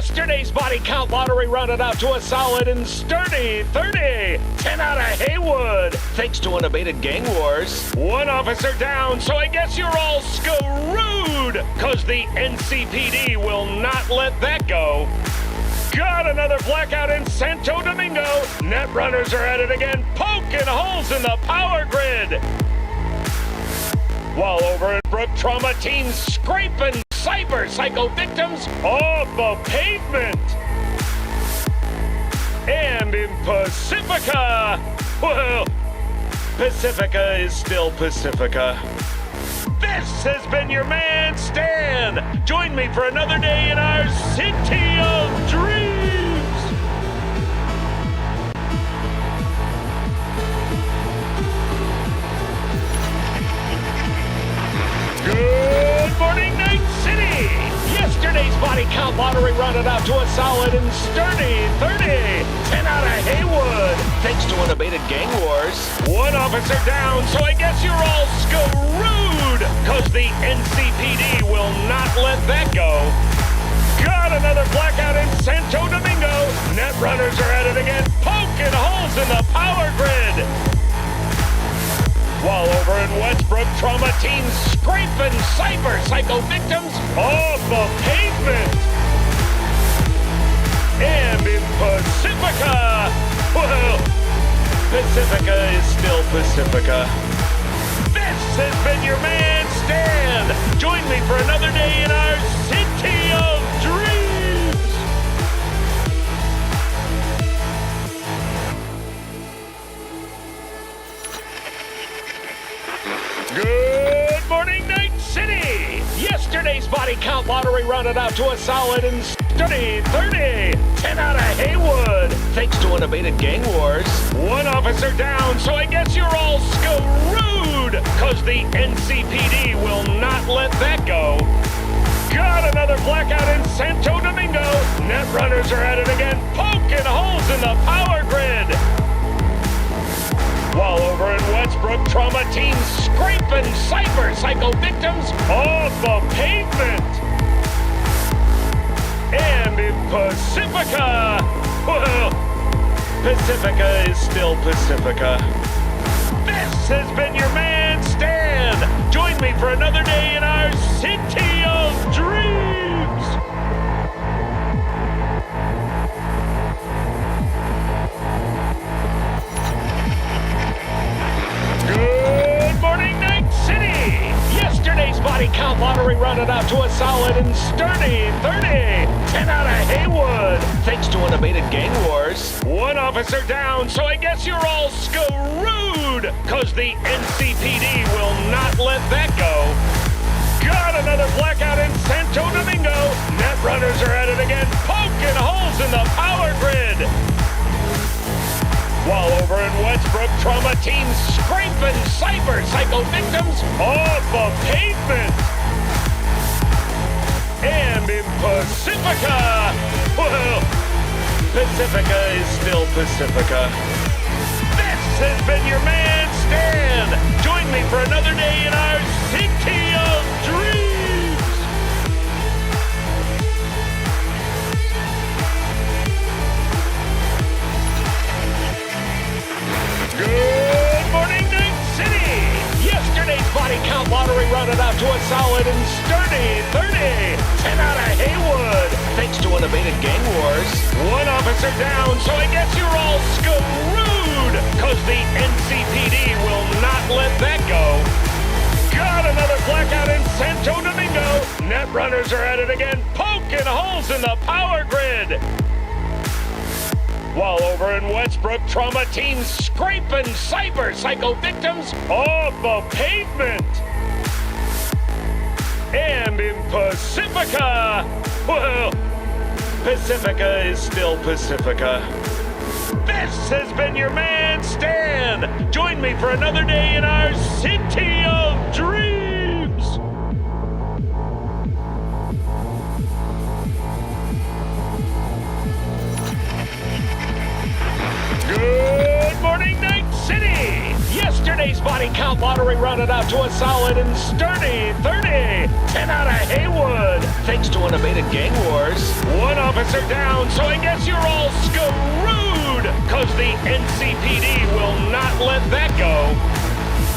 Yesterday's body count lottery rounded out to a solid and sturdy 30. 10 out of Haywood, thanks to unabated gang wars. One officer down, so I guess you're all screwed, cause the NCPD will not let that go. Got another blackout in Santo Domingo. Net runners are at it again, poking holes in the power grid. While over in Brook, trauma teams scraping cyber psycho victims off the pavement. And in Pacifica, well, Pacifica is still Pacifica. This has been your man, Stan. Join me for another day in our city of dreams. Good morning, Night City! Yesterday's body count lottery rounded out to a solid and sturdy 30. 10 out of Haywood, thanks to unabated gang wars. One officer down, so I guess you're all screwed, cause the NCPD will not let that go. Got another blackout in Santo Domingo. Net runners are at it again, poking holes in the power grid. While over in Westbrook, trauma teams scraping cyber psycho victims off the pavement. And in Pacifica, well, Pacifica is still Pacifica. This has been your man, Stan. Join me for another day in our city of dreams. Good morning, Night City! Yesterday's body count lottery rounded out to a solid and sturdy 30. 10 out of Haywood, thanks to unabated gang wars. One officer down, so I guess you're all screwed, cause the NCPD will not let that go. Got another blackout in Santo Domingo. Net runners are at it again, poking holes in the power grid. While over in Westbrook, trauma teams scraping cyber psycho victims off the pavement. And in Pacifica, well, Pacifica is still Pacifica. This has been your man, Stan. Join me for another day in our city of dreams. Good morning, Night City! Yesterday's body count lottery rounded out to a solid and sturdy 30. 10 out of Haywood, thanks to unabated gang wars. One officer down, so I guess you're all screwed, cause the NCPD will not let that go. Got another blackout in Santo Domingo. Net runners are at it again, poking holes in the power grid. While over in Westbrook, trauma teams scraping cyber psycho victims off the pavement. And in Pacifica, well, Pacifica is still Pacifica. This has been your man, Stan. Join me for another day in our city of dreams. Good morning, Night City! Yesterday's body count lottery rounded out to a solid and sturdy 30. 10 out of Haywood, thanks to unabated gang wars. One officer down, so I guess you're all screwed, cause the NCPD will not let that go. Got another blackout in Santo Domingo. Net runners are at it again, poking holes in the power grid. While over in Westbrook, trauma teams scraping cyber psycho victims off the pavement. And in Pacifica, well, Pacifica is still Pacifica. This has been your man, Stan. Join me for another day in our city of dreams. Good morning, Night City! Yesterday's Yesterday's body count lottery rounded out to a solid and sturdy 30. 10 out of Haywood, thanks to unabated gang wars. One officer down, so I guess you're all screwed, cause the NCPD will not let that go.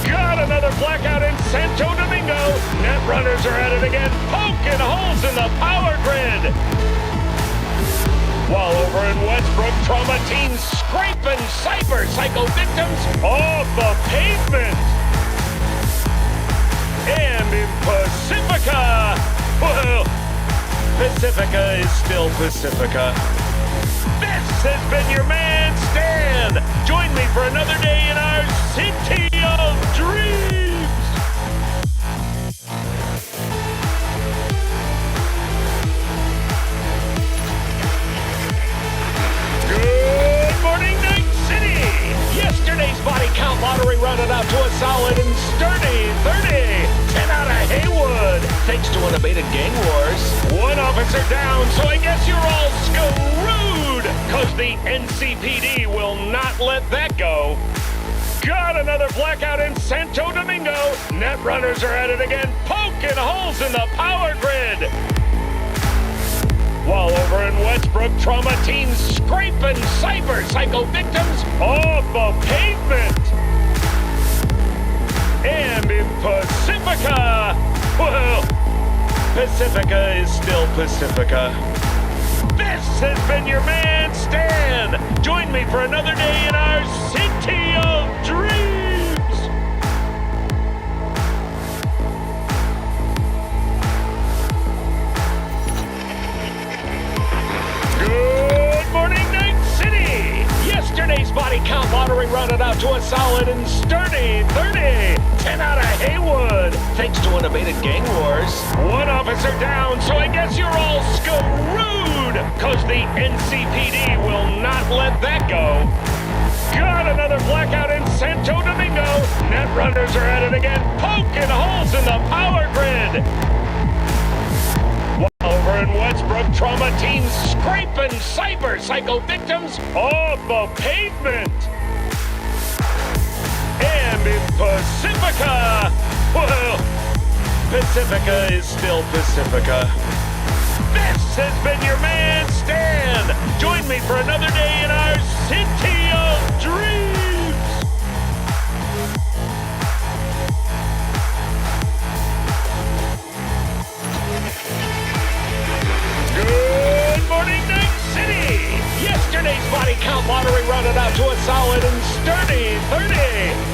Got another blackout in Santo Domingo. Net runners are at it again, poking holes in the power grid. While over in Westbrook, trauma teams scraping cyber psycho victims off the pavement. And in Pacifica, well, Pacifica is still Pacifica. This has been your man, Stan. Join me for another day in our city of dreams. Good morning, Night City. Yesterday's body count lottery rounded out to a solid and sturdy 30. 10 out of Haywood, thanks to unabated gang wars. One officer down, so I guess you're all screwed, cause the NCPD will not let that go. Got another blackout in Santo Domingo. Net runners are at it again, poking holes in the power grid. While over in Westbrook, trauma teams scraping cyber psycho victims off the pavement. And in Pacifica, well, Pacifica is still Pacifica. This has been your man, Stan. Join me for another day in our city of dreams. Good morning, Night City. Yesterday's body count lottery rounded out to a solid and sturdy 30. 10 out of Haywood, thanks to unabated gang wars. One officer down, so I guess you're all screwed, cause the NCPD will not let that go. Got another blackout in Santo Domingo. Net runners are at it again, poking holes in the power grid. While over in Westbrook, trauma teams scraping cyber psycho victims off the pavement. And in Pacifica, well, Pacifica is still Pacifica. This has been your man, Stan. Join me for another day in our city of dreams. Good morning, Night City. Yesterday's body count lottery rounded out to a solid and sturdy 30.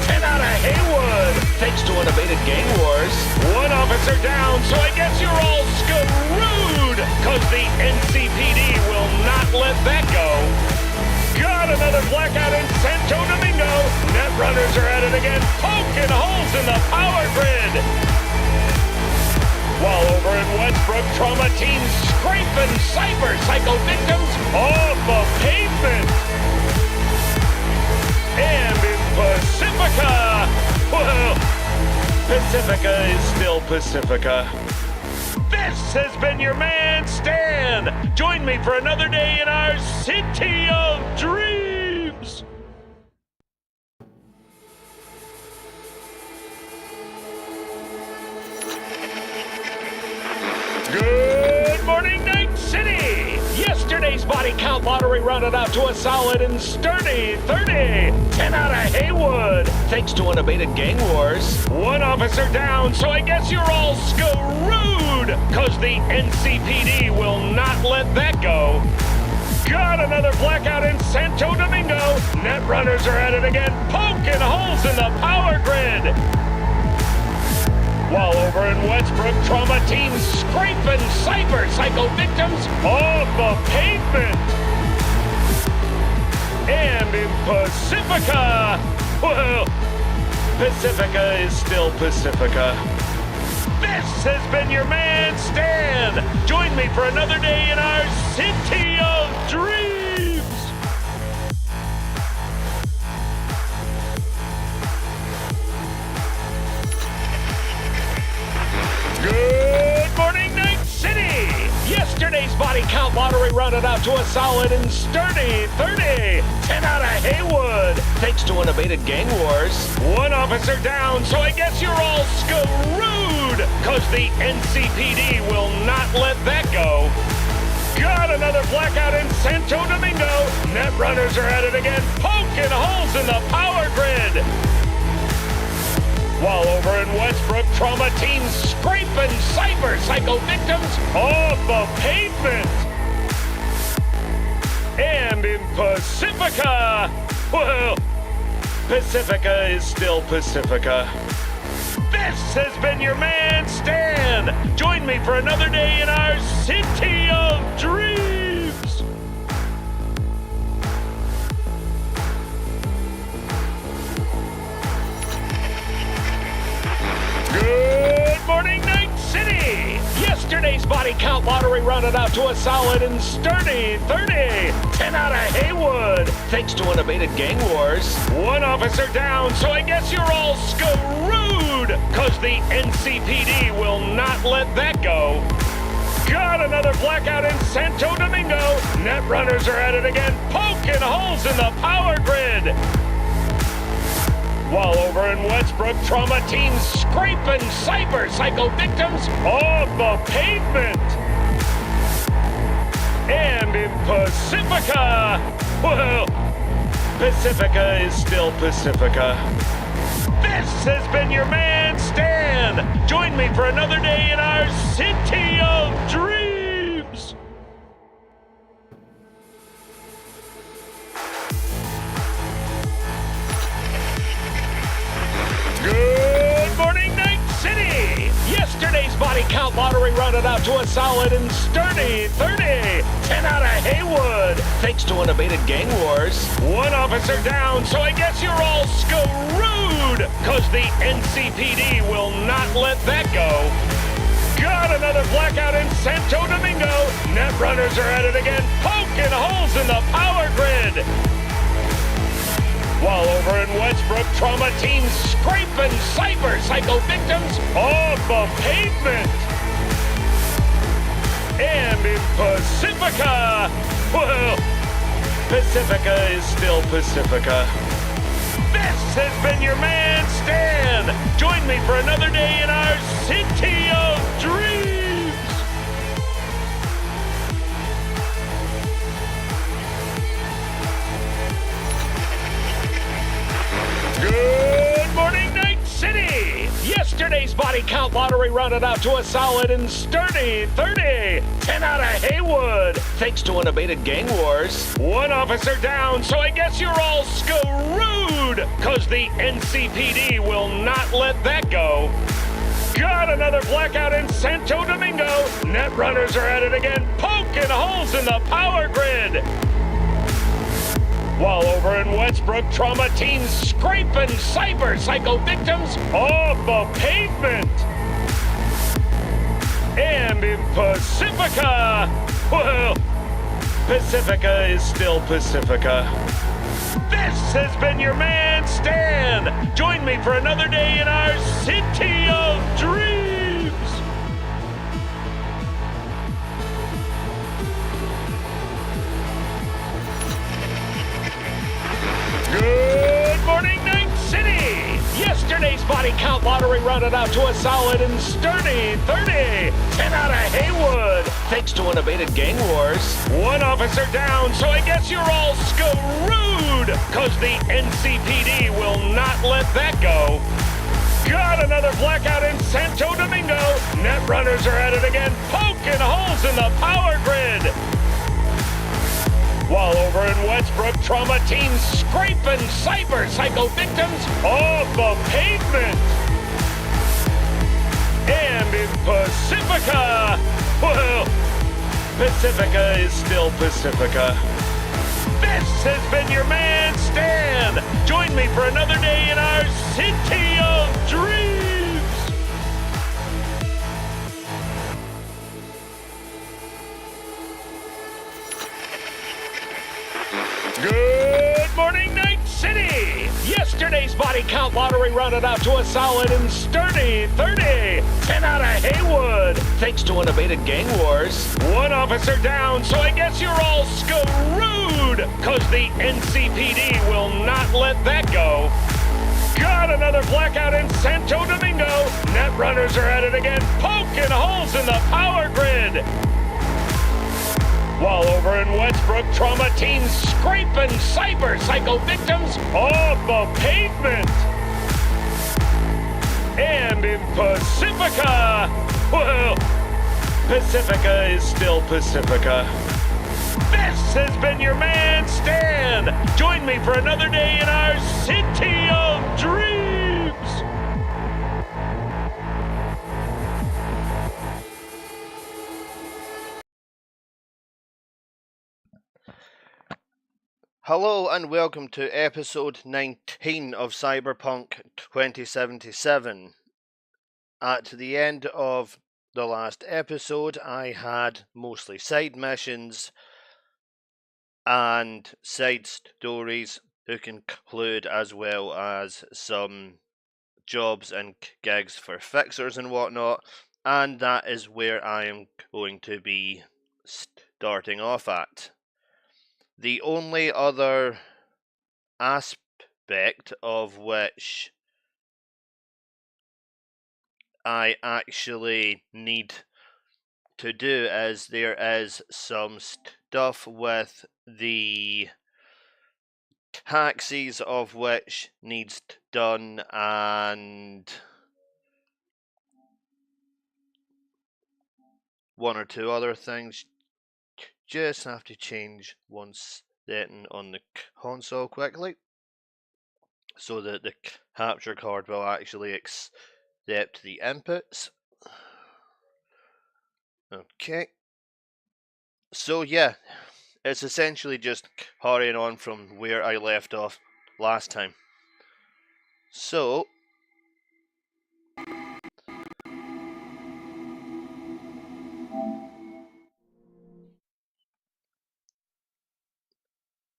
10 out of Haywood, thanks to unabated gang wars. One officer down, so I guess you're all screwed, cause the NCPD will not let that go. Got another blackout in Santo Domingo. Net runners are at it again, poking holes in the power grid. While over in Westbrook, trauma teams scraping cyber psycho victims off the pavement. And in Pacifica, well, Pacifica is still Pacifica. This has been your man, Stan. Join me for another day in our city of dreams. Good morning, Night City. Yesterday's body count lottery rounded out to a solid and sturdy 30. 10 out of Haywood, thanks to unabated gang wars. One officer down, so I guess you're all screwed, cause the NCPD will not let that go. Got another blackout in Santo Domingo. Net runners are at it again, poking holes in the power grid. While over in Westbrook, trauma teams scraping cyber psycho victims off the pavement. And in Pacifica, well, Pacifica is still Pacifica. This has been your man, Stan. Join me for another day in our city of dreams. Good morning, Night City. Yesterday's body count lottery rounded out to a solid and sturdy 30. 10 out of Haywood, thanks to unabated gang wars. One officer down, so I guess you're all screwed, cause the NCPD will not let that go. Got another blackout in Santo Domingo. Netrunners are at it again, poking holes in the power grid. While over in Westbrook, trauma teams scraping cyber-psycho victims off the pavement. And in Pacifica, well, Pacifica is still Pacifica. This has been your man, Stan. Join me for another day in our city of dreams. Good morning, Night City. Yesterday's body count lottery rounded out to a solid and sturdy 30. 10 out of Haywood, thanks to unabated gang wars. One officer down, so I guess you're all screwed, cause the NCPD will not let that go. Got another blackout in Santo Domingo. Netrunners are at it again, poking holes in the power grid. While over in Westbrook, trauma teams scraping cyber-psycho victims off the pavement. And in Pacifica, well, Pacifica is still Pacifica. This has been your man, Stan. Join me for another day in our city of dreams. Good morning, Night City! Yesterday's body count lottery rounded out to a solid and sturdy 30. 10 out of Haywood, thanks to unabated gang wars. One officer down, so I guess you're all screwed, cause the NCPD will not let that go. Got another blackout in Santo Domingo. Netrunners are at it again, poking holes in the power grid. While over in Westbrook, trauma teams scraping cyber-psycho victims off the pavement. And in Pacifica, well, Pacifica is still Pacifica. This has been your man, Stan. Join me for another day in our city of dreams. Good morning, Night City! Yesterday's body count lottery rounded out to a solid and sturdy 30. 10 out of Haywood, thanks to unabated gang wars. One officer down, so I guess you're all screwed, cause the NCPD will not let that go. Got another blackout in Santo Domingo. Netrunners are at it again, poking holes in the power grid. While over in Westbrook, trauma teams scraping cyber-psycho victims off the pavement. And in Pacifica, well, Pacifica is still Pacifica. This has been your man, Stan. Join me for another day in our city of dreams. Good morning, Night City! Yesterday's body count lottery rounded out to a solid and sturdy 30. 10 out of Haywood, thanks to unabated gang wars. One officer down, so I guess you're all screwed, cause the NCPD will not let that go. Got another blackout in Santo Domingo. Netrunners are at it again, poking holes in the power grid. While over in Westbrook, trauma teams scraping cyber-psycho victims off the pavement. And in Pacifica, well, Pacifica is still Pacifica. This has been your man, Stan. Join me for another day in our city of dreams. Good morning, Night City! Yesterday's body body count lottery rounded out to a solid and sturdy 30. 10 out of Haywood, thanks to unabated gang wars. One officer down, so I guess you're all screwed, cause the NCPD will not let that go. Got another blackout in Santo Domingo. Net runners are at it again, poking holes in the power grid. While over in Westbrook, trauma teams scraping cyber-psycho victims off the pavement. And in Pacifica, well, Pacifica is still Pacifica. This has been your man, Stan. Join me for another day in our City of Dreams. Hello and welcome to episode 19 of Cyberpunk 2077. At the end of the last episode, I had mostly side missions and side stories to conclude, as well as some jobs and gigs for fixers and whatnot, and that is where I am going to be starting off at. The only other aspect of which I actually need to do is there is some stuff with the taxis of which needs done, and one or two other things. Just have to change one setting on the console quickly so that the capture card will actually accept the inputs. Okay. So yeah, it's essentially just hurrying on from where I left off last time. So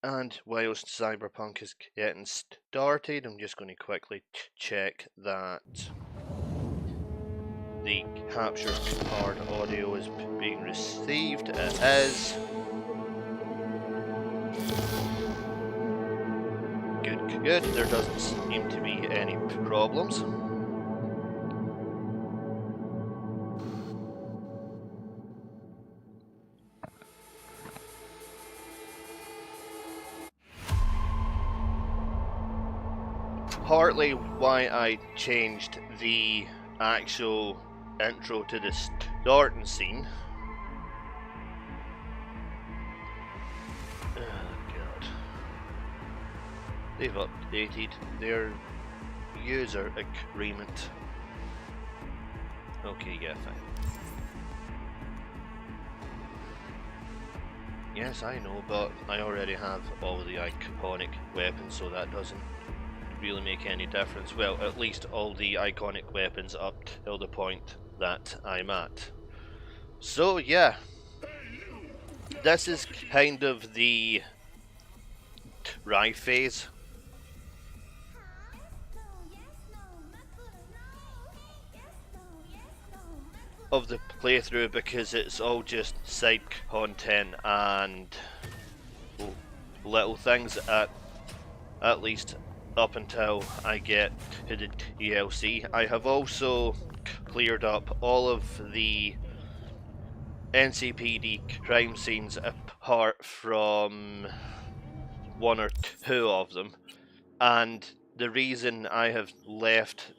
and whilst Cyberpunk is getting started, I'm just going to quickly check that the capture card audio is being received. It is. Good. There doesn't seem to be any problems. Partly why I changed the actual intro to the starting scene. Oh god. They've updated their user agreement. Okay, yeah, fine. Yes, I know, but I already have all the iconic weapons, so that doesn't really make any difference. Well, at least all the iconic weapons up till the point that I'm at. So yeah, this is kind of the try phase of the playthrough, because it's all just side content and little things, at least up until I get to the DLC. I have also cleared up all of the NCPD crime scenes apart from one or two of them, and the reason I have left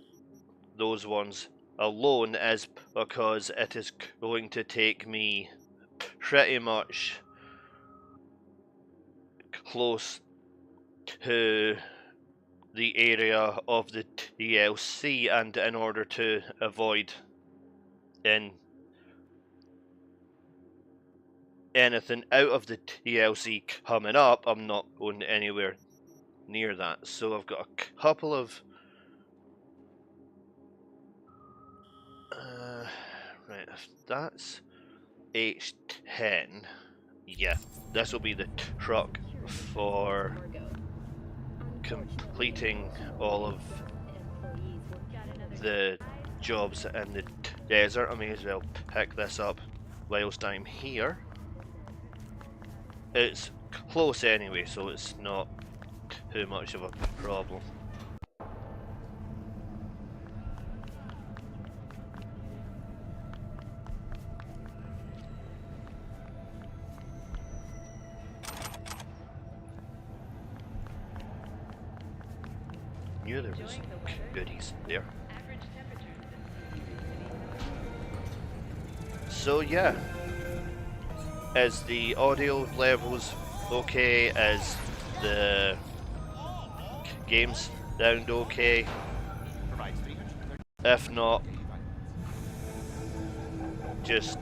those ones alone is because it is going to take me pretty much close to the area of the DLC, and in order to avoid anything out of the DLC coming up, I'm not going anywhere near that. So I've got a couple of right, if that's H10, yeah, this will be the truck for completing all of the jobs in the desert, I may as well pick this up whilst I'm here. It's close anyway, so it's not too much of a problem. Knew there was goodies there. So yeah, is the audio levels okay? Is the games sound okay? If not, just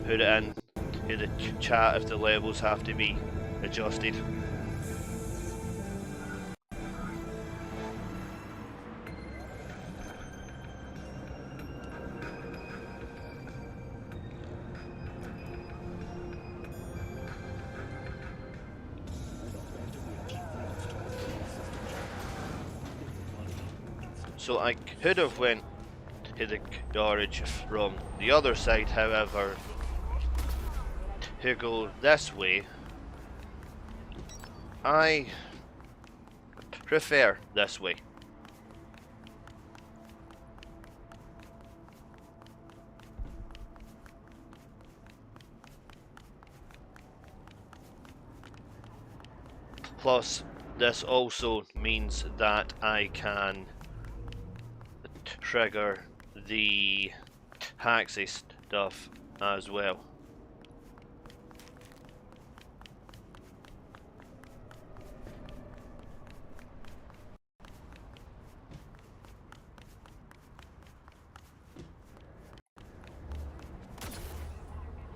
put it in the chat if the levels have to be adjusted. So I could have went to the garage from the other side, however, to go this way, I prefer this way. Plus, this also means that I can trigger the taxi stuff as well.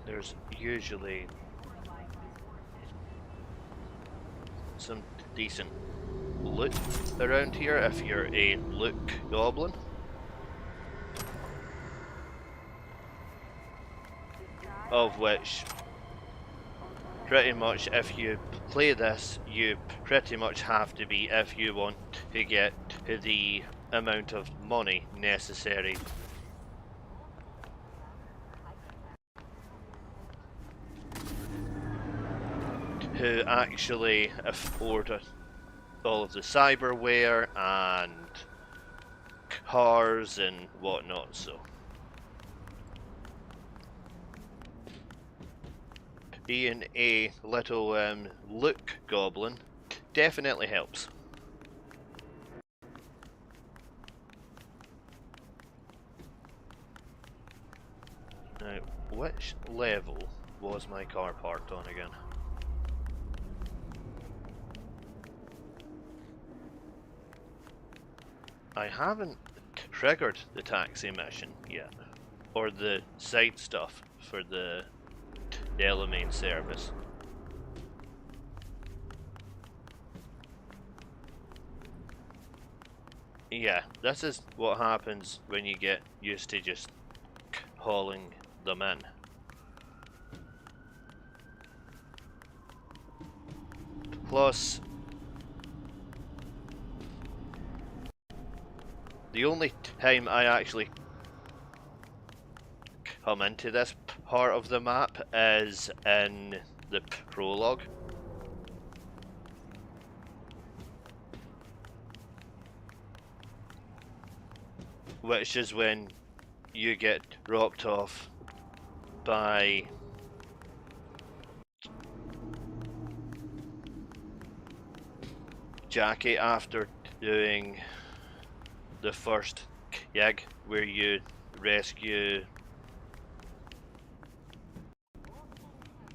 There's usually some decent loot around here if you're a loot goblin. Of which, pretty much if you play this, you pretty much have to be if you want to get the amount of money necessary to actually afford all of the cyberware and cars and whatnot. So being a little look goblin definitely helps. Now, which level was my car parked on again? I haven't triggered the taxi mission yet, or the side stuff for the main service. Yeah, this is what happens when you get used to just hauling them in. Plus, the only time I actually come into this part of the map is in the prologue. Which is when you get dropped off by Jackie after doing the first gig where you rescue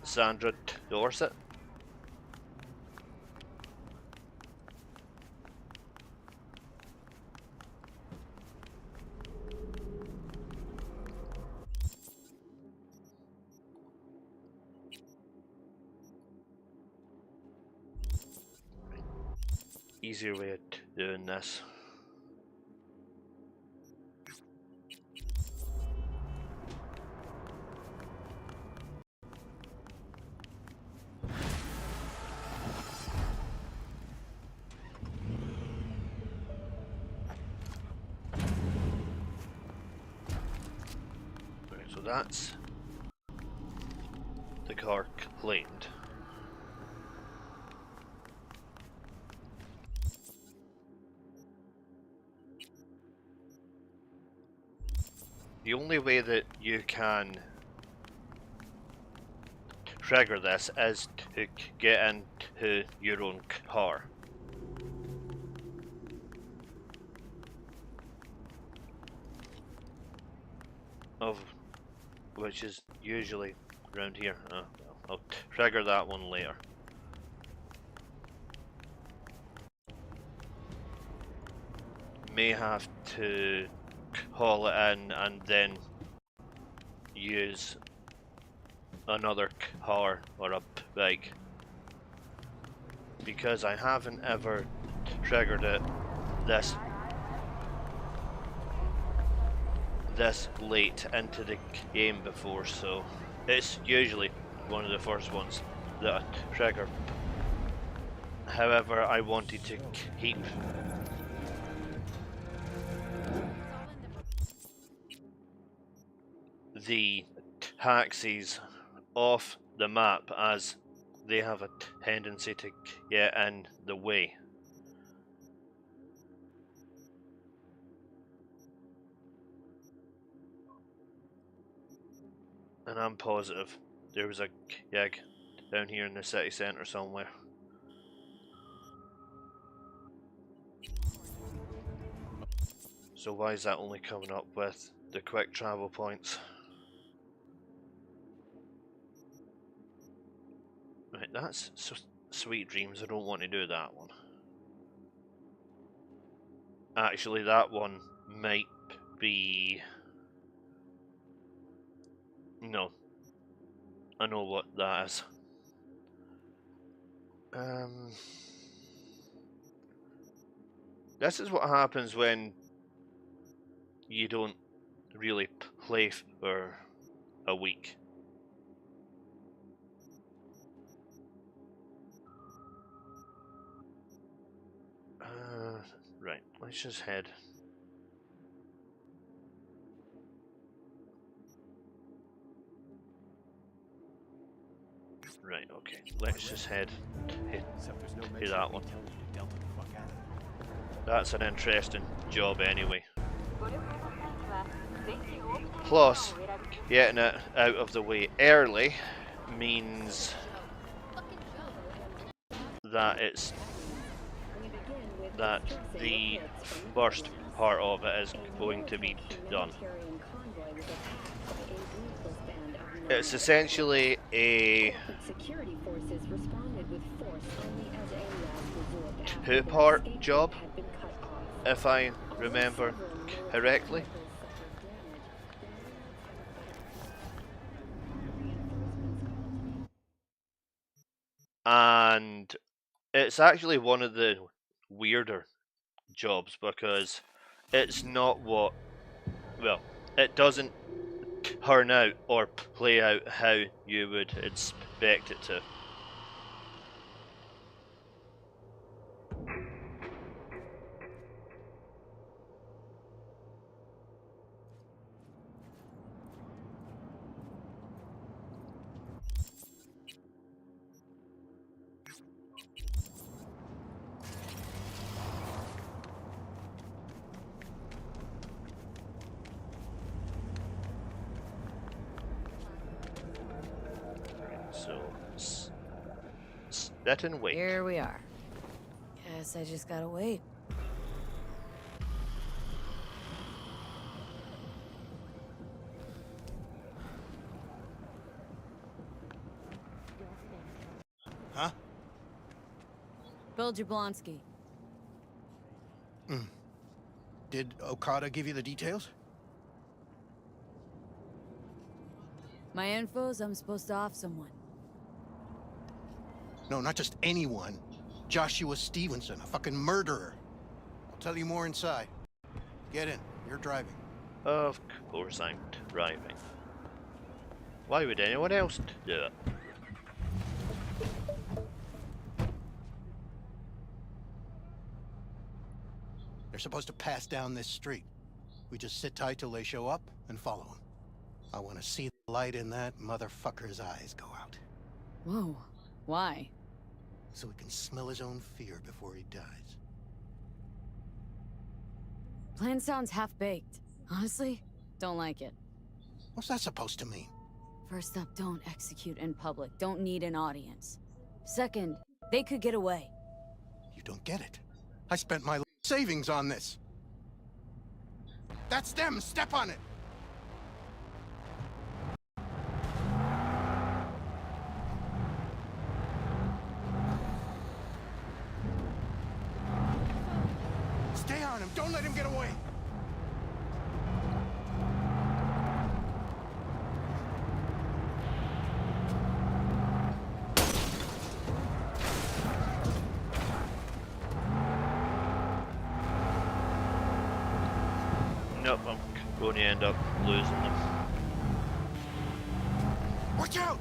Sandra Dorset. Easier way of doing this. that's the car claimed. The only way that you can trigger this is to get into your own car. Of which is usually around here. Well, I'll trigger that one later. May have to haul it in and then use another car or a bike, because I haven't ever triggered it this late into the game before, so it's usually one of the first ones that I trigger. However, I wanted to keep the taxis off the map, as they have a tendency to get in the way. And I'm positive there was a gig down here in the city centre somewhere. So why is that only coming up with the quick travel points? Right, that's Sweet Dreams. I don't want to do that one. Actually, that one might be... No. I know what that is. This is what happens when you don't really play for a week. Right, let's just head. Right, okay, let's just head to that one. That's an interesting job anyway. Plus, getting it out of the way early means that the first part of it is going to be done. It's essentially a two-part job, if I remember correctly. And it's actually one of the weirder jobs, because it's not what, well, it doesn't turn out or play out how you would expect it to. So, sit and wait. Here we are. Guess I just gotta wait. Huh? Bill Jablonski. Did Okada give you the details? My info's I'm supposed to off someone. No, not just anyone. Joshua Stevenson, a fucking murderer. I'll tell you more inside. Get in. You're driving. Of course I'm driving. Why would anyone else do it? They're supposed to pass down this street. We just sit tight till they show up and follow them. I want to see the light in that motherfucker's eyes go out. Whoa. Why? So he can smell his own fear before he dies. Plan sounds half-baked. Honestly, don't like it. What's that supposed to mean? First up, don't execute in public. Don't need an audience. Second, they could get away. You don't get it. I spent my savings on this. That's them. Step on it. Stay on him. Don't let him get away. Nope, I'm going to end up losing them. Watch out!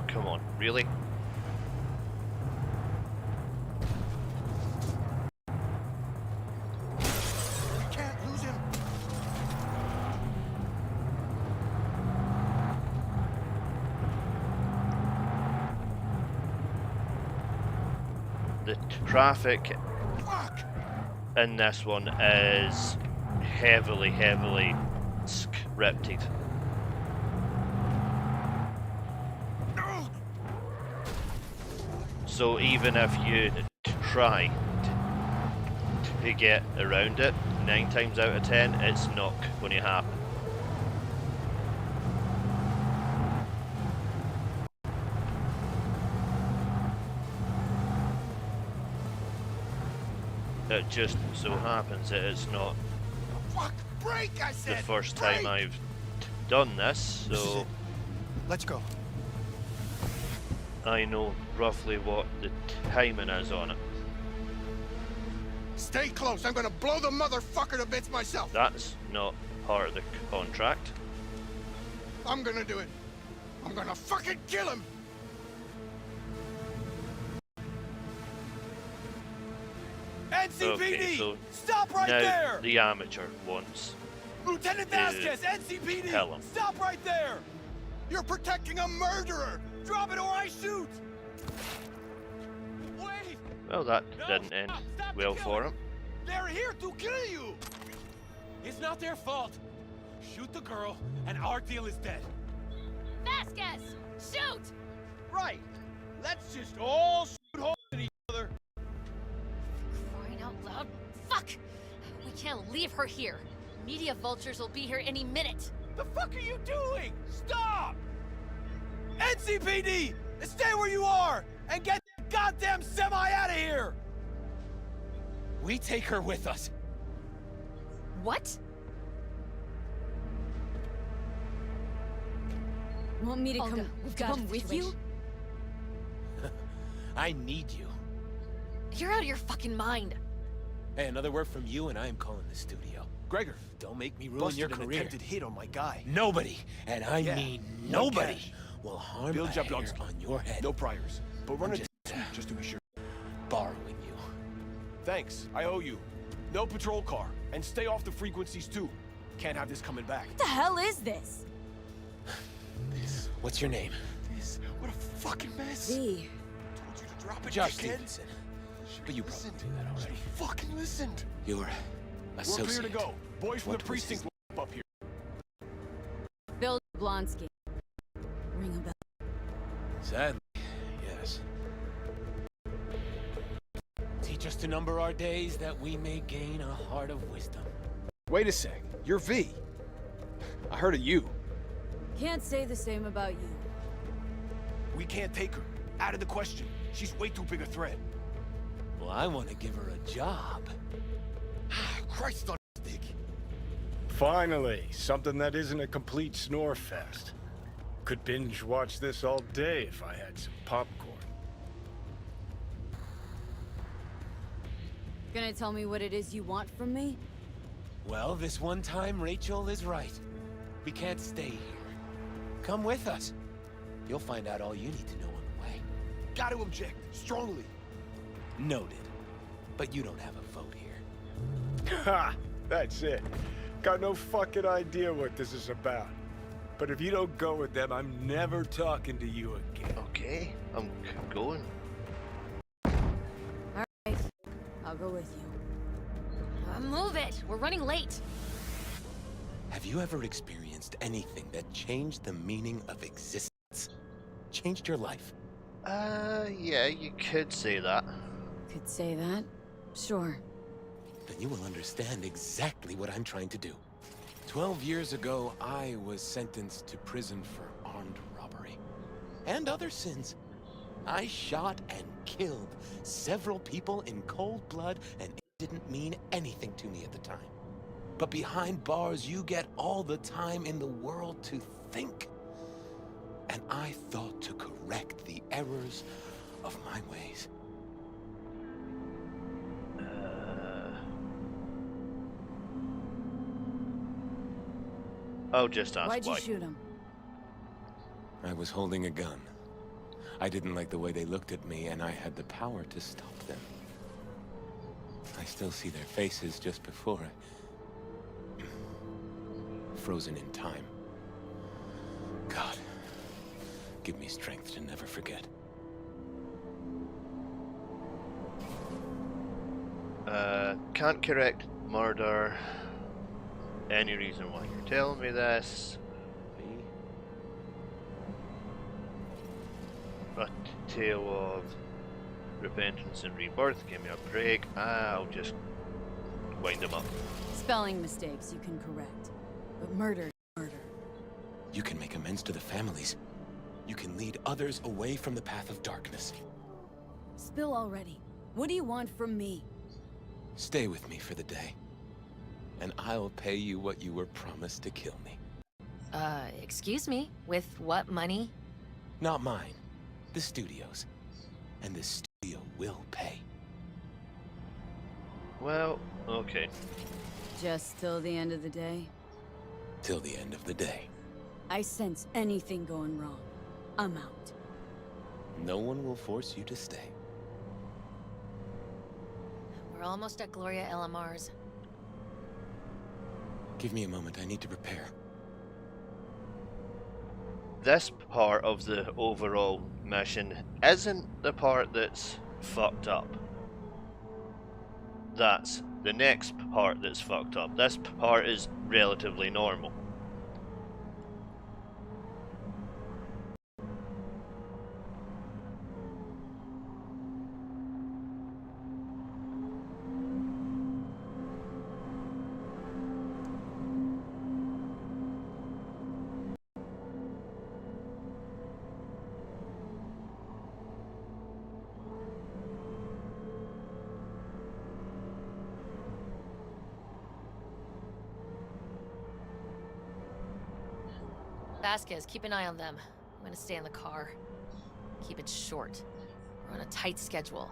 Come on, really? We can't lose him. The traffic Fuck! in this one is heavily scripted. No! So even if you try to get around it, 9 times out of 10, it's not going to happen. It just so happens that it's not Fuck! Break, I the said! first time Break! I've done this, This is so it. Let's go. I know roughly what the timing is on it. Stay close. I'm gonna blow the motherfucker to bits myself. That's not part of the contract. I'm gonna do it. I'm gonna fucking kill him. NCPD! Okay, so Stop right now there! the amateur wants Lieutenant Vasquez, NCPD! tell 'em. Stop right there! You're protecting a murderer. Drop it or I shoot! Wait! Well, that No, didn't end stop the well for killing. him. They're here to kill you! It's not their fault. Shoot the girl, and our deal is dead. Vasquez! Shoot! Right. Let's just all shoot holes in each other. Crying out loud. Fuck! We can't leave her here. Media vultures will be here any minute. The fuck are you doing? Stop! NCPD! Stay where you are! And get the goddamn semi out of here! We take her with us. What? Want me to Olga, come, we've got a come with you? situation. I need you. You're out of your fucking mind. Hey, another word from you and I am calling the studio. Gregor, don't make me ruin your career. An attempted hit on my guy. Nobody, and I Yeah, mean no nobody, cash. will harm Bill a hair Jablonski. on your head. No priors. But run I'm a just- just to be sure. Borrowing you. Thanks. I owe you. No patrol car. And stay off the frequencies too. Can't have this coming back. What the hell is this? What's your name? What a fucking mess. V. Told you to drop it, Josh dickhead. Stevenson. But you probably knew that already. Fucking listened. You're We're associate. clear to go. Boys from What the was his- precinct will up here. Bill Blonsky. Ring a bell. Sadly, yes. Teach us to number our days that we may gain a heart of wisdom. Wait a sec. You're V. I heard of you. Can't say the same about you. We can't take her. Out of the question. She's way too big a threat. Well, I want to give her a job. Christ on a stick. Finally, something that isn't a complete snore fest. Could binge watch this all day if I had some popcorn. Gonna tell me what it is you want from me? Well, this one time Rachel is right. We can't stay here. Come with us. You'll find out all you need to know on the way. Got to object, strongly. Noted. But you don't have a vote here. Ha! That's it. Got no fucking idea what this is about. But if you don't go with them, I'm never talking to you again. Okay, I'm going. Alright, I'll go with you. Move it! We're running late. Have you ever experienced anything that changed the meaning of existence? Changed your life? Yeah, you could say that. Could say that? Sure. Then you will understand exactly what I'm trying to do. 12 years ago, I was sentenced to prison for armed robbery. And other sins. I shot and killed several people in cold blood, and it didn't mean anything to me at the time. But behind bars, you get all the time in the world to think. And I thought to correct the errors of my ways. I'll just ask Why'd you why. shoot him? I was holding a gun. I didn't like the way they looked at me, and I had the power to stop them. I still see their faces just before frozen in time. God, give me strength to never forget. Can't correct murder. Any reason why you're telling me this? A tale of repentance and rebirth. Give me a break. I'll just wind them up. Spelling mistakes you can correct. But murder is murder. You can make amends to the families. You can lead others away from the path of darkness. Spill already. What do you want from me? Stay with me for the day, and I'll pay you what you were promised to kill me. Excuse me? With what money? Not mine. The studio's. And the studio will pay. Well, okay. Just till the end of the day? Till the end of the day. I sense anything going wrong. I'm out. No one will force you to stay. We're almost at Gloria LMR's. Give me a moment, I need to prepare. This part of the overall mission isn't the part that's fucked up. That's the next part that's fucked up. This part is relatively normal. Vasquez, keep an eye on them. I'm gonna stay in the car. Keep it short. We're on a tight schedule.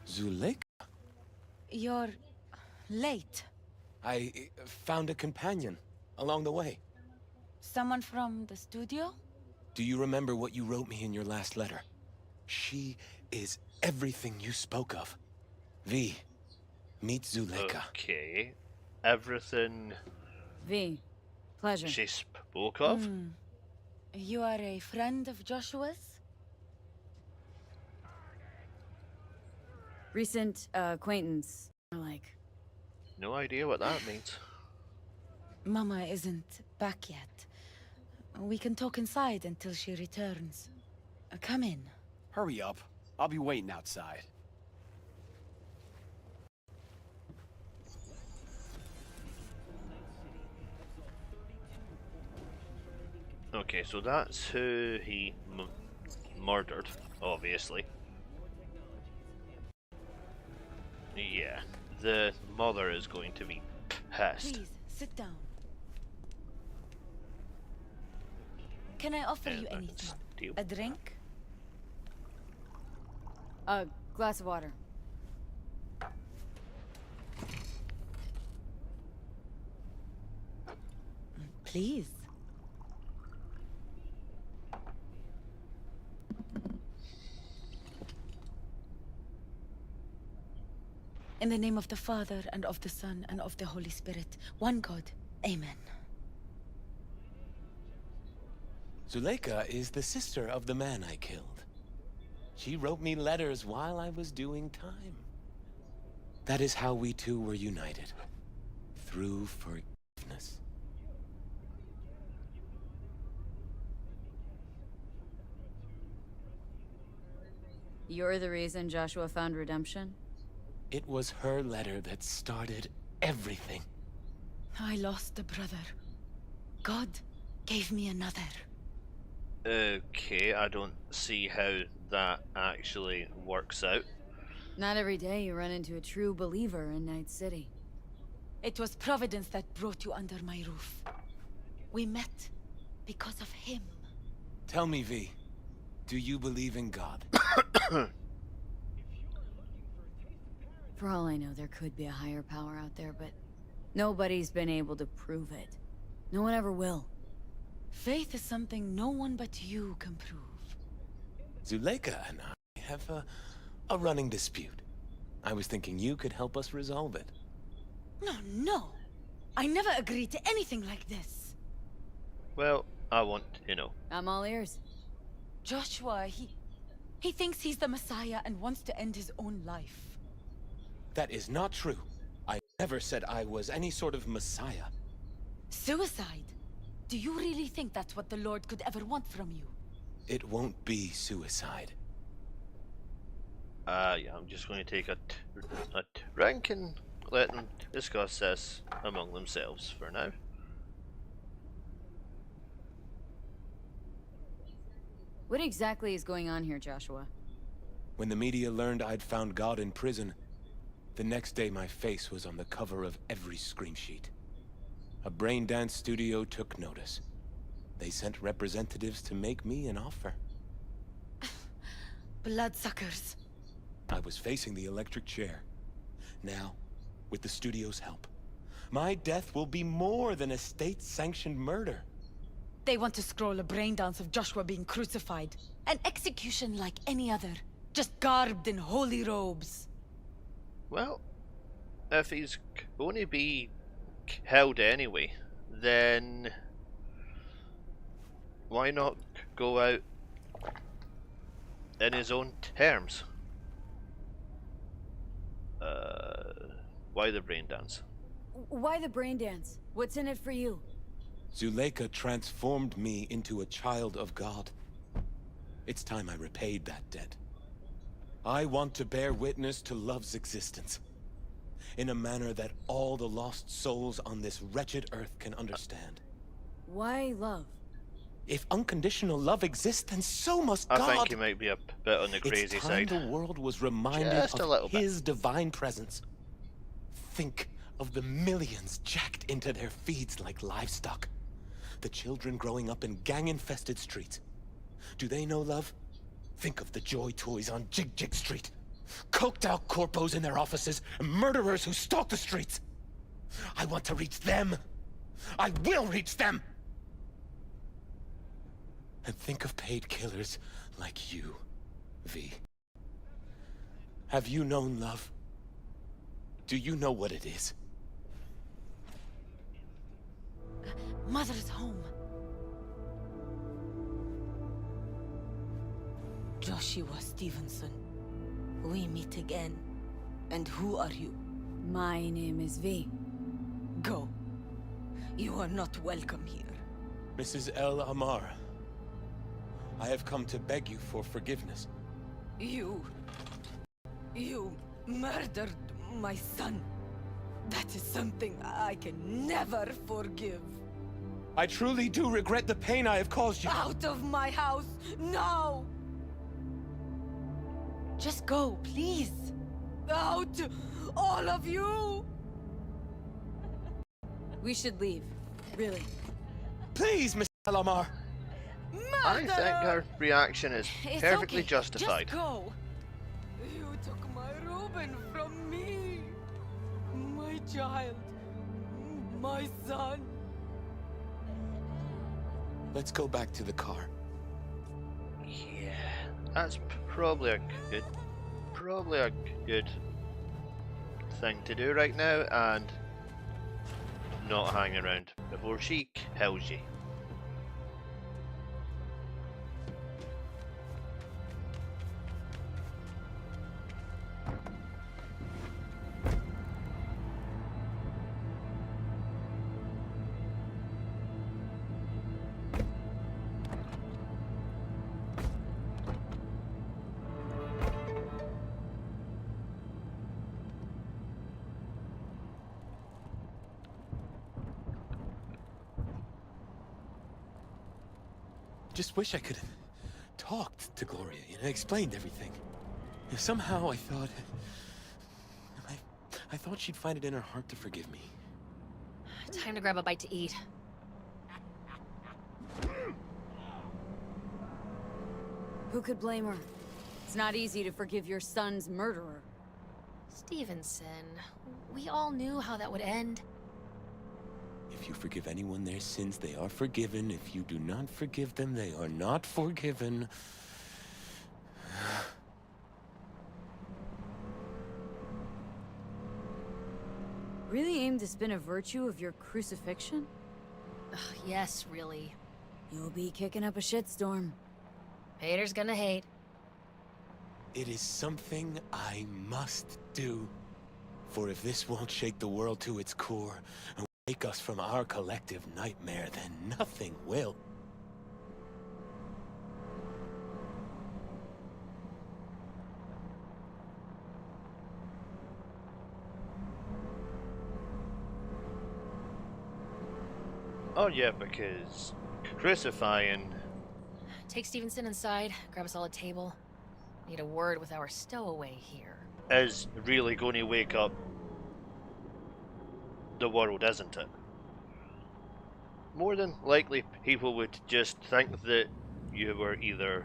Zuleika? You're late. I found a companion along the way. Someone from the studio? Do you remember what you wrote me in your last letter? She is everything you spoke of. V, meet Zuleika. Okay. Everything V, pleasure. she spoke of? You are a friend of Joshua's? Recent acquaintance, like. No idea what that means. Mama isn't back yet. We can talk inside until she returns. Come in. Hurry up. I'll be waiting outside. Okay, so that's who he murdered, obviously. Yeah, the mother is going to be pissed. Please, sit down. Can I offer you anything? A drink? A glass of water. Please. In the name of the Father, and of the Son, and of the Holy Spirit, one God. Amen. Zuleika is the sister of the man I killed. She wrote me letters while I was doing time. That is how we two were united. Through forgiveness. You're the reason Joshua found redemption? It was her letter that started everything. I lost a brother. God gave me another. Okay, I don't see how that actually works out. Not every day you run into a true believer in Night City. It was Providence that brought you under my roof. We met because of him. Tell me, V, do you believe in God? For all I know, there could be a higher power out there, but nobody's been able to prove it. No one ever will. Faith is something no one but you can prove. Zuleika and I have a running dispute. I was thinking you could help us resolve it. No. I never agreed to anything like this. Well, I want to know. I'm all ears. Joshua, he thinks he's the Messiah and wants to end his own life. That is not true. I never said I was any sort of Messiah. Suicide? Do you really think that's what the Lord could ever want from you? It won't be suicide. Yeah, I'm just going to take a drink and let them discuss this among themselves for now. What exactly is going on here, Joshua? When the media learned I'd found God in prison, the next day my face was on the cover of every scream sheet. A brain dance studio took notice. They sent representatives to make me an offer. Bloodsuckers. I was facing the electric chair. Now, with the studio's help, my death will be more than a state-sanctioned murder. They want to scroll a brain dance of Joshua being crucified. An execution like any other, just garbed in holy robes. Well, if he's going to be held anyway, then why not go out in his own terms? Why the brain dance? Why the brain dance? What's in it for you? Zuleika transformed me into a child of God. It's time I repaid that debt. I want to bear witness to love's existence, in a manner that all the lost souls on this wretched earth can understand. Why love? If unconditional love exists, then so must God. I think you might be a bit on the crazy It's time side. the world was reminded Just a little of bit. His divine presence. Think of the millions jacked into their feeds like livestock. The children growing up in gang-infested streets. Do they know love? Think of the joy toys on Jig Jig Street. Coked out corpos in their offices, and murderers who stalk the streets. I want to reach them. I will reach them! And think of paid killers like you, V. Have you known love? Do you know what it is? Mother's home. Joshua Stevenson. We meet again. And who are you? My name is V. Go. You are not welcome here. Mrs. El Amar, I have come to beg you for forgiveness. You murdered my son. That is something I can never forgive. I truly do regret the pain I have caused you. Out of my house, now! Just go, please. Out, all of you! We should leave. Really. Please, Miss El Amar. I think her reaction is It's perfectly okay. justified. Just go. You took my Reuben from me. My child. My son. Let's go back to the car. Yeah, that's probably a good thing to do right now, and not hang around before she kills you. Just wish I could have talked to Gloria, explained everything. Somehow I thought... I thought she'd find it in her heart to forgive me. Time to grab a bite to eat. Who could blame her? It's not easy to forgive your son's murderer. Stevenson, we all knew how that would end. If you forgive anyone their sins, they are forgiven. If you do not forgive them, they are not forgiven. Really aim to spin a virtue of your crucifixion? Ugh, yes, really. You'll be kicking up a shitstorm. Hater's gonna hate. It is something I must do. For if this won't shake the world to its core and wake us from our collective nightmare, then nothing will. Oh yeah, because crucifying... Take Stevenson inside, grab us all a table. Need a word with our stowaway here. is really going to wake up the world, isn't it? More than likely, people would just think that you were either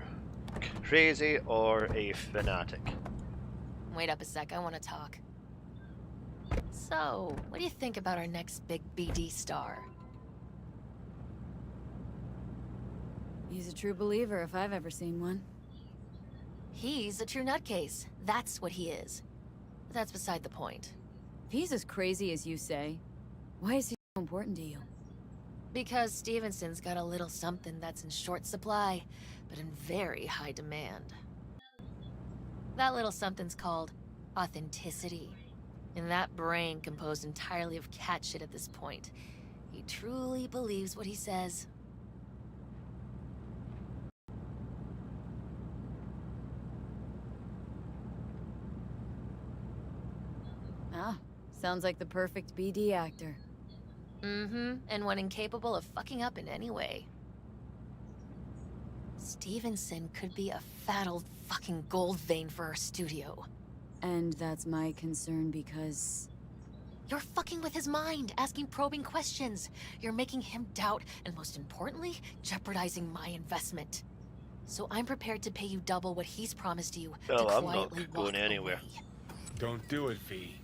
crazy or a fanatic. Wait up a sec, I want to talk. So, what do you think about our next big BD star? He's a true believer if I've ever seen one. He's a true nutcase. That's what he is. But that's beside the point. If he's as crazy as you say, why is he so important to you? Because Stevenson's got a little something that's in short supply, but in very high demand. That little something's called authenticity. And that brain composed entirely of cat shit at this point. He truly believes what he says. Ah, sounds like the perfect BD actor. Mm-hmm, and one incapable of fucking up in any way. Stevenson could be a fat old fucking gold vein for our studio. And that's my concern because... You're fucking with his mind, asking probing questions. You're making him doubt, and most importantly, jeopardizing my investment. So I'm prepared to pay you double what he's promised you to Oh, I'm quietly not going walk anywhere. away. Don't do it, V.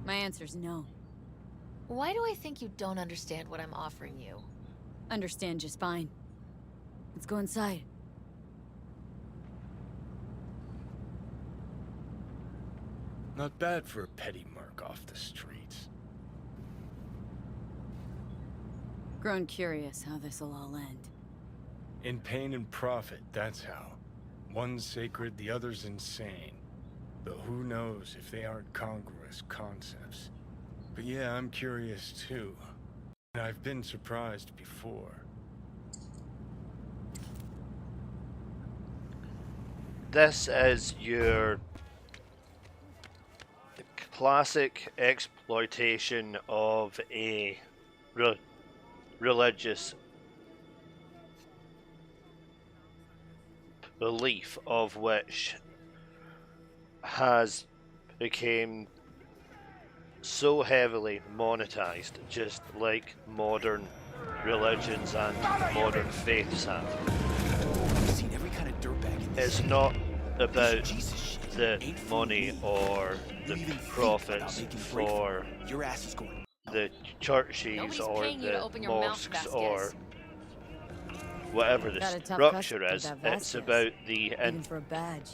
My answer's no. Why do I think you don't understand what I'm offering you? Understand just fine. Let's go inside. Not bad for a petty merc off the streets. Grown curious how this'll all end. In pain and profit, that's how. One's sacred, the other's insane. Though who knows if they aren't congruous concepts. But yeah, I'm curious too. I've been surprised before. This is your classic exploitation of a religious belief, of which has become so heavily monetized, just like modern religions and modern faiths have. I've seen every kind of dirtbag in this It's city. not about Jesus shit the ain't for money me. or You the even think profits about making break for it, your ass is going. the churches Nobody's or paying you to the open your mouth, mosques Vasquez. or whatever the Got a tough structure customer, is. that It's Vasquez. about the Even for a badge.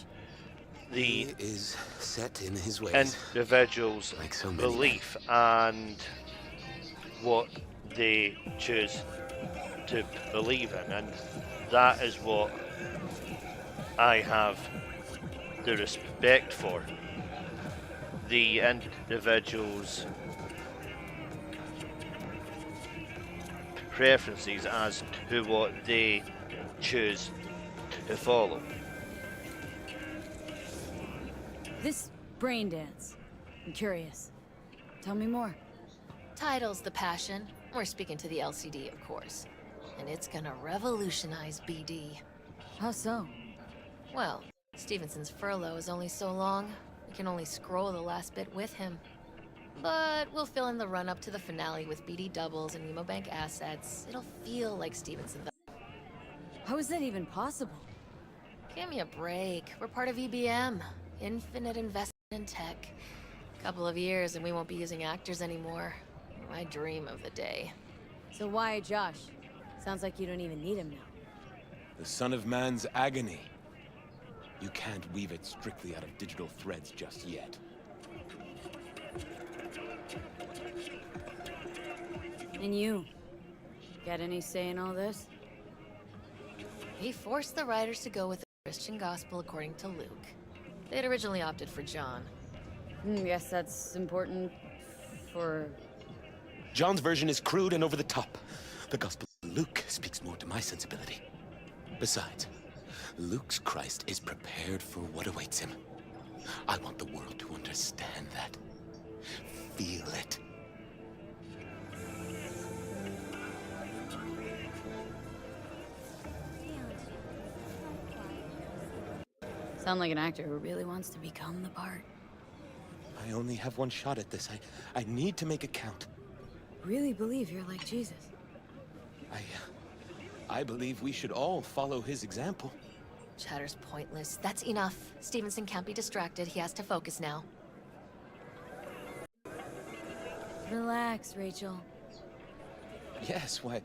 the He is set in his ways. individual's Like so many belief and what they choose to believe in, and that is what I have the respect for. The individual's preferences as to what they choose to follow. This brain dance. I'm curious. Tell me more. Title's the passion. We're speaking to the LCD, of course. And it's gonna revolutionize BD. How so? Well, Stevenson's furlough is only so long. We can only scroll the last bit with him. But we'll fill in the run-up to the finale with BD doubles and Nemobank assets. It'll feel like Stevenson. How is that even possible? Give me a break. We're part of EBM. Infinite investment in tech. Couple of years and we won't be using actors anymore. My dream of the day. So why Josh? Sounds like you don't even need him now. The son of man's agony. You can't weave it strictly out of digital threads just yet. And you? Got any say in all this? We forced the writers to go with the Christian gospel according to Luke. They'd originally opted for John. Guess that's important for... John's version is crude and over the top. The Gospel of Luke speaks more to my sensibility. Besides, Luke's Christ is prepared for what awaits him. I want the world to understand that. Feel it. Sound like an actor who really wants to become the part. I only have one shot at this. I need to make it count. Really believe you're like Jesus. I believe we should all follow his example. Chatter's pointless. That's enough. Stevenson can't be distracted. He has to focus now. Relax, Rachel. Yes, why,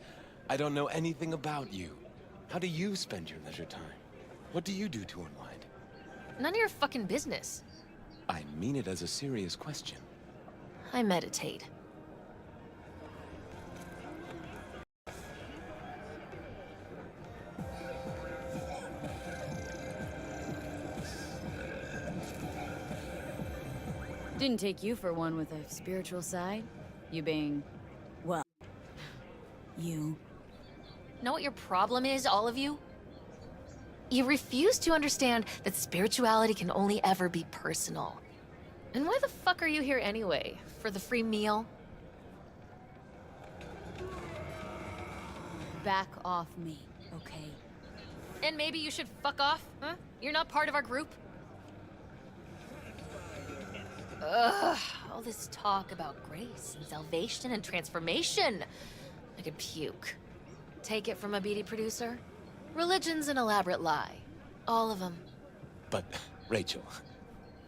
I don't know anything about you. How do you spend your leisure time? What do you do to unwind? None of your fucking business. I mean it as a serious question. I meditate. Didn't take you for one with a spiritual side. You being, well, you. Know what your problem is, all of you? You refuse to understand that spirituality can only ever be personal. And why the fuck are you here anyway? For the free meal? Back off me, okay? And maybe you should fuck off, huh? You're not part of our group? Ugh, all this talk about grace and salvation and transformation. I could puke. Take it from a BD producer? Religion's an elaborate lie. All of them. But, Rachel,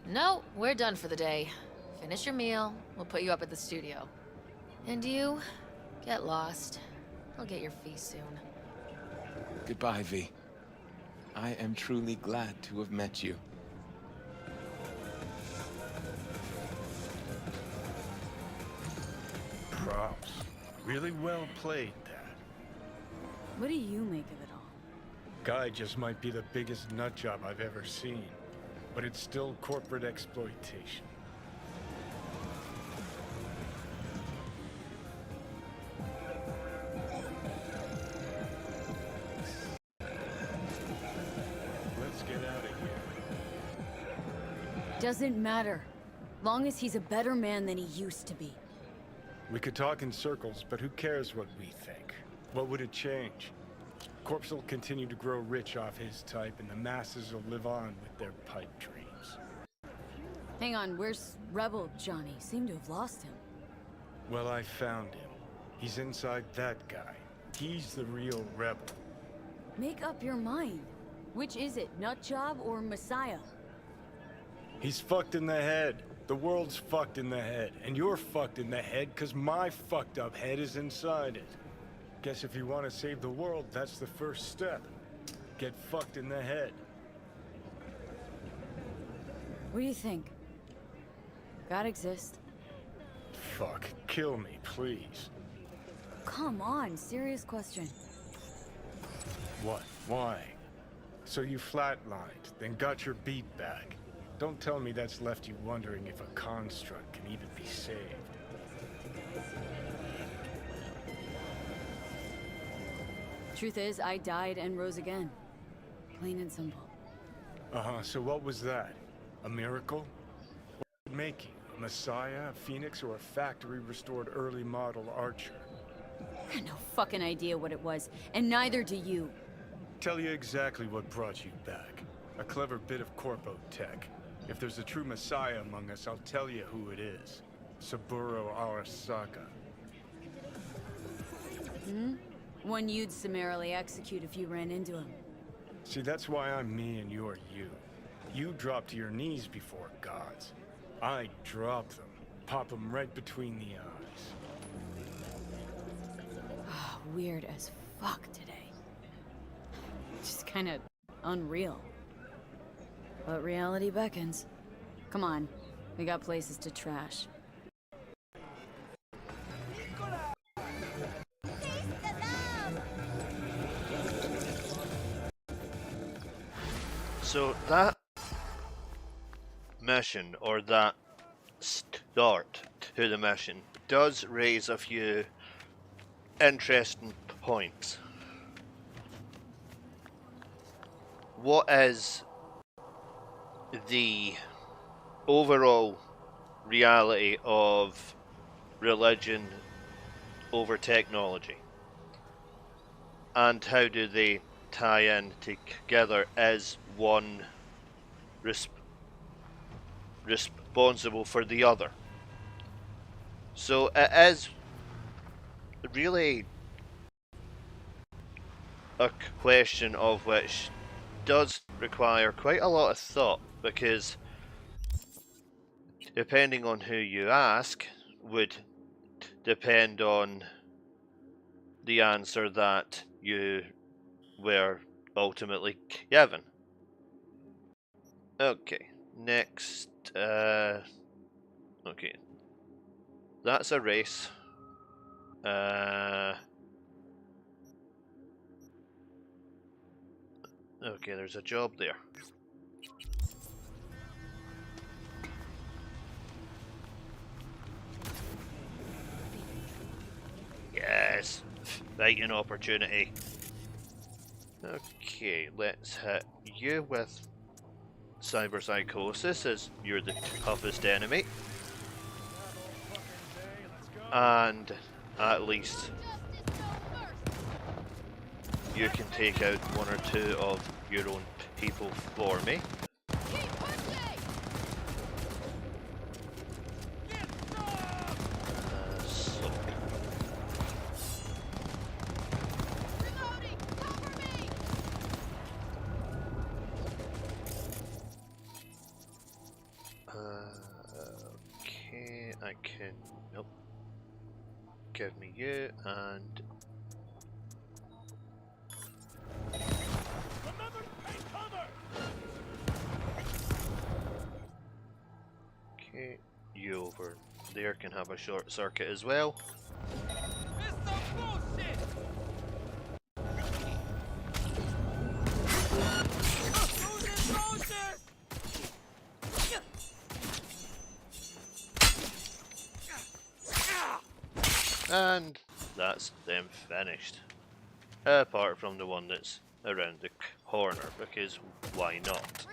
No, we're done for the day. Finish your meal, we'll put you up at the studio. And you, get lost. I'll get your fee soon. goodbye, V. I am truly glad to have met you. Props. Really well played, Dad. What do you make of it all? Guy just might be the biggest nut job I've ever seen, but it's still corporate exploitation. Doesn't matter. Long as he's a better man than he used to be. We could talk in circles, but who cares what we think? What would it change? Corpse will continue to grow rich off his type, and the masses will live on with their pipe dreams. Hang on, where's Rebel Johnny? Seem to have lost him. Well, I found him. He's inside that guy. He's the real rebel. Make up your mind. Which is it, Nutjob or Messiah? He's fucked in the head. The world's fucked in the head. And you're fucked in the head because my fucked up head is inside it. Guess if you want to save the world, that's the first step. Get fucked in the head. What do you think? God exists? Fuck. Kill me, please. Come on, serious question. What? Why? So you flatlined, then got your beat back. Don't tell me that's left you wondering if a construct can even be saved. Truth is, I died and rose again. Plain and simple. Uh-huh, so what was that? A miracle? What would make you? A messiah, a phoenix, or a factory-restored early model archer? I got no fucking idea what it was, and neither do you. Tell you exactly what brought you back. A clever bit of corpo tech. If there's a true messiah among us, I'll tell you who it is. Saburo Arasaka. One you'd summarily execute if you ran into him. See, that's why I'm me and you're you. You drop to your knees before gods. I drop them. Pop them right between the eyes. Weird as fuck today. Just kind of unreal. But reality beckons. Come on, we got places to trash. So that mission, or that start to the mission, does raise a few interesting points. What is the overall reality of religion over technology? And how do they tie in together as one responsible for the other? So it is really a question of which does require quite a lot of thought, because depending on who you ask would depend on the answer that you were ultimately given. Okay, next, okay, that's a race. Okay, there's a job there. Yes, fighting opportunity. Okay, let's hit you with cyber psychosis, as you're the toughest enemy. And at least you can take out one or two of your own people for me. Okay, I can, nope. Give me you, and okay, you over there can have a short circuit as well. And that's them finished. Apart from the one that's around the corner, because why not?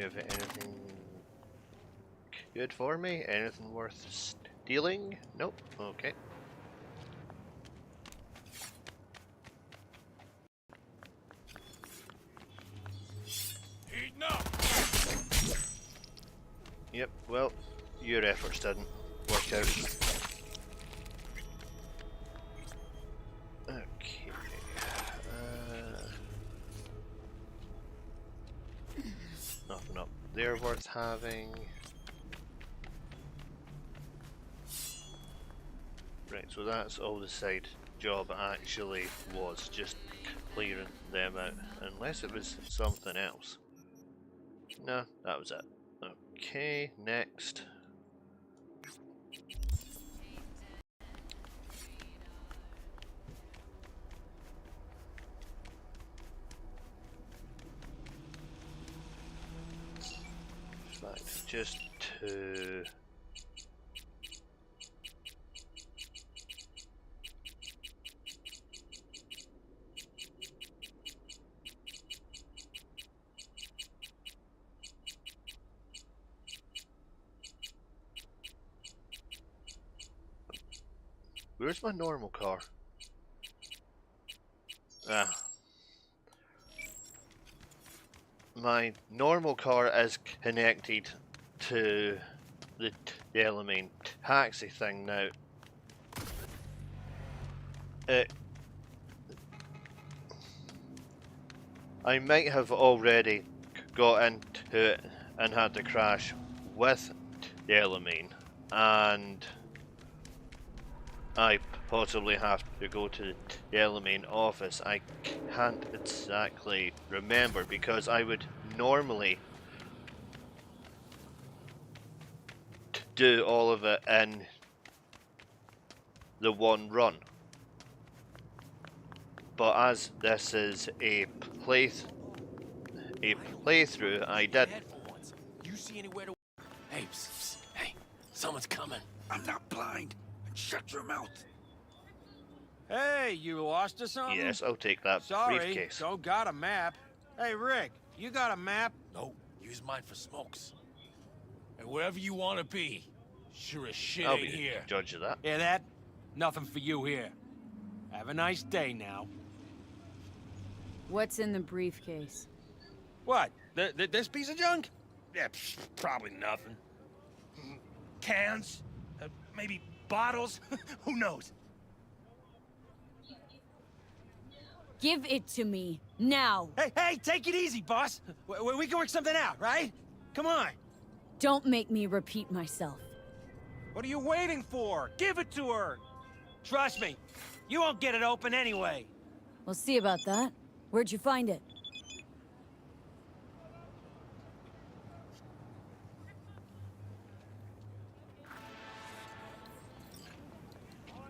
have anything good for me? Anything worth stealing? Nope. Okay. Eating up! Yep, well, your efforts didn't work out. Okay. Nothing up there worth having. Right, so that's all the side job actually was, just clearing them out. Unless it was something else. No, that was it. Okay, next. In fact, just to... Where's my normal car? Ah. My normal car is connected to the Delamain taxi thing now. I might have already got into it and had to crash with Delamain, and I possibly have to go to the Delamain office. I can't exactly remember because I would normally do all of it in the one run. But as this is a playthrough, I did. You see anywhere to... Hey, psst, psst, hey, someone's coming. I'm not blind. Shut your mouth. Hey, you lost or something? Yes, I'll take that Sorry, briefcase. don't got a map. Hey, Rick, you got a map? No, use mine for smokes. And wherever you want to be, sure as shit I'll ain't be the here. judge of that. Hear that? Nothing for you here. Have a nice day now. What's in the briefcase? What? This piece of junk? Yeah, probably nothing. Cans? Maybe bottles? Who knows? Give it to me, now! Hey, take it easy, boss. We can work something out, right? Come on. Don't make me repeat myself. What are you waiting for? Give it to her. Trust me, you won't get it open anyway. We'll see about that. Where'd you find it?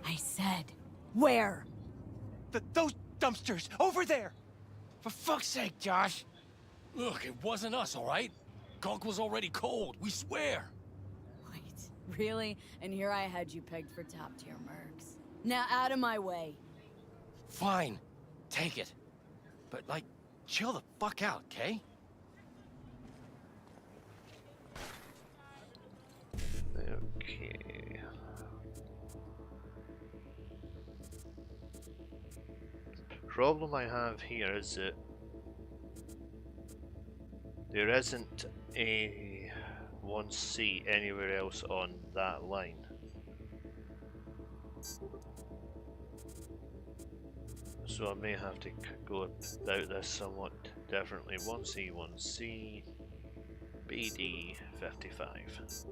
I said, where? Those dumpsters, over there. For fuck's sake, Josh. Look, it wasn't us, all right? Gunk was already cold, we swear. Wait, really? And here I had you pegged for top-tier mercs. Now out of my way. Fine, take it. But, like, chill the fuck out, okay? Okay. Problem I have here is that there isn't a 1C anywhere else on that line. So I may have to go about this somewhat differently. 1C, 1C, BD 55.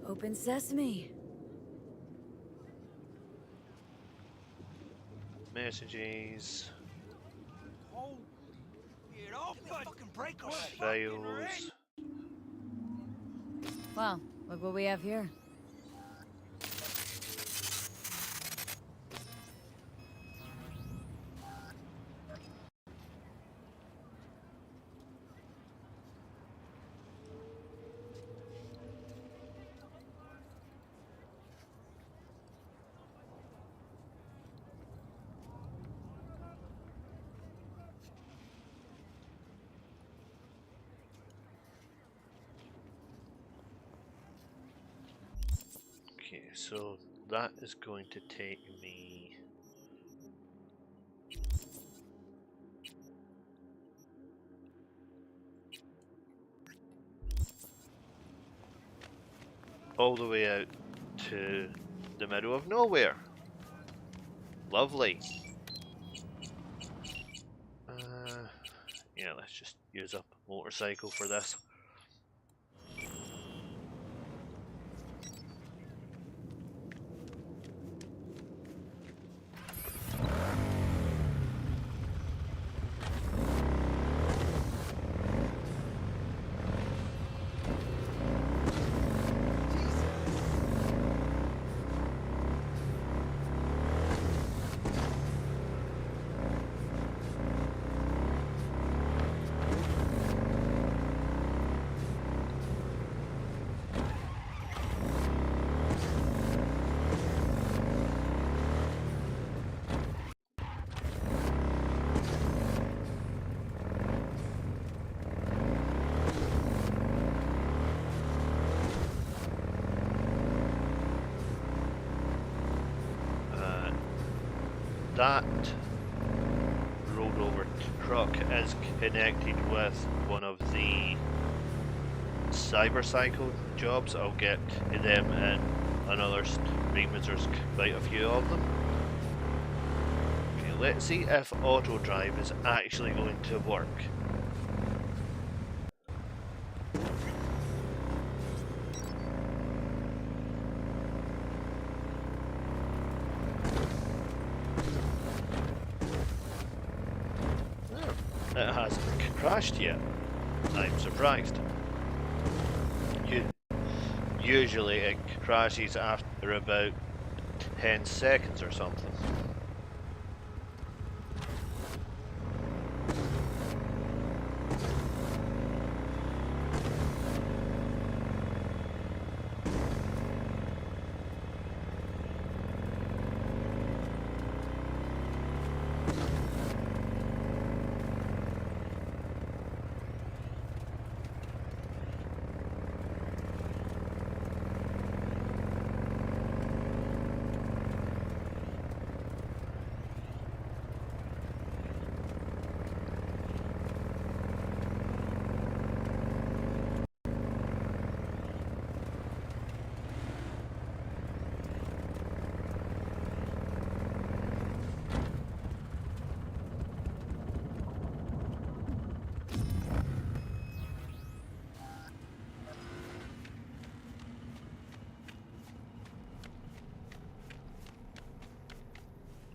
Open sesame. Messages, Oh, get off the fucking break files. Well, look what we have here. so that is going to take me... all the way out to the middle of nowhere. Lovely. Yeah, let's just use a motorcycle for this. That rolled over truck is connected with one of the Cybercycle jobs. I'll get them in another stream as there's quite a few of them. Okay, let's see if auto drive is actually going to work. It hasn't crashed yet. I'm surprised. Usually it crashes after about 10 seconds or something.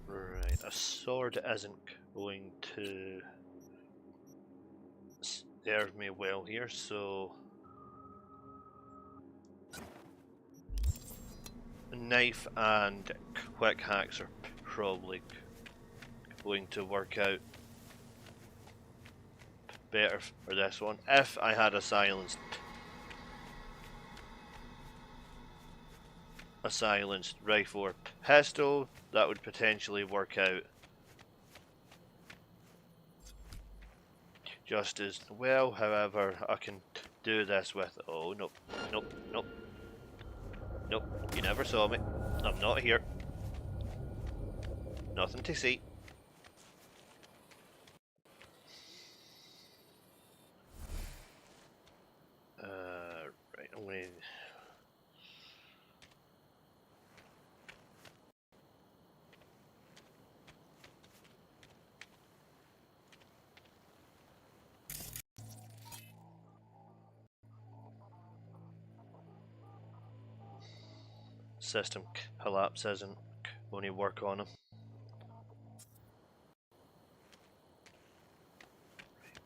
Right, a sword isn't going to serve me well here, so a knife and quick hacks are probably going to work out better for this one. If I had a silenced rifle or pistol, that would potentially work out just as well. However, I can do this with... oh, nope, nope, nope, nope, you never saw me. I'm not here. Nothing to see. Right, I'm going to... system collapse isn't going to work on him.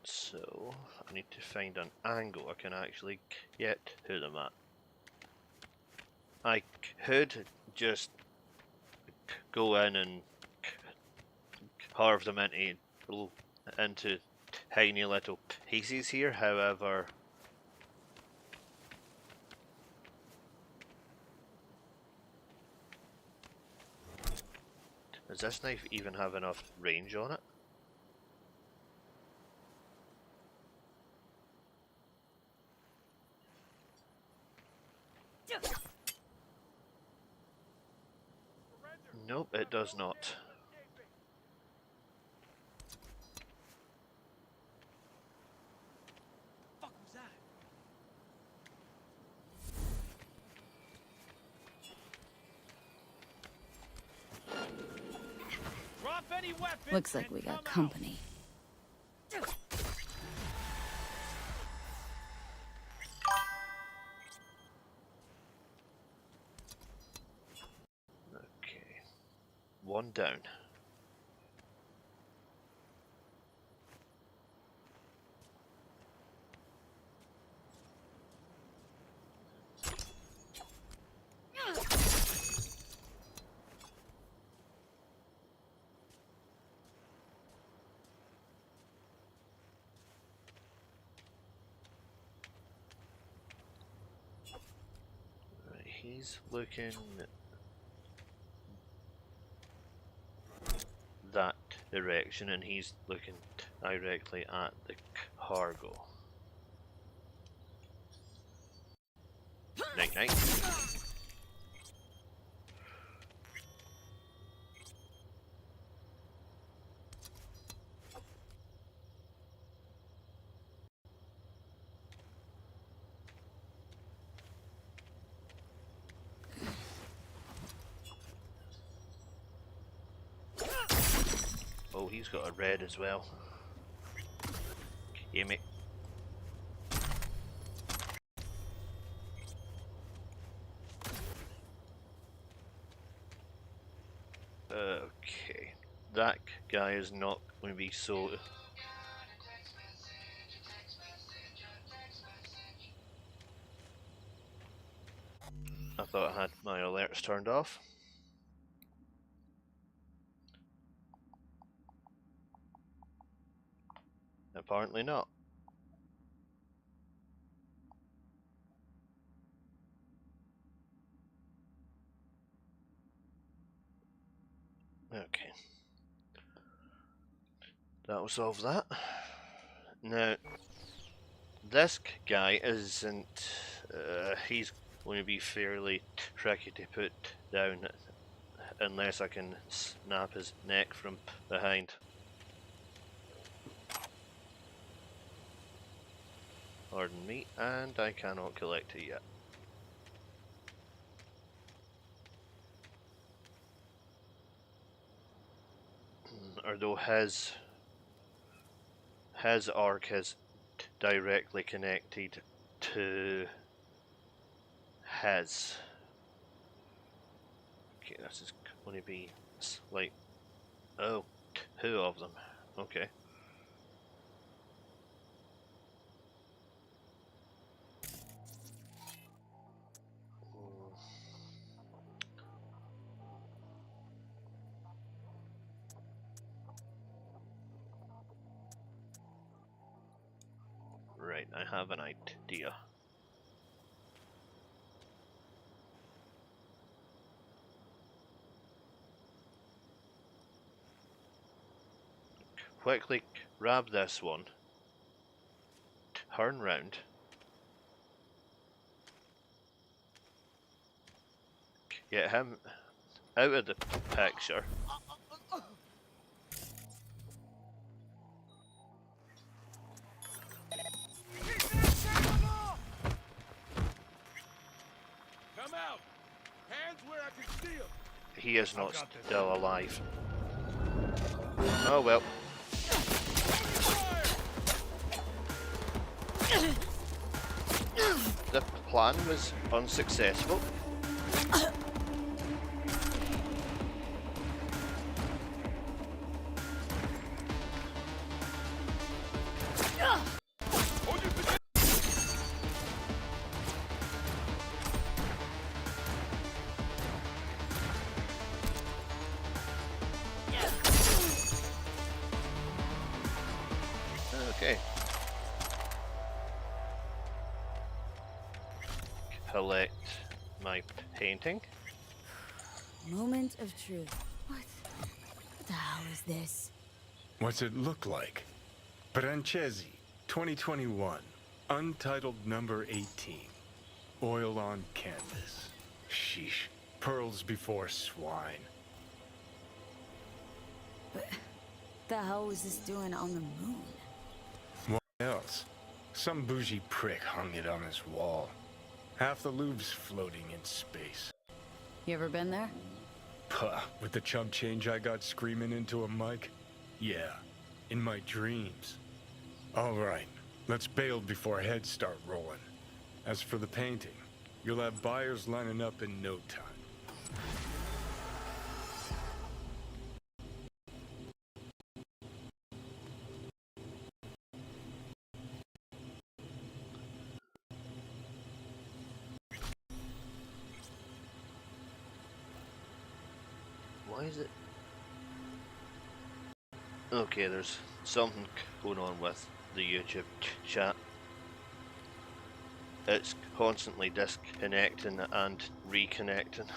So I need to find an angle I can actually get to them at. I could just go in and carve them into tiny little pieces here, however does this knife even have enough range on it? Nope, it does not. Looks like we got company. Okay. One down. Right, he's looking that direction and he's looking directly at the cargo. Night night. Oh, he's got a red as well. Aim it. Okay, that guy is not going to be so. I thought I had my alerts turned off. Apparently not. Okay. That will solve that. Now, this guy isn't. He's going to be fairly tricky to put down unless I can snap his neck from behind. Pardon me, and I cannot collect it yet. Although his arc is directly connected to his. Okay, this is going to be like, oh, two of them. Okay. Right, I have an idea. Quickly grab this one, turn round, get him out of the picture. Come out! Hands where I can see him! He is not still alive. Oh well. The plan was unsuccessful. Okay. Collect my painting. Moment of truth. What the hell is this? What's it look like? Brancesi, 2021. Untitled number 18. Oil on canvas. Sheesh. Pearls before swine. But the hell was this doing on the moon? What else? Some bougie prick hung it on his wall. Half the Louvre's floating in space. You ever been there? Puh, with the chump change I got screaming into a mic? Yeah, in my dreams. All right, let's bail before heads start rolling. As for the painting, you'll have buyers lining up in no time. Why is it? Okay, there's something going on with the YouTube chat. It's constantly disconnecting and reconnecting.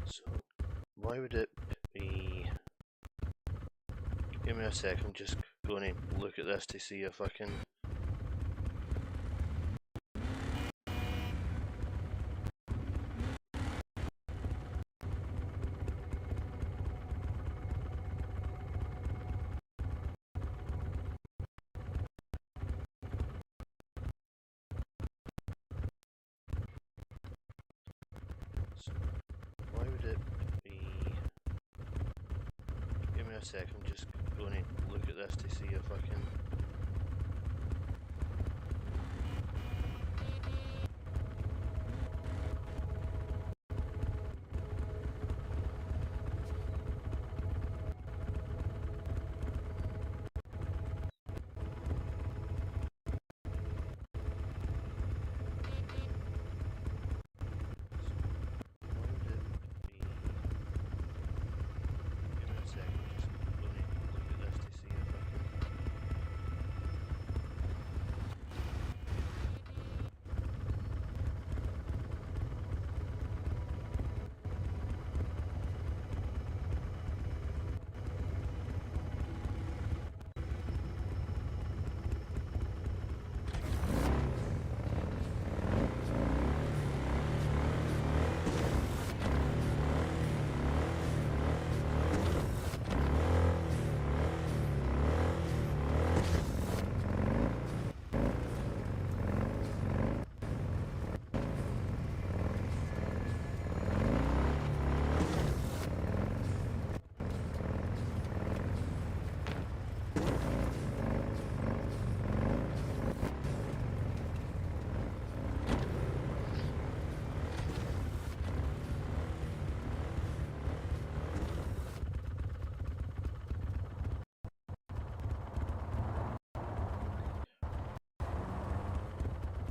So, why would it be... Give me a sec, I'm just going to look at this to see if I can... So, why would it be... Give me a sec, I'm just going to look at this to see if I can...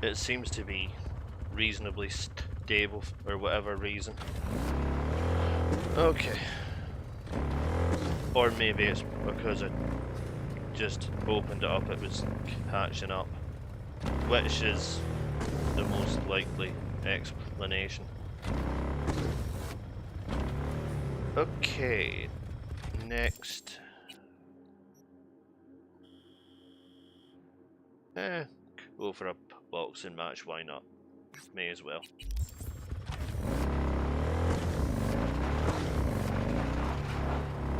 It seems to be reasonably stable for whatever reason. Okay. Or maybe it's because I just opened it up, it was catching up. Which is the most likely explanation. Okay. Next. Go for a boxing match, why not? May as well.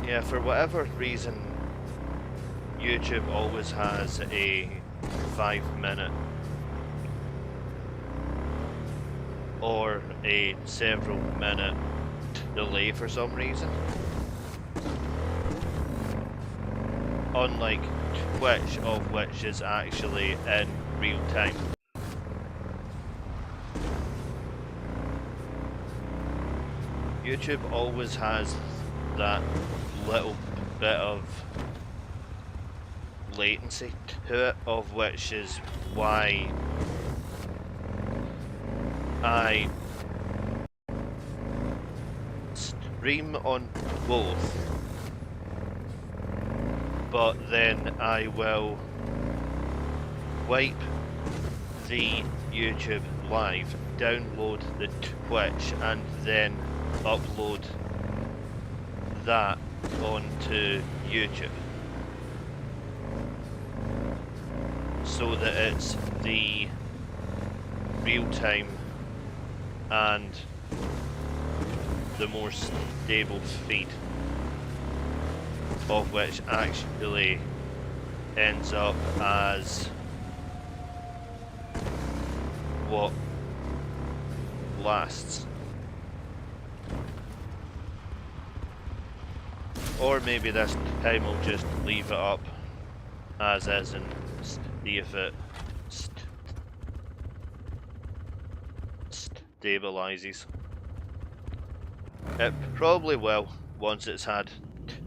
Yeah, for whatever reason, YouTube always has a 5-minute or a several minute delay for some reason. Unlike Twitch, of which is actually in real time. YouTube always has that little bit of latency to it, of which is why I stream on both, but then I will wipe the YouTube live, download the Twitch, and then upload that onto YouTube, so that it's the real time and the more stable feed, of which actually ends up as what lasts. Or maybe this time we'll just leave it up as is and see if it stabilizes. It probably will, once it's had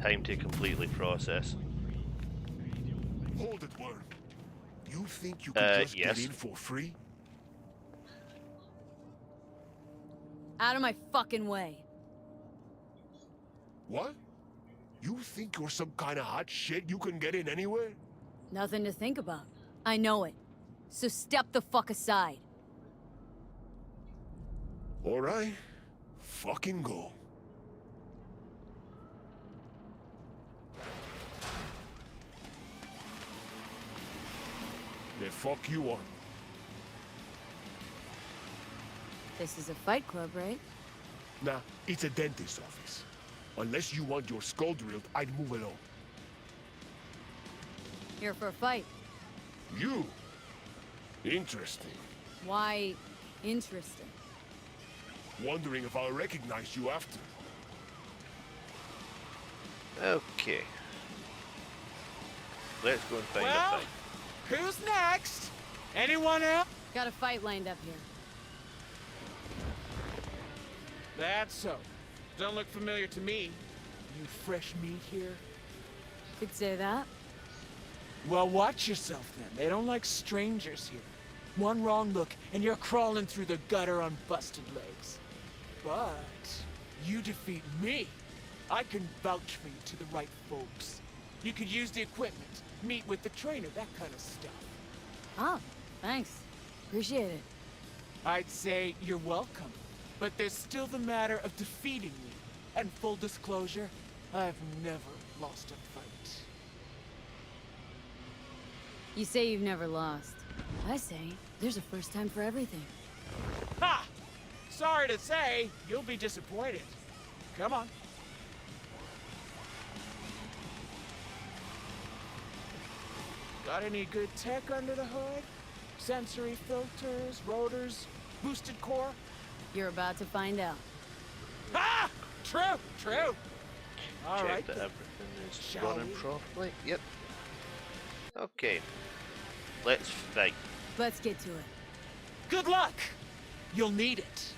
time to completely process. Hold it, Word. You think you can just yes. get in for free? Out of my fucking way. What? You think you're some kind of hot shit you can get in anywhere? Nothing to think about. I know it. So step the fuck aside. Alright. Fucking go. The fuck you on? This is a fight club, right? Nah, it's a dentist's office. Unless you want your skull drilled, I'd move along. Here for a fight. You? Interesting. Why interesting? Wondering if I'll recognize you after. Okay. Let's go and find a Well, fight. who's next? Anyone else? Got a fight lined up here. That's so. Don't look familiar to me. You fresh meat here? Could say that. Well, watch yourself then. They don't like strangers here. One wrong look, and you're crawling through the gutter on busted legs. But you defeat me. I can vouch for you to the right folks. You could use the equipment, meet with the trainer, that kind of stuff. Oh, thanks. Appreciate it. I'd say you're welcome. But there's still the matter of defeating me. And full disclosure, I've never lost a fight. You say you've never lost. I say there's a first time for everything. Ha! Sorry to say, you'll be disappointed. Come on. Got any good tech under the hood? Sensory filters, rotors, boosted core? You're about to find out. Ah! True, true. All Check right, that then. everything is Shall running we? properly. Yep. Okay. Let's fight. Let's get to it. Good luck! You'll need it.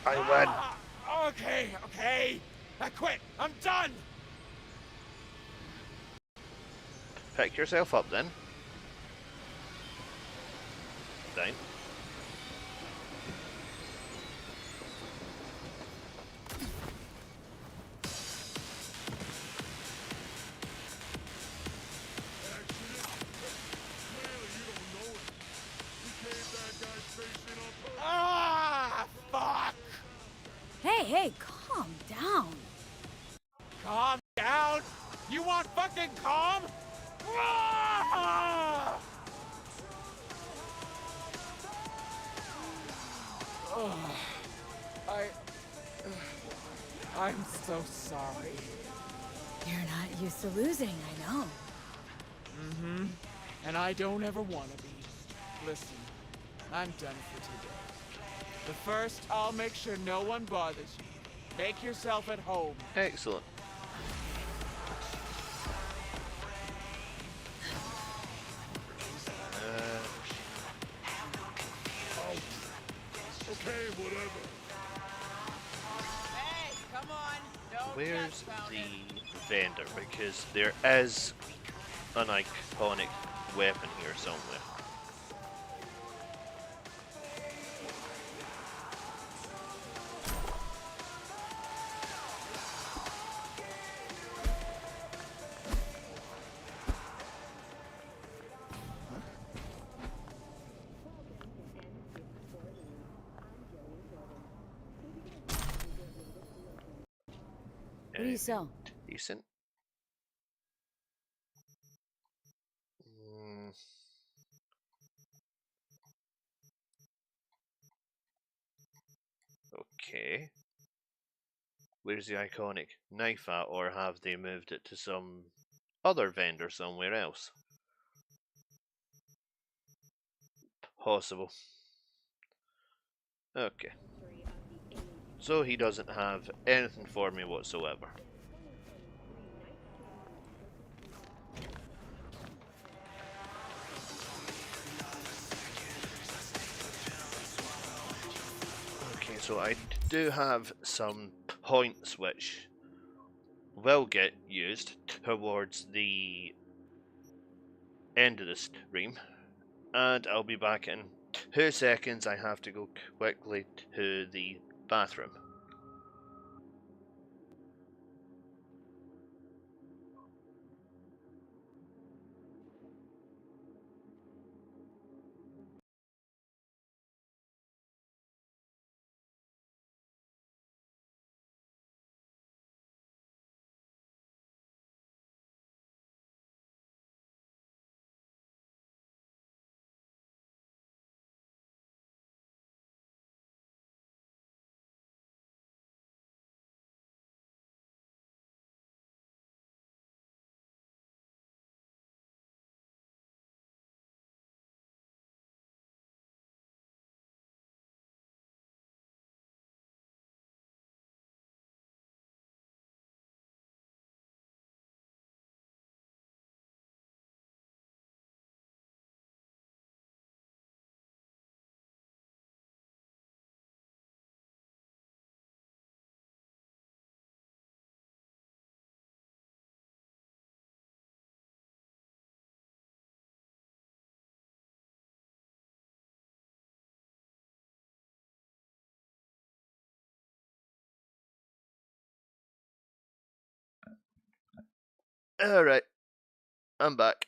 I win. Okay, okay. I quit. I'm done. Pick yourself up then. Down. Ah, fuck. Hey, calm down. Calm down. down? You want fucking calm? Ah! Oh, I'm so sorry. You're not used to losing, I know. Mm-hmm. And I don't ever want to be. Listen, I'm done for today. But first, I'll make sure no one bothers you. Make yourself at home. Excellent. Okay, whatever. Hey, come on. Don't Where's the vendor? Because there is an iconic weapon here somewhere. What do you sell? Decent. Okay. Where's the iconic knife at, or have they moved it to some other vendor somewhere else? Possible. Okay. So he doesn't have anything for me whatsoever. Okay, so I do have some points which will get used towards the end of the stream, and I'll be back in 2 seconds. I have to go quickly to the bathroom. Alright, I'm back.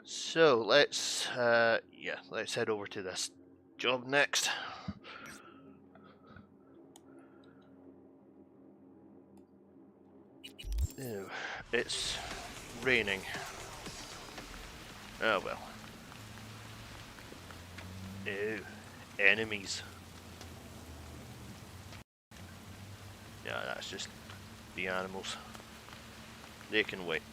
So let's head over to this job next. Ew, it's raining. Oh well. Ew, enemies. Yeah, that's just the animals. They can wait.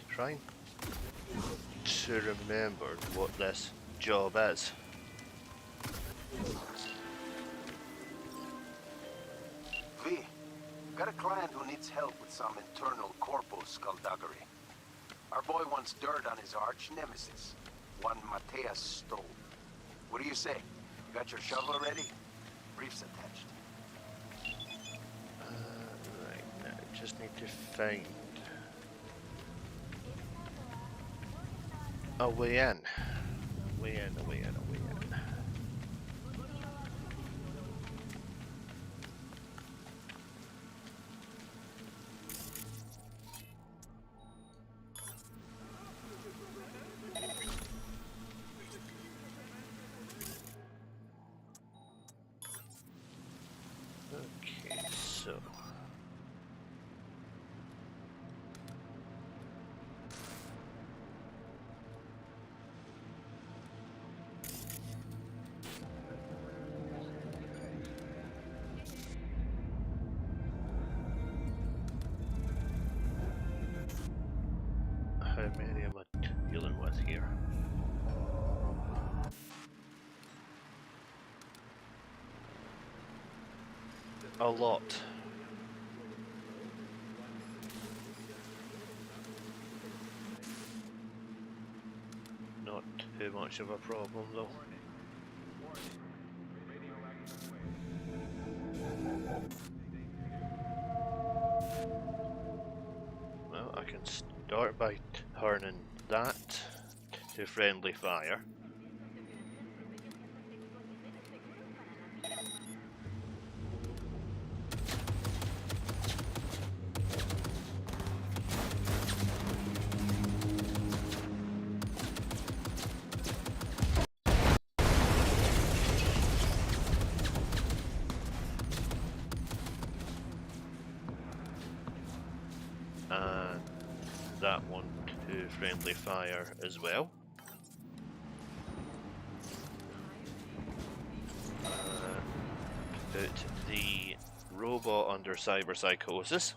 Trying to remember what this job is. V, got a client who needs help with some internal corpo skullduggery. Our boy wants dirt on his arch nemesis, one Mateus Stoll. What do you say? You got your shovel ready? Briefs attached. Right, now just need to find a way in. A way in. So how many am I dealing with here? A lot. Not too much of a problem though. Well, I can start by turning that to friendly fire. And that one to friendly fire as well. Put the robot under cyber psychosis.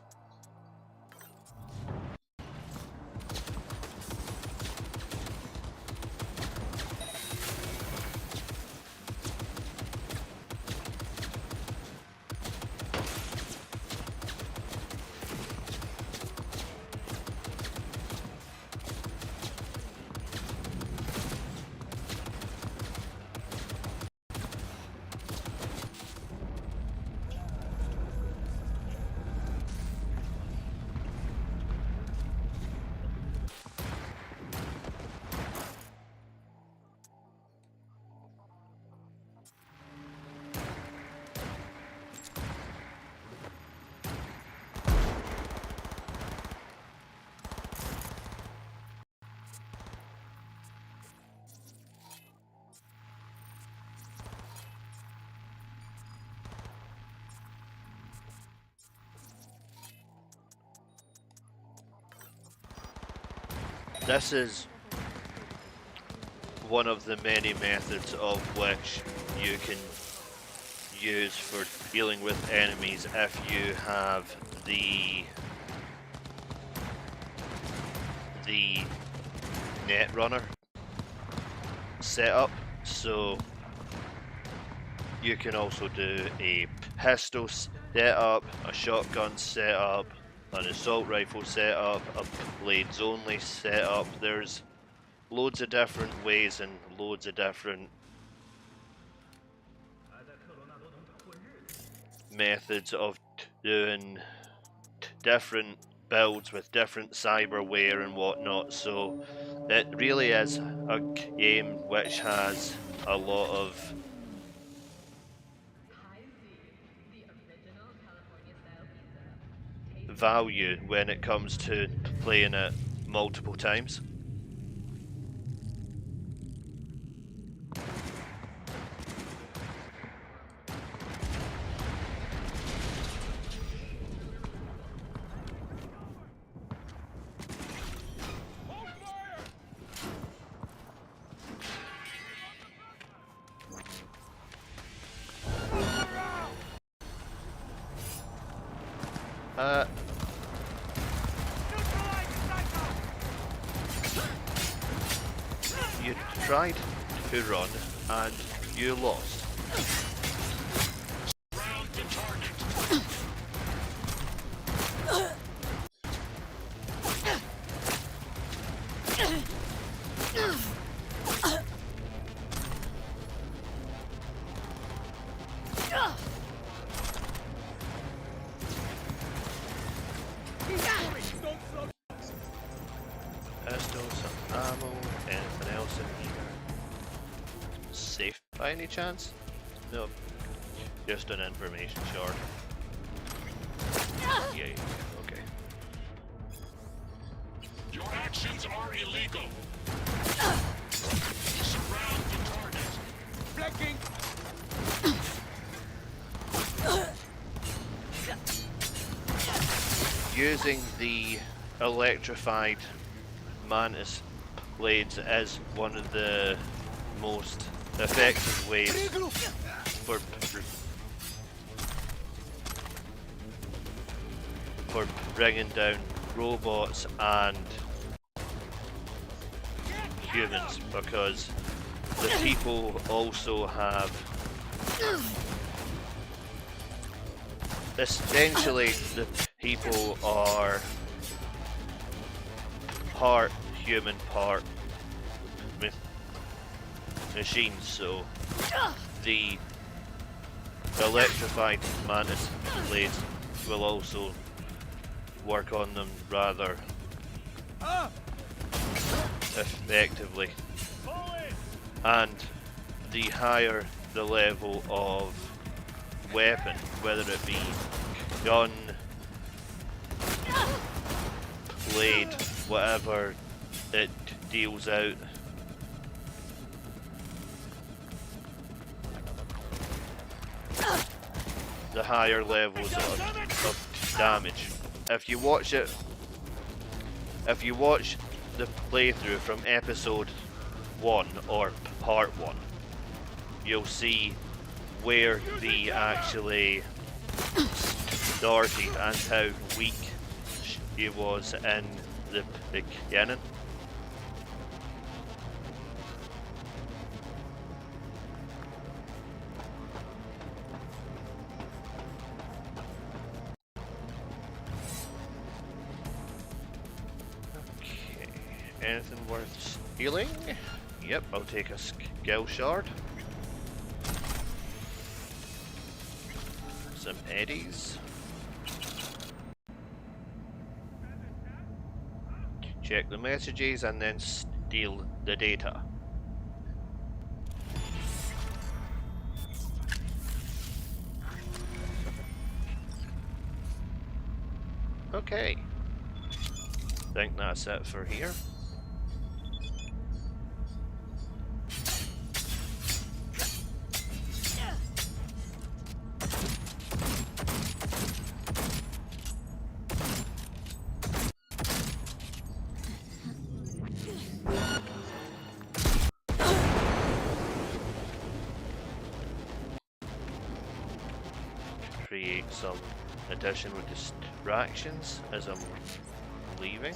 This is one of the many methods of which you can use for dealing with enemies if you have the net runner set up. So you can also do a pistol setup, a shotgun setup, an assault rifle setup, a blades only setup. There's loads of different ways and loads of different methods of doing different builds with different cyberware and whatnot. So it really is a game which has a lot of value when it comes to playing it multiple times. You tried to run and you lost. Round the target. Pistol, some ammo, anything else in here? Safe by any chance? Nope. Just an information shard. Yeah, okay. Your actions are illegal. Surround the target. Flanking! using the electrified mantis blades is one of the most effective ways for bringing down robots and humans, because the people also have essentially the people are part human, part machines, so the electrified mantis blades will also work on them rather effectively. And the higher the level of weapon, whether it be gun, blade, whatever it deals out, the higher levels of damage. If you watch the playthrough from episode 1 or part 1, you'll see where V actually started and how weak she was in the beginning. Okay, anything worth stealing? Yep, I'll take a skill shard. Some eddies. Check the messages and then steal the data. Okay. Think that's it for here. Create some additional distractions as I'm leaving.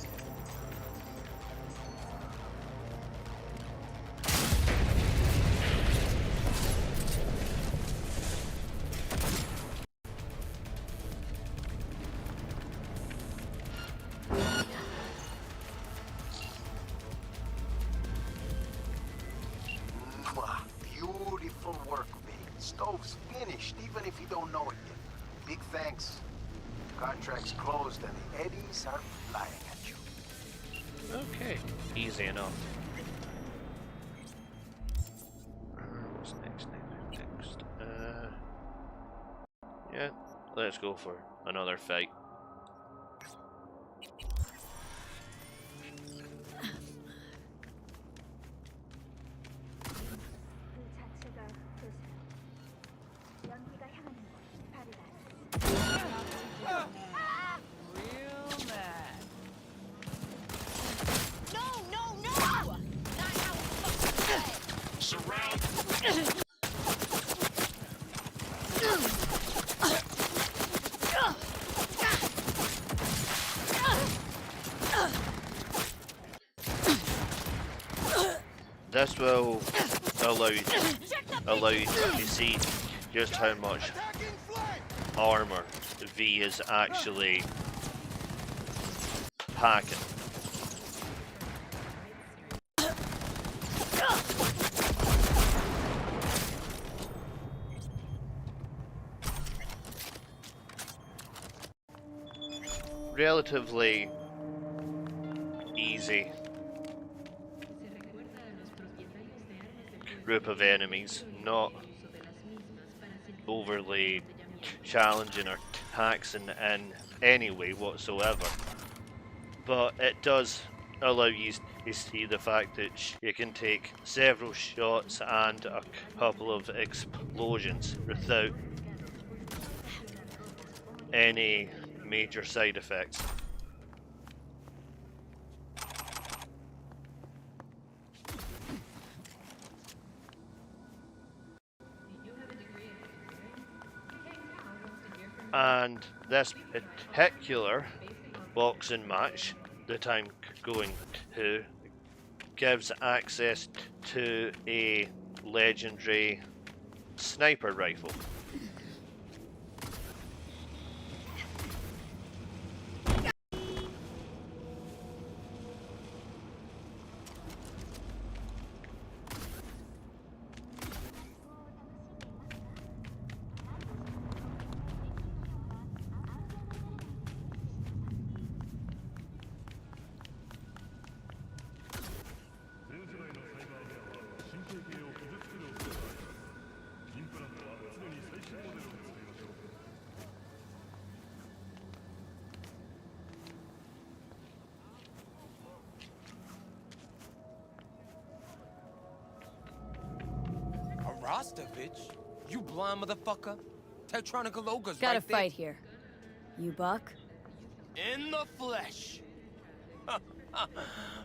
Mwah. Beautiful work, babe. Stove's finished, even if you don't know it yet. Big thanks. Contract's closed and the eddies are flying at you. Okay, easy enough. What's next? Yeah, let's go for another fight. This will allow you to see just how much armor V is actually packing. Relatively easy group of enemies, not overly challenging or taxing in any way whatsoever, but it does allow you to see the fact that you can take several shots and a couple of explosions without any major side effects. And this particular boxing match that I'm going to gives access to a legendary sniper rifle. Rostovich? You blind motherfucker? Tetronica Loga's Gotta right there. fight here. You buck? In the flesh.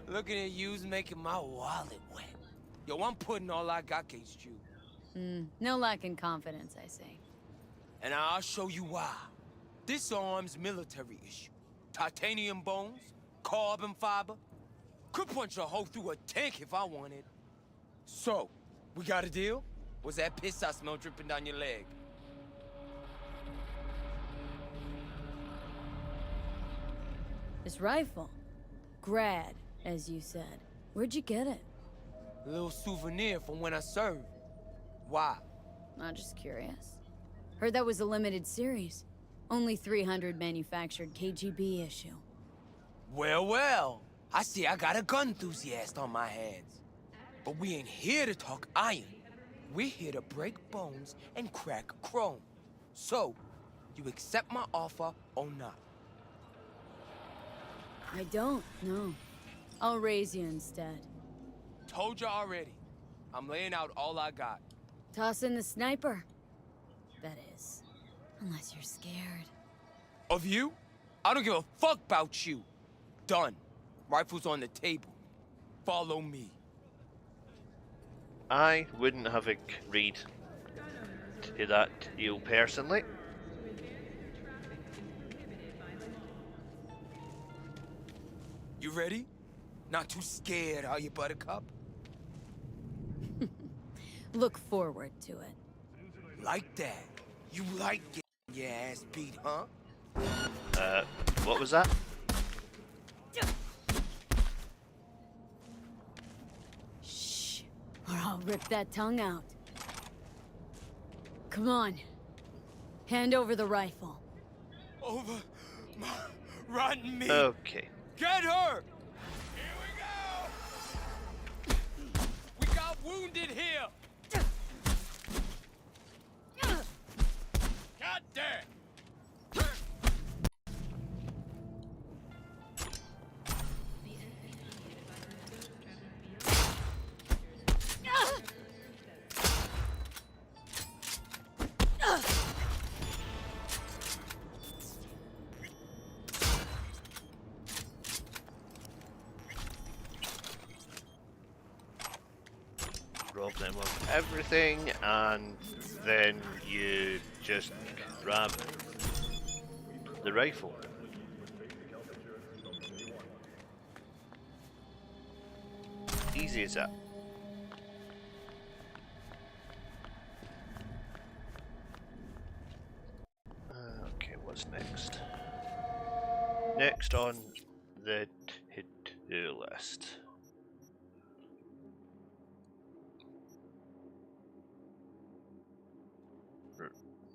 Looking at you's making my wallet wet. Yo, I'm putting all I got against you. No lack in confidence, I say. And I'll show you why. This arm's military issue. Titanium bones, carbon fiber. Could punch a hole through a tank if I wanted. So, we got a deal? Was that piss I smell dripping down your leg? This rifle. Grad, as you said. Where'd you get it? A little souvenir from when I served. Why? I'm just curious. Heard that was a limited series. Only 300 manufactured KGB issue. Well, well. I see I got a gun enthusiast on my hands. But we ain't here to talk iron. We're here to break bones and crack chrome. So, you accept my offer or not? I don't, no. I'll raise you instead. Told you already. I'm laying out all I got. Toss in the sniper. That is. Unless you're scared. Of you? I don't give a fuck about you. Done. Rifle's on the table. Follow me. I wouldn't have agreed to that deal personally. You ready? Not too scared, are you, Buttercup? Look forward to it. Like that. You like getting your ass beat, huh? What was that? Shh, or I'll rip that tongue out. Come on. Hand over the rifle. Over my rotten meat. Okay. Get her! Here we go! We got wounded here! God damn! Rob them of everything, and then you just grab the rifle. Easy as that. Okay, what's next? Next on the to-do list.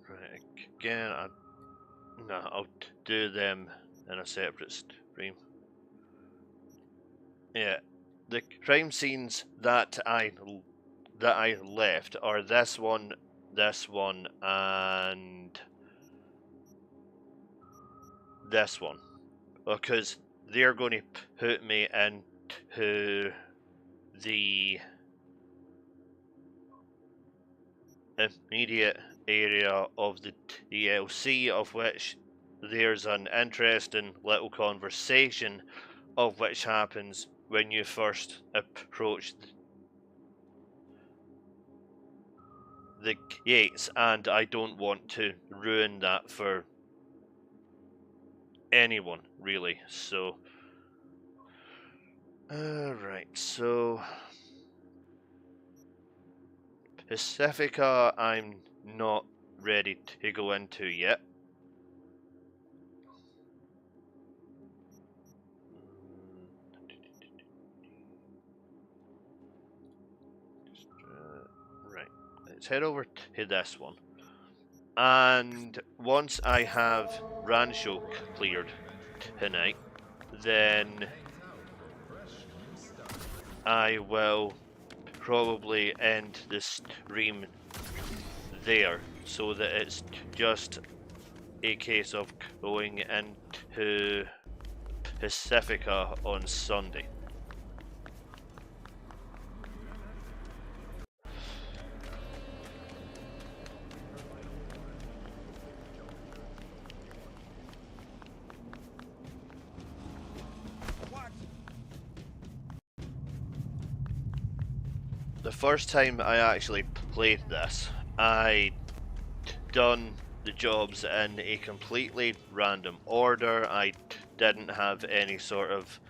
Right, again, I'll do them in a separate stream. Yeah, the crime scenes that I left are this one, and this one, because they're going to put me into the immediate area of the DLC, of which there's an interesting little conversation of which happens when you first approach the gates, and I don't want to ruin that for anyone, really. So, right, so Pacifica, I'm not ready to go into yet. Right, let's head over to this one. And once I have Rancho cleared tonight, then I will probably end the stream there, so that it's just a case of going into Pacifica on Sunday. The first time I actually played this, I done the jobs in a completely random order. I didn't have any sort of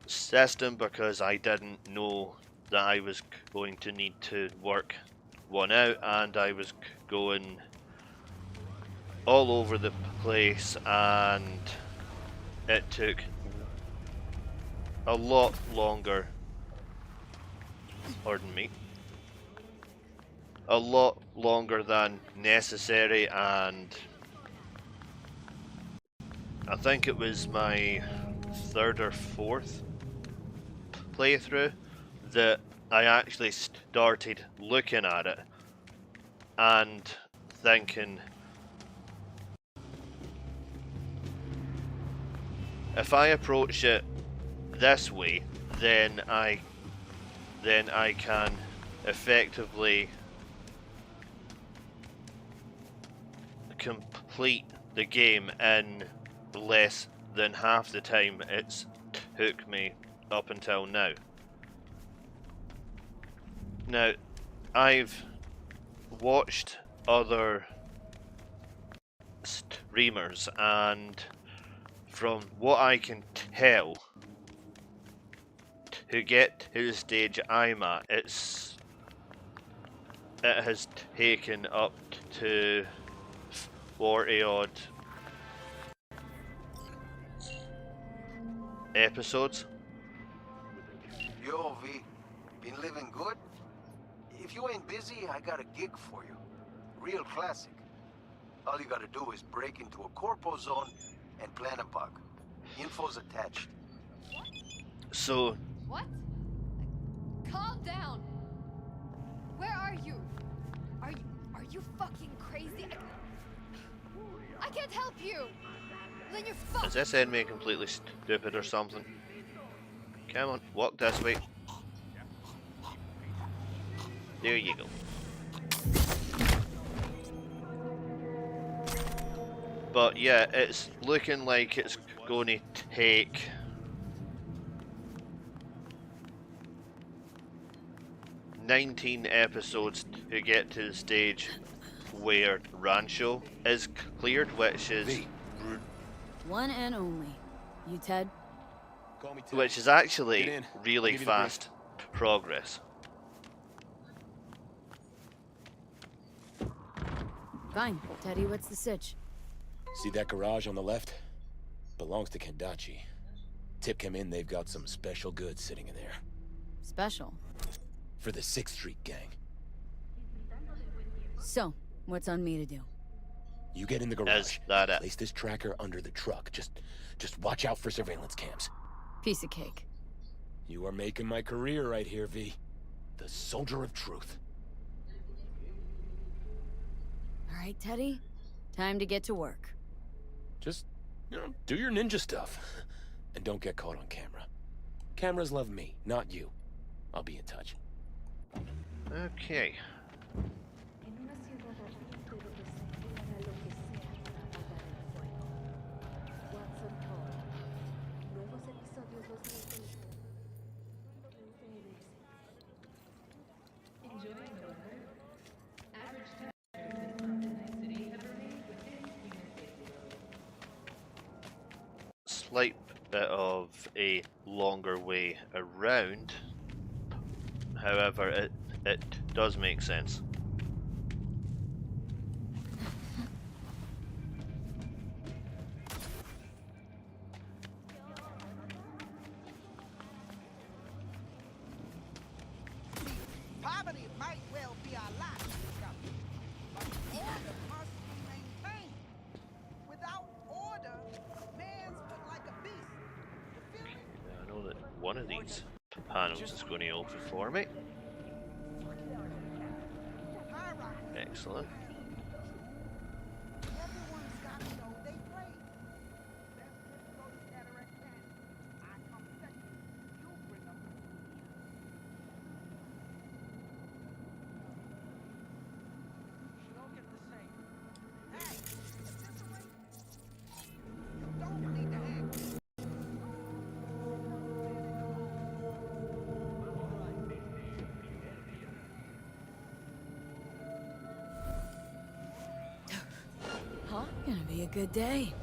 system because I didn't know that I was going to need to work one out, and I was going all over the place, and it took a lot longer, pardon me, a lot longer than necessary, and I think it was my third or fourth playthrough that I actually started looking at it and thinking, if I approach it this way, then I can effectively complete the game in less than half the time it's took me up until now. Now, I've watched other streamers, and from what I can tell, to get to the stage I'm at, it has taken up to 40 odd episodes. Yo, V, been living good? If you ain't busy, I got a gig for you. Real classic. All you gotta do is break into a corpo zone and plant a bug. Info's attached. So... What? Calm down! Where are you? Are you fucking crazy? I can't help you! Then you're fucked! Is this enemy completely stupid or something? Come on, walk this way. There you go. But yeah, it's looking like it's going to take $19 episodes to get to the stage where Rancho is cleared, which is one and only. You, Ted? Call me Ted. Which is actually Get in. really Give you the fast progress. Fine. Teddy, what's the sitch? See that garage on the left? Belongs to Kendachi. Tip came in, they've got some special goods sitting in there. Special? For the 6th Street gang. So, what's on me to do? You get in the garage. Is that it? Place this tracker under the truck. Just watch out for surveillance cams. Piece of cake. You are making my career right here, V. The soldier of truth. All right, Teddy. Time to get to work. Just, do your ninja stuff. And don't get caught on camera. Cameras love me, not you. I'll be in touch. Okay. slight bit of a longer way around. However, it does make sense. Poverty might well be our lot, but order must be maintained. Without order, man's put like a beast. You feel me? I know that one of these panels is going to open for me. Excellent. Everyone's got to know they play. Let's get those cataract panties. I come second. You bring up the food. She don't get the same. Hey, is this a race? You don't need to act. Huh? Gonna be a good day.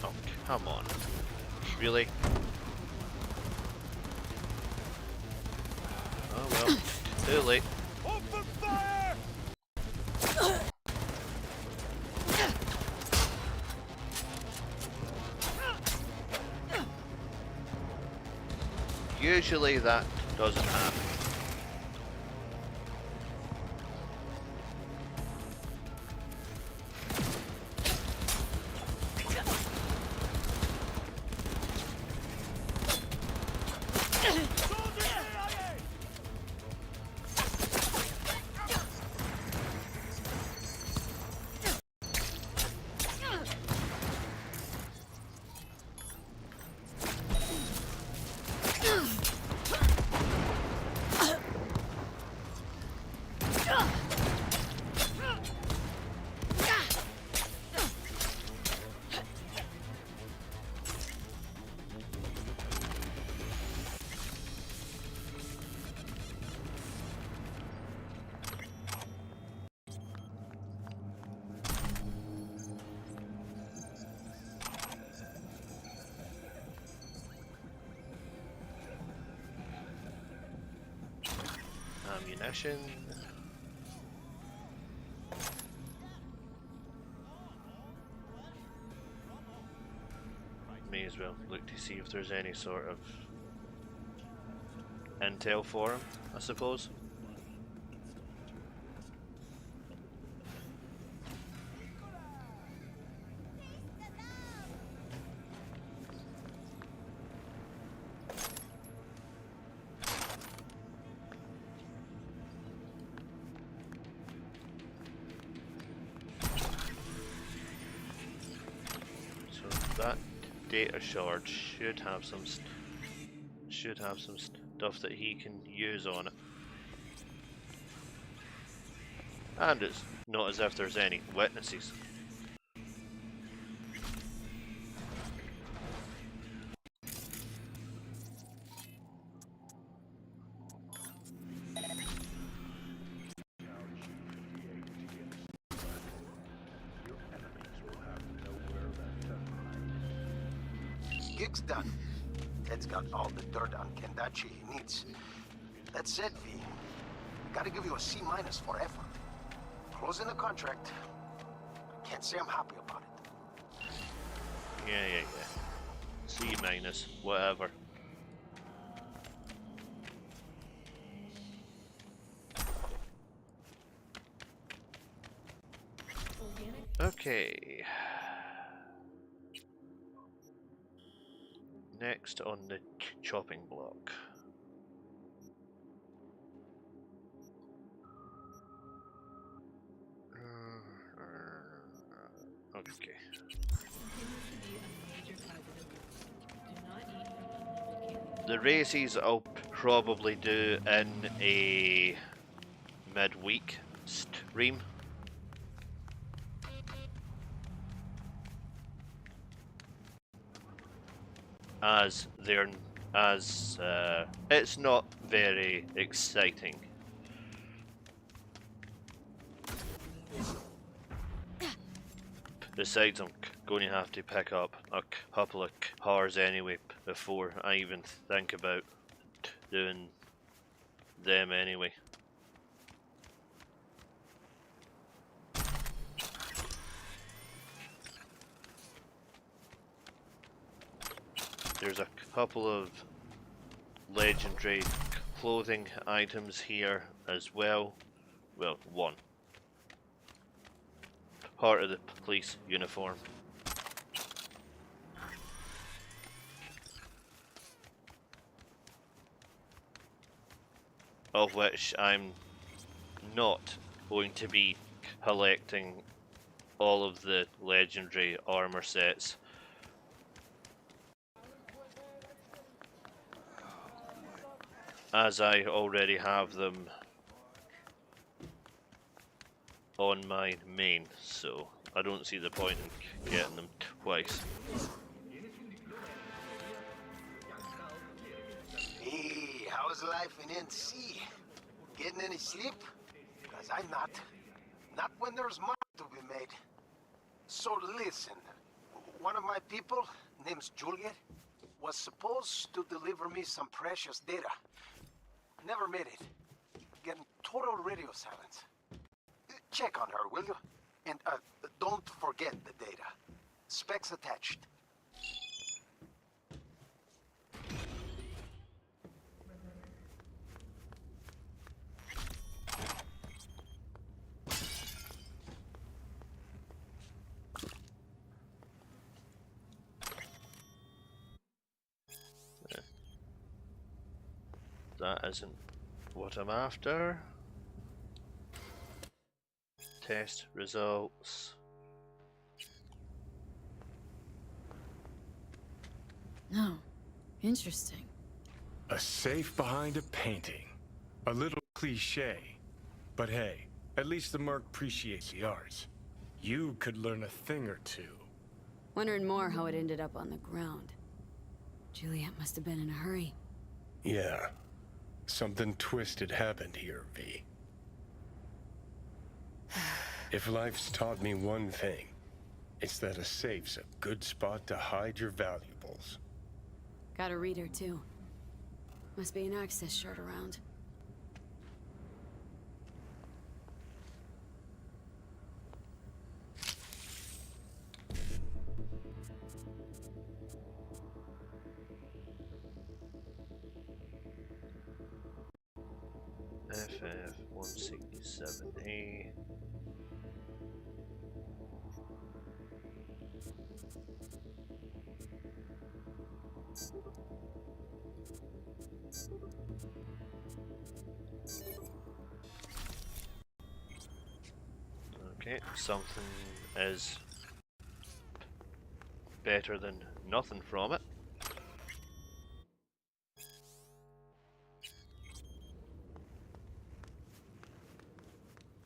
Oh, come on. Really? Oh well, too late. Open fire! Usually that doesn't happen. Ammunition. May as well look to see if there's any sort of intel for him, I suppose. That data shard should have some stuff that he can use on it, and it's not as if there's any witnesses. Gig's done. Ted's got all the dirt on Kendachi he needs. That said, V, gotta give you a C- for effort. Closing the contract. Can't say I'm happy about it. Yeah. C-, whatever. Okay. Next on the chopping block. Okay. The races I'll probably do in a midweek stream. as they're as it's not very exciting. Besides, I'm going to have to pick up a couple of cars anyway before I even think about doing them anyway. There's a couple of legendary clothing items here as well. Well, one. Part of the police uniform. Of which I'm not going to be collecting all of the legendary armor sets. As I already have them on my main, so I don't see the point in getting them twice. Hey, how's life in NC? Getting any sleep? Cause I'm not. Not when there's money to be made. So listen, one of my people, name's Juliet, was supposed to deliver me some precious data. Never made it. Getting total radio silence. Check on her, will you? And don't forget the data. Specs attached. That isn't what I'm after. Test results. No. Interesting. A safe behind a painting. A little cliche. But hey, at least the merc appreciates the arts. You could learn a thing or two. Wondering more how it ended up on the ground. Juliet must have been in a hurry. Yeah. Something twisted happened here, V. If life's taught me one thing, it's that a safe's a good spot to hide your valuables. Got a reader, too. Must be an access shard around. FF-167A. Okay, something is better than nothing from it.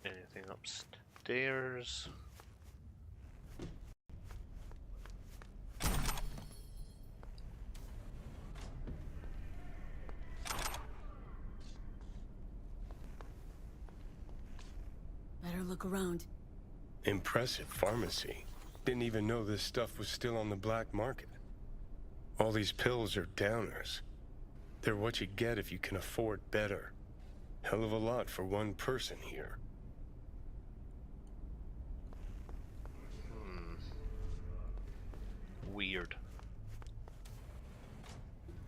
Anything upstairs? Better look around. Impressive pharmacy. Didn't even know this stuff was still on the black market. All these pills are downers. They're what you get if you can afford better. Hell of a lot for one person here. Weird.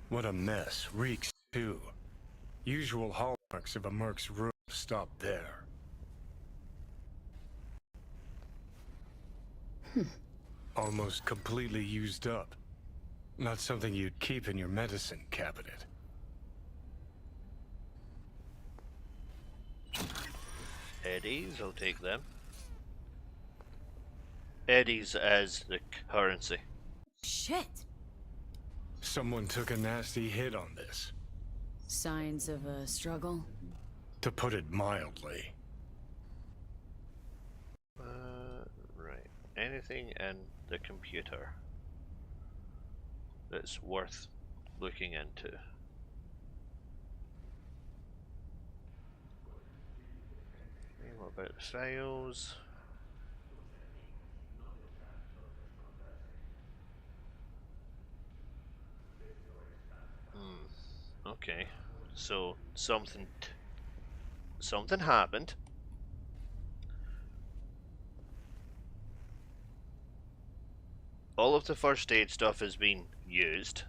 What a mess. Reeks, too. Usual hallmarks of a merc's room stop there. Almost completely used up. Not something you'd keep in your medicine cabinet. Eddies, I'll take them. Eddies as the currency. Shit! Someone took a nasty hit on this. Signs of a struggle? To put it mildly. Right. Anything in the computer? that's worth looking into. Okay, what about the files? Okay, so something happened. All of the first aid stuff has been used,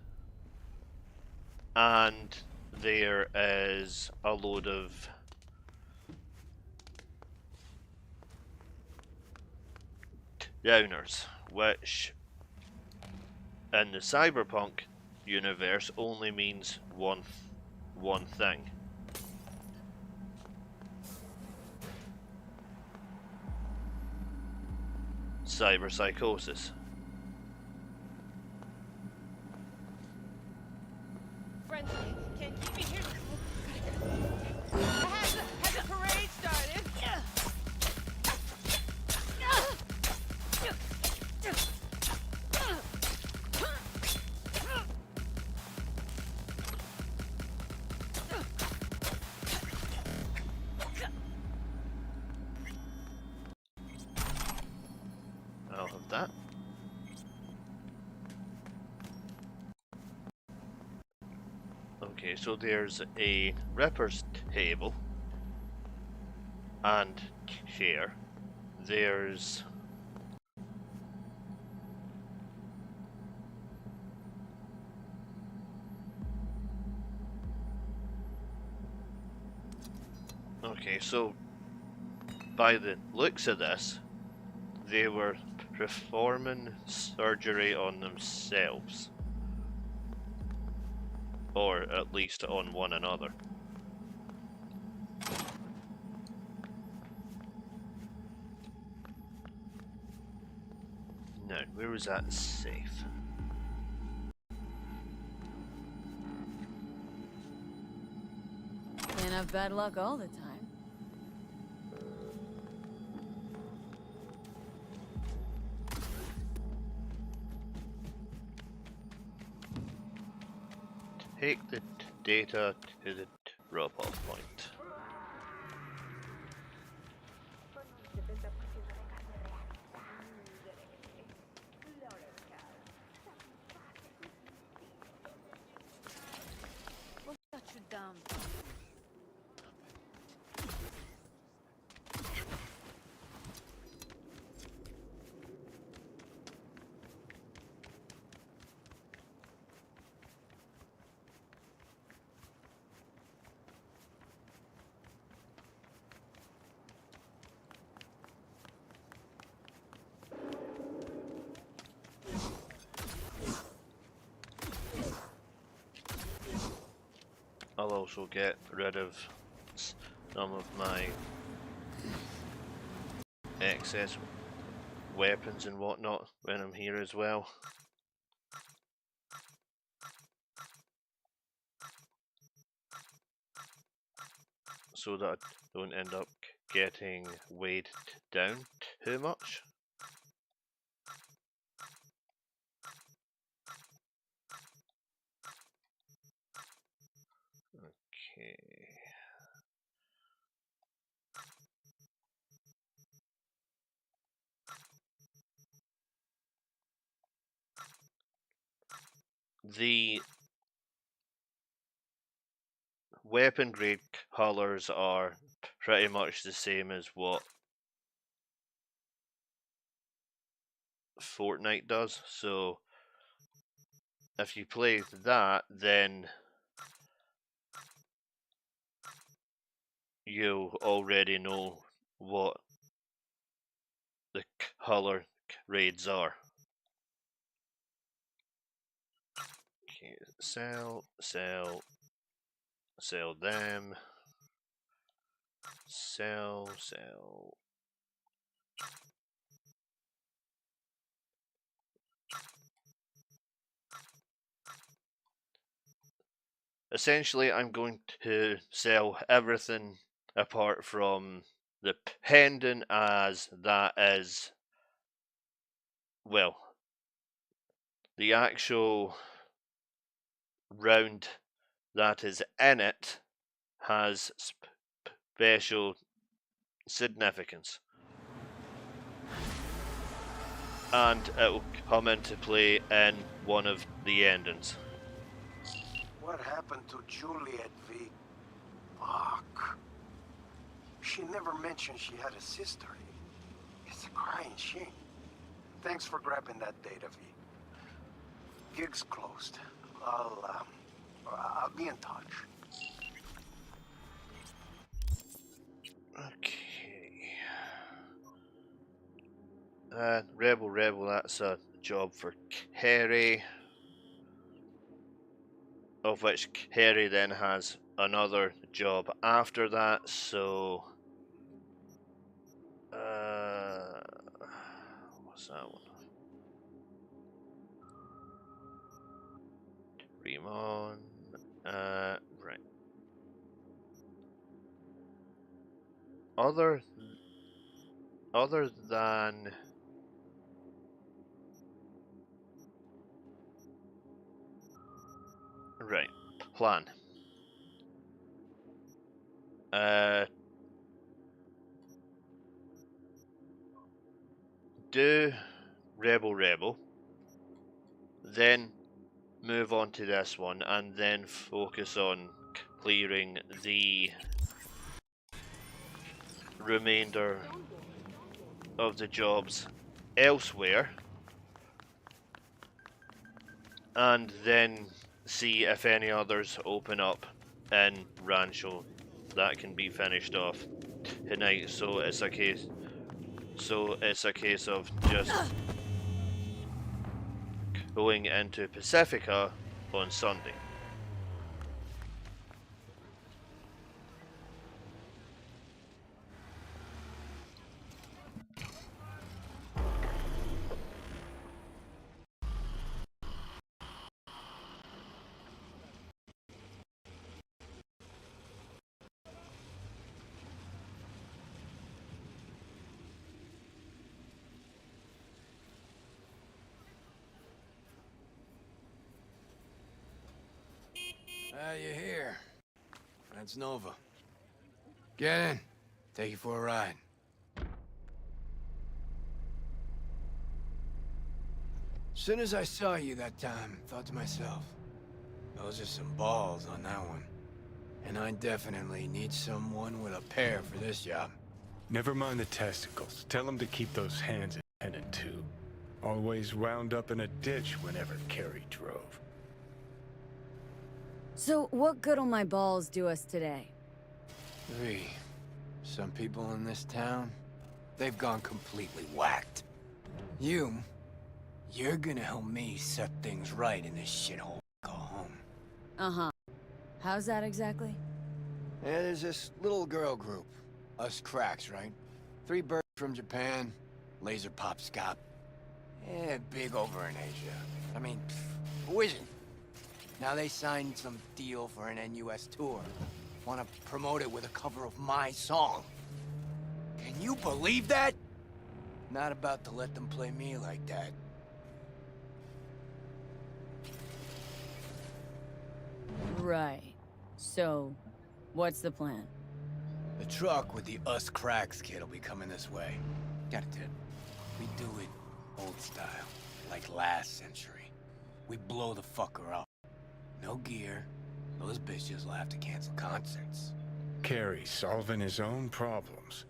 and there is a load of downers, which in the Cyberpunk universe only means one thing. Cyberpsychosis. Friends, can't keep me here. Has the parade started? I'll have that. Okay, so there's a Ripper's table and chair. There's okay, so by the looks of this, they were performing surgery on themselves. Or at least on one another. Now, where was that safe? Can't have bad luck all the time. Take the data to the drop-off point. We'll shut you down. I'll also get rid of some of my excess weapons and whatnot when I'm here as well. So that I don't end up getting weighed down too much. Okay. The weapon grade colors are pretty much the same as what Fortnite does, so if you play that, then you already know what the color grades are. Okay, sell them, sell. Essentially, I'm going to sell everything apart from the pendant, as that is, well, the actual round that is in it has special significance. And it will come into play in one of the endings. What happened to Juliet, V? Fuck. She never mentioned she had a sister. It's a crying shame. Thanks for grabbing that data, V. Gig's closed. I'll be in touch. Okay. Rebel, that's a job for Kerry. Of which Kerry then has another job after that, so... what's that one? Remon... right. Other than... Right. Plan. Do Rebel, then move on to this one, and then focus on clearing the remainder of the jobs elsewhere, and then see if any others open up in Rancho that can be finished off tonight. So it's a case of just going into Pacifica on Sunday. You're here. That's Nova. Get in. Take you for a ride. Soon as I saw you that time, thought to myself, those are some balls on that one. And I definitely need someone with a pair for this job. Never mind the testicles. Tell him to keep those hands independent too. Always wound up in a ditch whenever Carrie drove. So, what good'll my balls do us today? Some people in this town, they've gone completely whacked. You're gonna help me set things right in this shithole we call home. Uh-huh. How's that exactly? Yeah, there's this little girl group. Us cracks, right? 3 birds from Japan, laser pop scop. Yeah, big over in Asia. I mean, who isn't? Now they signed some deal for an NUS tour. Want to promote it with a cover of my song. Can you believe that? Not about to let them play me like that. Right. So, what's the plan? The truck with the Us Cracks kid will be coming this way. Got a tip. We do it old style, like last century. We blow the fucker up. No gear. Those bitches will have to cancel concerts. Carrie solving his own problems.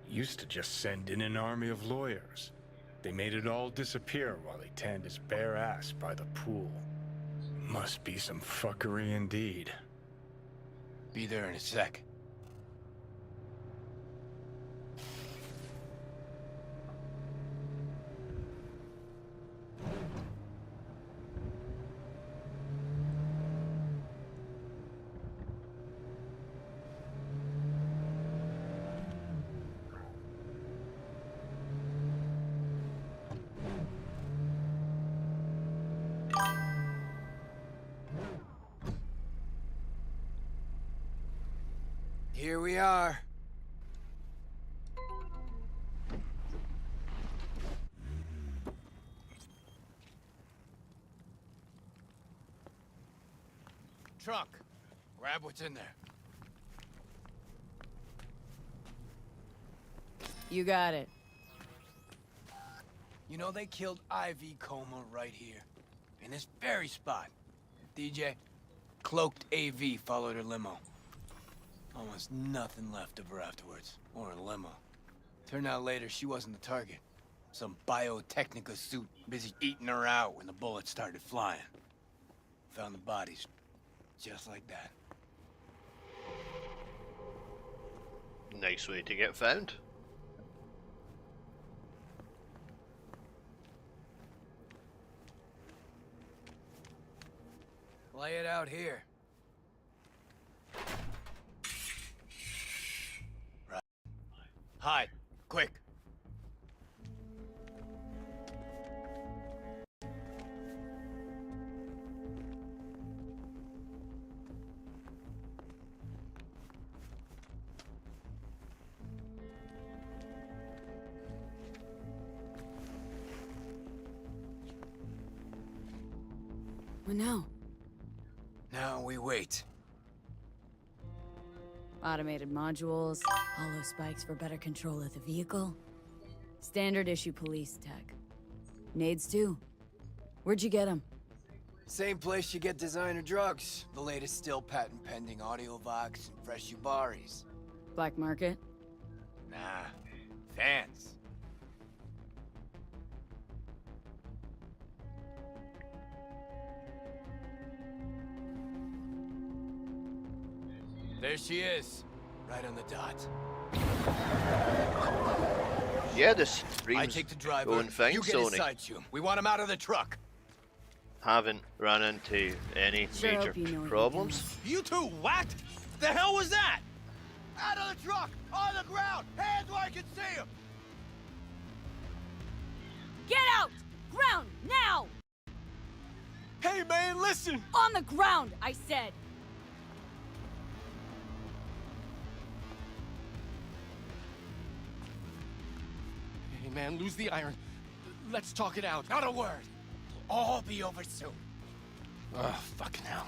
Used to just send in an army of lawyers. They made it all disappear while he tanned his bare ass by the pool. Must be some fuckery indeed. Be there in a sec. Here we are. trunk. Grab what's in there. You got it. You know, they killed Ivy Coma right here. In this very spot. DJ, cloaked AV followed her limo. Almost nothing left of her afterwards. Or a limo. Turned out later she wasn't the target. Some biotechnica suit busy eating her out when the bullets started flying. Found the bodies. Just like that. Nice way to get found. Lay it out here. Right. Hide. Quick. What now? Now we wait. Automated modules, hollow spikes for better control of the vehicle. Standard issue police tech. Nades too. Where'd you get them? Same place you get designer drugs. The latest still patent pending Audiovox and fresh Ubaris. Black market? Nah. Fans. There she is. Right on the dot. Yeah, this I stream's take the driver. going fine, You get Sony. inside you. We want him out of the truck. Haven't run into any Sure major hope you know what you're problems. You two, what? The hell was that? Out of the truck! On the ground! Hands where I can see him! Get out! Ground, now! Hey man, listen! On the ground, I said! Hey man, lose the iron. Let's talk it out. Not a word. It'll all be over soon. Ugh, fucking hell.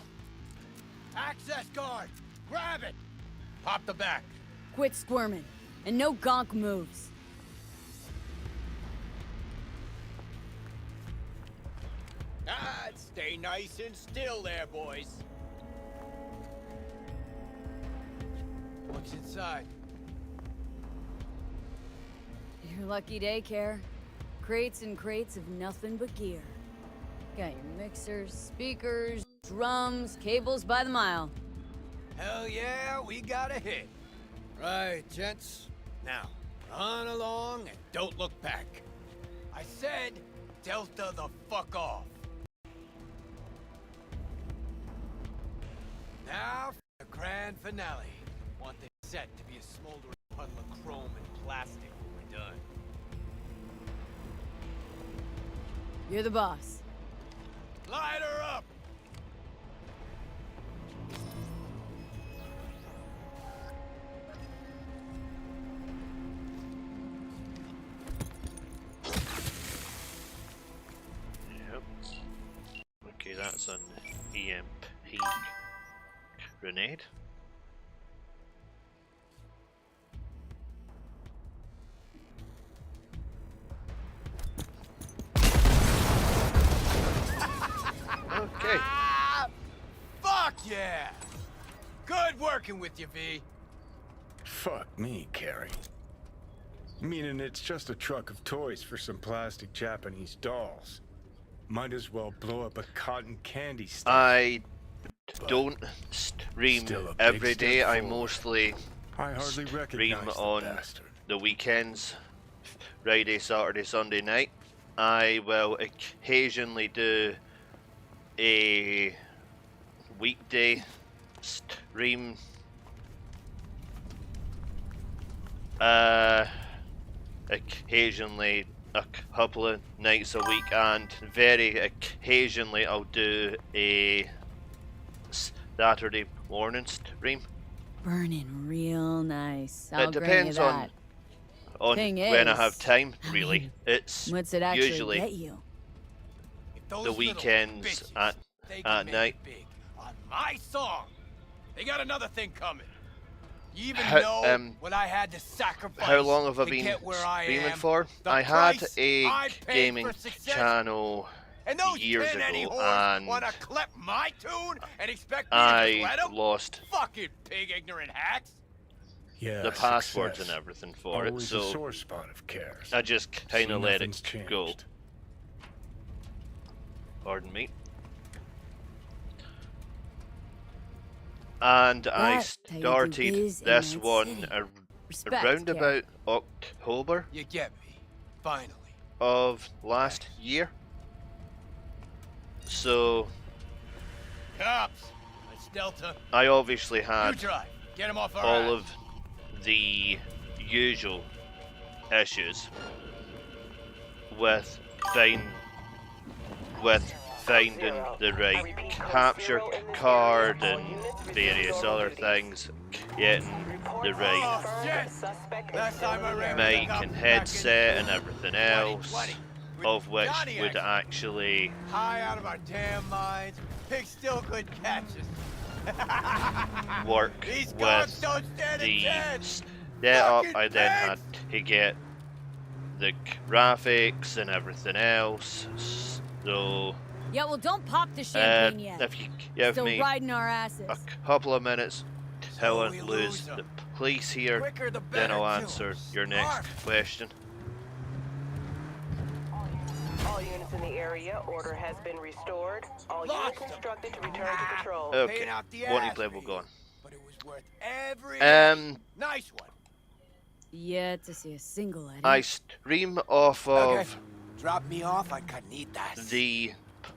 Access guard! Grab it! Pop the back. Quit squirming. And no gonk moves. Stay nice and still there, boys. What's inside? Your lucky day, Care. Crates and crates of nothing but gear. Got your mixers, speakers, drums, cables by the mile. Hell yeah, we got a hit. Right, gents. Now, run along and don't look back. I said, Delta the fuck off. Now, for the grand finale. Want this set to be a smoldering puddle of chrome and plastic when we're done. You're the boss. Light her up! Yep. Okay, that's an EMP grenade. Okay. Fuck yeah! Good working with you, V. Fuck me, Carrie. Meaning it's just a truck of toys for some plastic Japanese dolls. Might as well blow up a cotton candy stand. I don't stream Still a big every step day. I forward. mostly I hardly stream recognize the on bastard. the weekends, Friday, Saturday, Sunday night. I will occasionally do a weekday stream. Occasionally a couple of nights a week, and very occasionally I'll do a Saturday morning stream. Burning real nice. I'll It grant you depends that. on Thing when I is, have time, I really. mean, It's what's it actually usually get you? Those the little weekends bitches, at they can make night. it big on my I saw 'em. They got another thing coming. You even How, know what I had to sacrifice how long have I to been get where I streaming am? for? The I had price a I paid gaming for success? channel And those years 10 any ago, whores and wanna clip my tune and expect me to just I let 'em? lost Fucking pig ignorant hacks. Yeah, the passwords success. and everything for it, Always a so sore spot of cares. I just kind See, of let nothing's it changed. go. Pardon me. And I That's how you do started biz in this Night one City. Respect, around Care. about October You get me. Finally. of last year. So Cops. It's Delta. I obviously You had drive. Get him off our all ass. of the usual issues with finding the right capture card and various other things, getting the right Oh, shit. Last time I ran with the mic cops and was back in headset and everything else, 2020, with of which Johnny would actually high out of our damn minds. Pigs still could catch us. work These with cops don't stand a the chance. setup. Fucking I then had pigs. to get the graphics and everything else. So Yeah, well, don't pop the champagne yet. if you give Still me riding our asses. a couple of minutes till I we lose lose 'em. the police here, Quicker the then better, I'll too. answer your next question. All units in the area, order has been restored. All units instructed to return to patrol. Okay, Paying out the warning ass level fee, gone. But it was worth every nice one. Yet to see a single edit. I stream off Okay. of Drop me off at Carnitas. the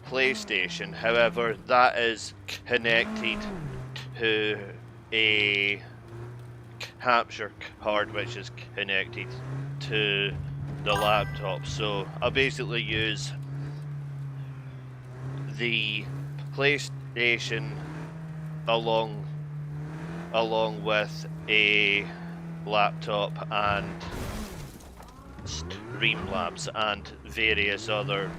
PlayStation, however, that is connected to a capture card which is connected to the laptop. So I basically use the PlayStation along with a laptop and Streamlabs and various other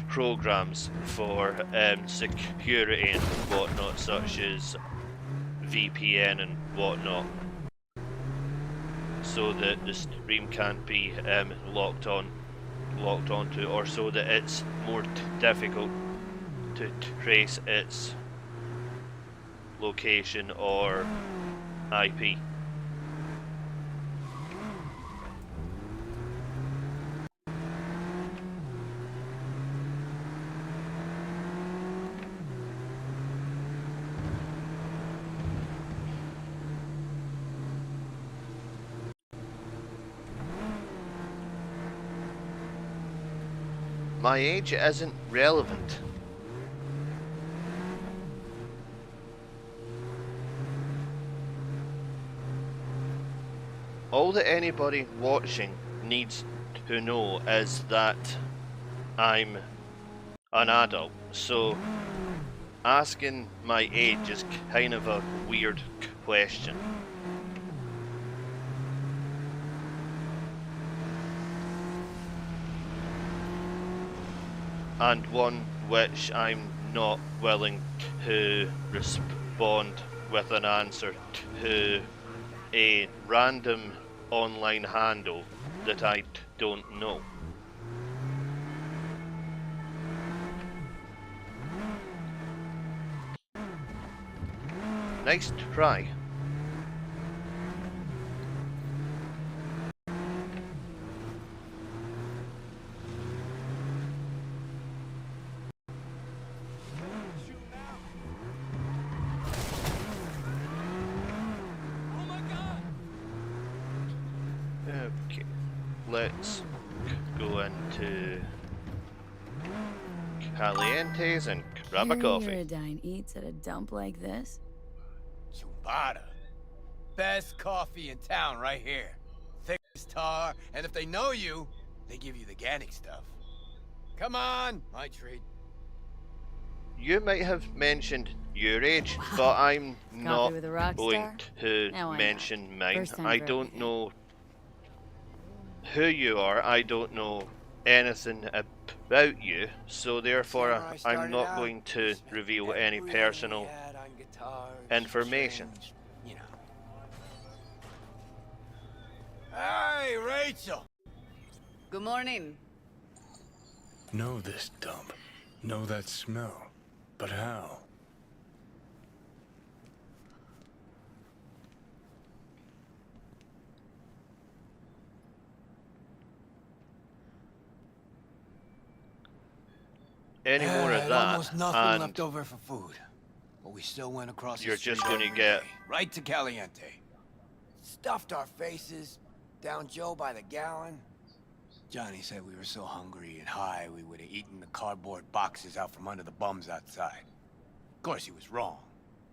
programs for security and whatnot, such as VPN and whatnot, so that the stream can't be locked onto, or so that it's more difficult to trace its location or IP. My age isn't relevant. All that anybody watching needs to know is that I'm an adult, so asking my age is kind of a weird question. And one which I'm not willing to respond with an answer to a random online handle that I don't know. Nice try. Okay, let's go into Calientes and grab a coffee. Iridine eats at a dump like this? Chumbada. Best coffee in town right here. Thick as tar, and if they know you, they give you the organic stuff. Come on, my treat. You might have mentioned your age, but I'm not with a rock going star? to No, why not? mention mine. First time I for don't everything. know who you are. I don't know anything about you, so therefore I'm not going to reveal any personal information. You know. Hey, Rachel! Good morning. Know this dump. Know that smell. But how? Any more of that, almost nothing and left over for food. But we still went across you're the street just going to every get day, right to Caliente. Stuffed our faces, down Joe by the gallon. Johnny said we were so hungry and high we would have eaten the cardboard boxes out from under the bums outside. Of course, he was wrong.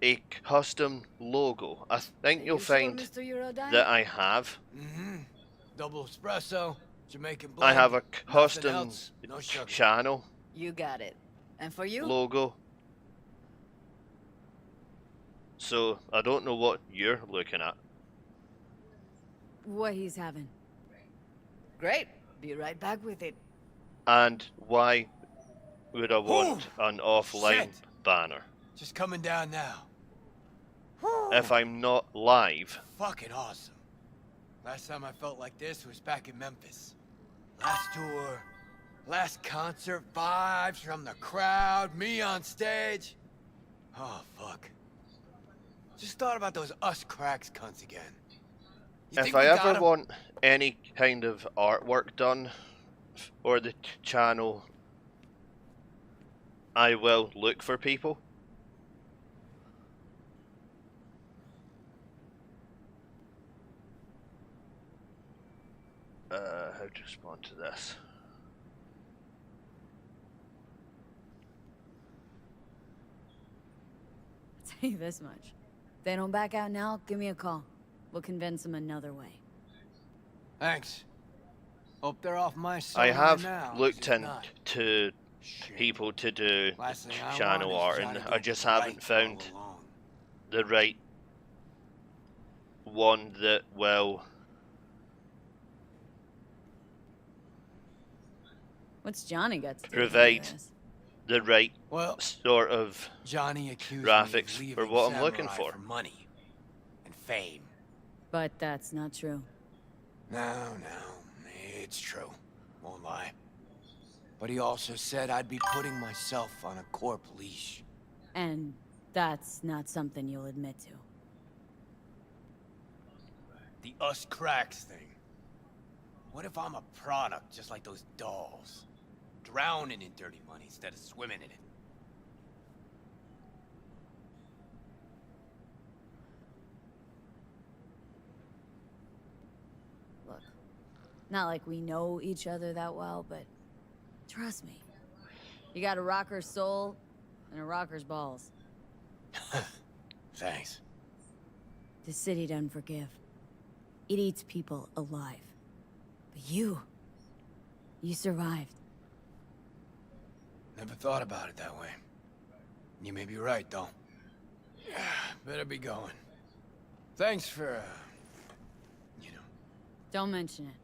a custom logo. I think you'll find that I have. Double espresso, Jamaican I blend. have a nothing custom else, no sugar. channel You got it. And for you? logo. So I don't know what you're looking at. What he's having. Great. Be right back with it. And why would I want an offline Shit. banner Just coming down now. if I'm not live? Fucking awesome. Last time I felt like this was back in Memphis. Last tour, last concert, vibes from the crowd, me on stage. Oh, fuck. Just thought about those us cracks cunts again. You If think I we got ever 'em? want any kind of artwork done for the channel, I will look for people. How to respond to this? I'll tell you this much. If they don't back out now, give me a call. We'll convince them another way. Thanks. Hope they're off my side I have now, 'cause looked if not, into people to do last thing I channel want art, is and Johnny I being just right haven't found all along. the right one that will. What's Johnny got to do with Provide this? the right Well, sort of Johnny accused graphics me of for leaving what I'm looking Samurai for. money and fame. But that's not true. No, it's true. Won't lie. But he also said I'd be putting myself on a corp leash. And that's not something you'll admit to. The us cracks thing. What if I'm a product just like those dolls? Drowning in dirty money instead of swimming in it. Look, not like we know each other that well, but trust me. You got a rocker's soul and a rocker's balls. Thanks. The city doesn't forgive. It eats people alive. But you survived. Never thought about it that way. You may be right, though. Better be going. Thanks for, Don't mention it.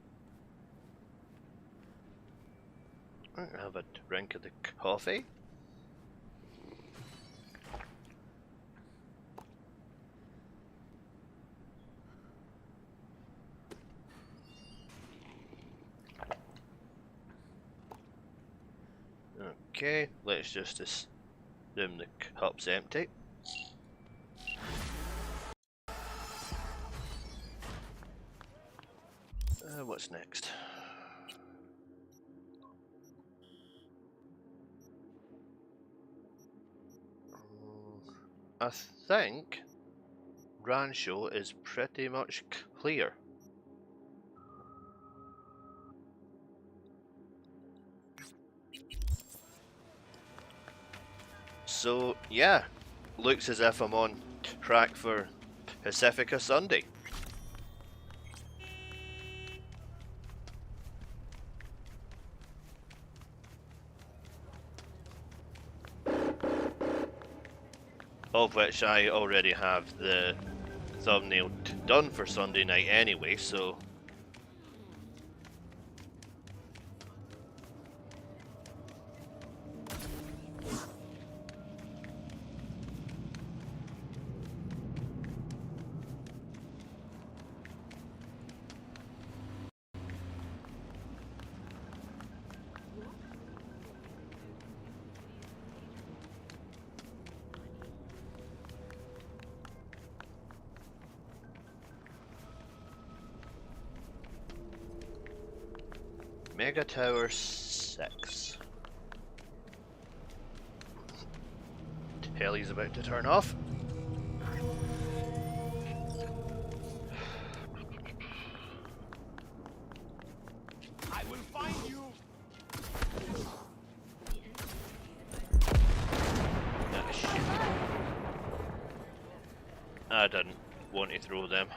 I'll have a drink of the coffee. Okay, let's just assume the cup's empty. What's next? I think Rancho is pretty much clear. So yeah, looks as if I'm on track for Pacifica Sunday. Of which I already have the thumbnail done for Sunday night anyway, so Mega Tower 6. Heli's about to turn off. I will find you. Ah, shit. I didn't want to throw them.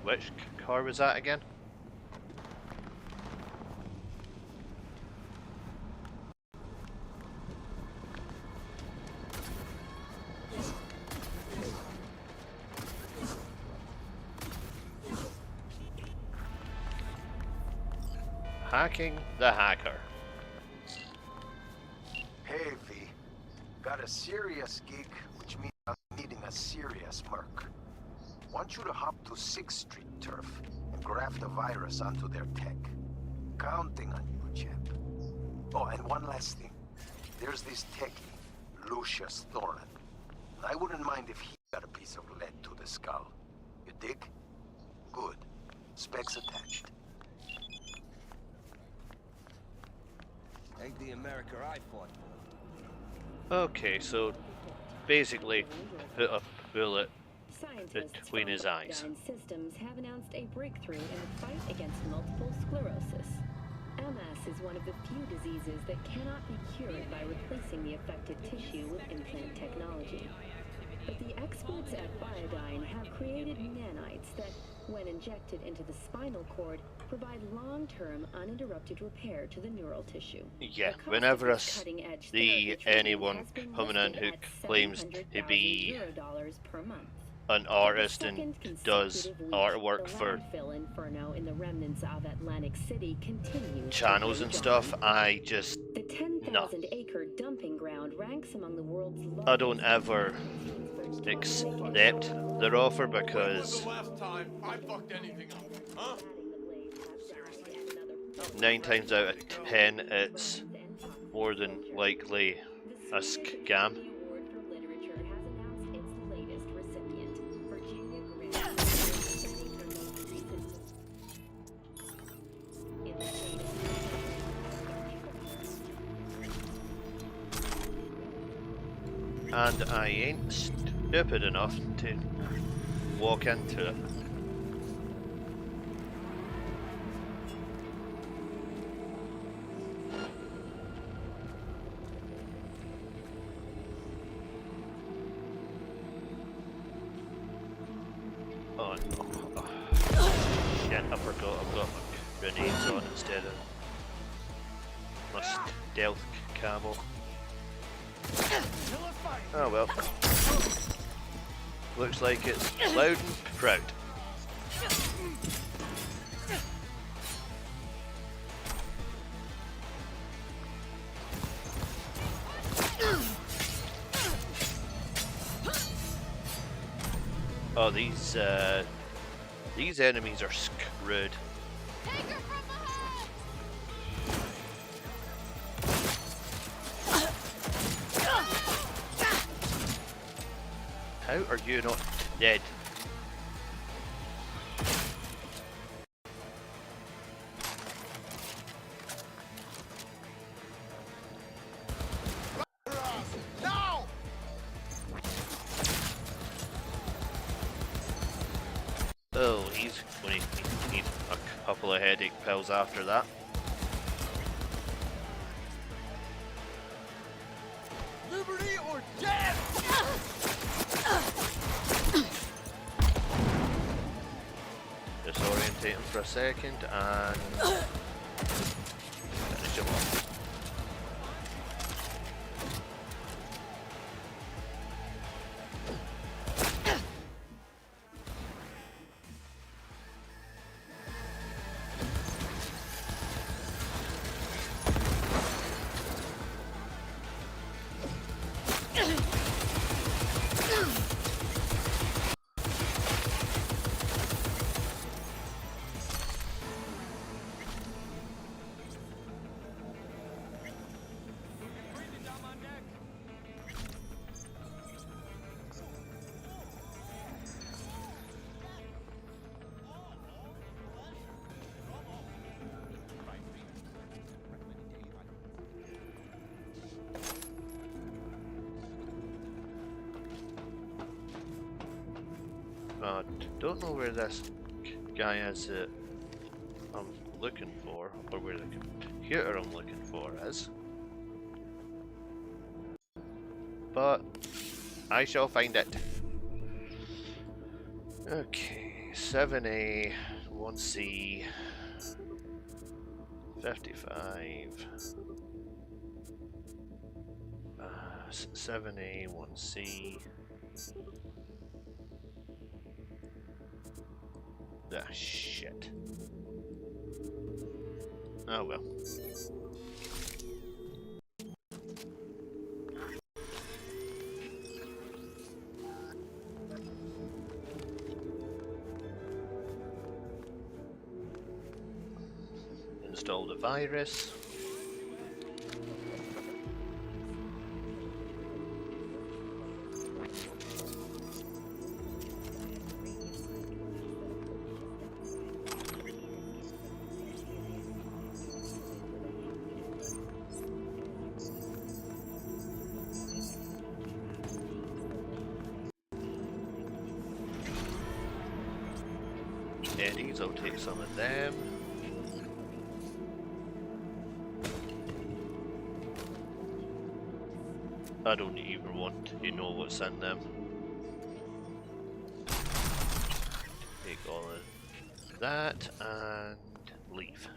Which car was that again? Hacking the hacker. Hey, V. Got a serious gig, which means I'm needing a serious merc. Want you to hop to 6th Street Turf and graft a virus onto their tech. Counting on you, champ. Oh, and one last thing. There's this techie, Lucius Thorin. I wouldn't mind if he got a piece of lead to the skull. You dig? Good. Specs attached. Ain't the America I fought for. Okay, so basically put a bullet between his eyes. Systems have announced a breakthrough in the fight against multiple sclerosis. MS is one of the few diseases that cannot be cured by replacing the affected tissue with implant technology. But the experts at Biodyne have created nanites that, when injected into the spinal cord, provide long-term uninterrupted repair to the neural tissue. Yeah, whenever I see anyone coming in who claims to be an artist and does artwork for channels and stuff, I just no. I don't ever accept their offer because 9 times out of 10 it's more than likely a scam. And I ain't stupid enough to walk into it. Oh no. Oh, shit, I forgot I've got my grenades on instead of my stealth camo. Oh well. Looks like it's loud and proud. Oh, these enemies are screwed. How are you not dead? No! Oh, he's going to need a couple of headache pills after that. Liberty or death! Disorientate him for a second and finish him off. I don't know where this guy is that I'm looking for, or where the computer I'm looking for is. But I shall find it. Okay, 7A, 1C, 55. 7A, 1C. Ah, shit. Oh well. Install the virus. Eddies, I'll take some of them. I don't even want to know what's in them. Take all of that and leave.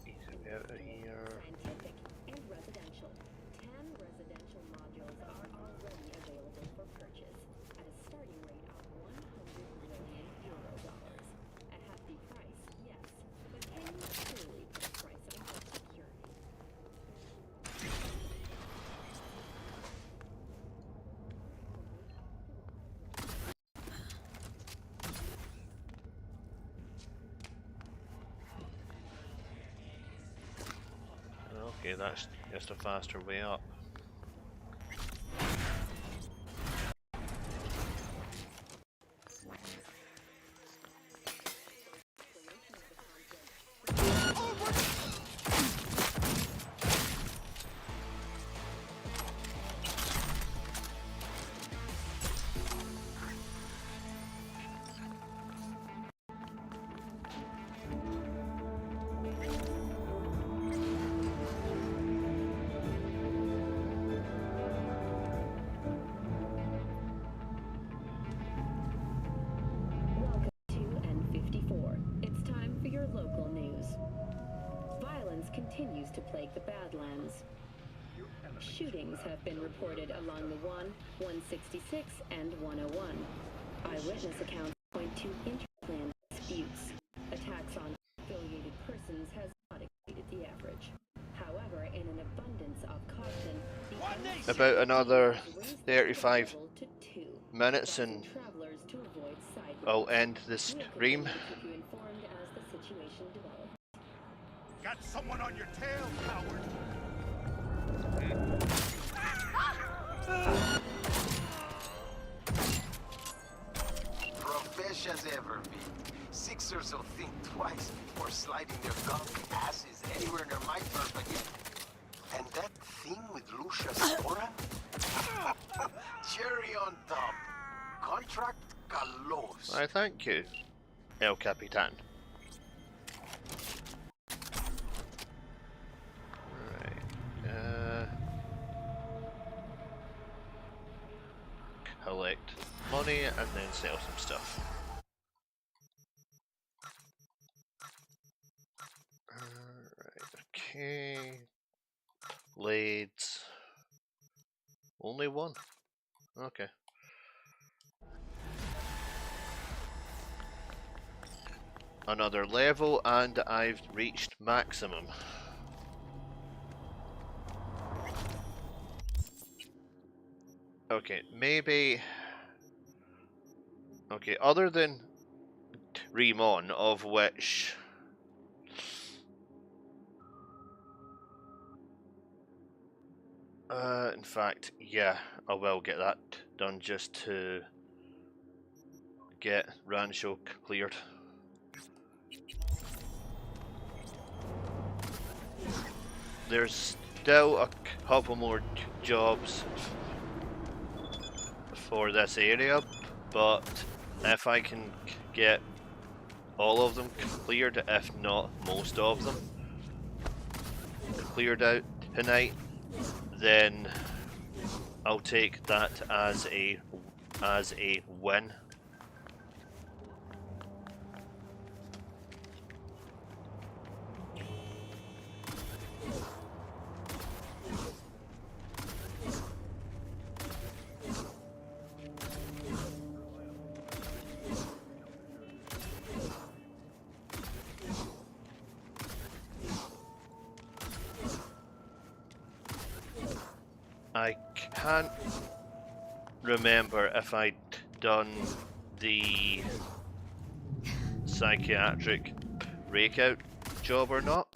Easy out of here. Scientific and residential. 10 residential modules are already available for purchase at a starting rate of €100 million. A hefty price, yes, but can you truly put a price on your security? Okay, that's just a faster way up. Welcome to N54. It's time for your local news. Violence continues to plague the Badlands. Shootings have been reported along the 166, and 101. Eyewitness accounts point to interclan disputes. Attacks on affiliated persons has not exceeded the average. However, in an abundance of caution, the About another raised the 35 level to 2, minutes and advising travelers to avoid side I'll roads. end the stream. We'll continue to keep you informed as the situation develops. Got someone on your tail, coward! Profesh as ever, V. Sixers will think twice before sliding their gunk asses anywhere near my turf again. And that thing with Lucia Spora? Cherry on top. Contract galos. I thank you, El Capitan. Alright, collect money and then sell some stuff. Alright, okay. Blades. Only one. Okay. Another level and I've reached maximum. Okay, maybe... Okay, other than Remon, of which... in fact, yeah, I will get that done just to get Rancho cleared. there's still a couple more jobs for this area, but if I can get all of them cleared, if not most of them cleared out tonight, then I'll take that as a win. I can't remember if I'd done the psychiatric breakout job or not.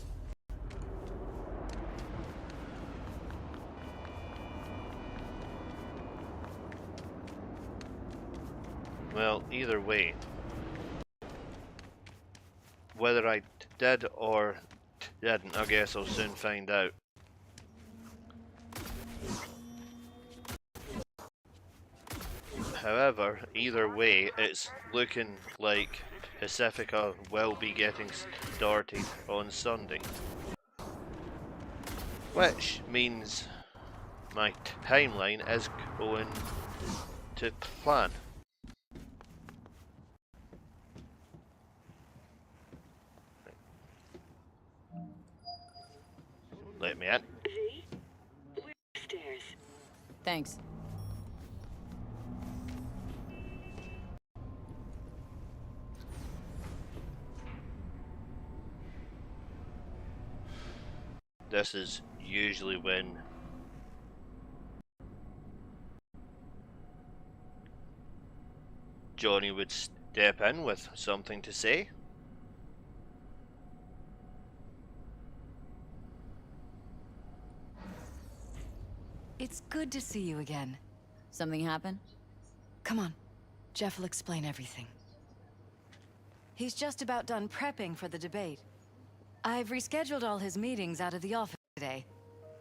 Well, either way, whether I did or didn't, I guess I'll soon find out. However, either way, it's looking like Pacifica will be getting started on Sunday. Which means my timeline is going to plan. Let me in. Thanks. This is usually when Johnny would step in with something to say. It's good to see you again. Something happen? Come on. Jeff will explain everything. He's just about done prepping for the debate. I've rescheduled all his meetings out of the office today.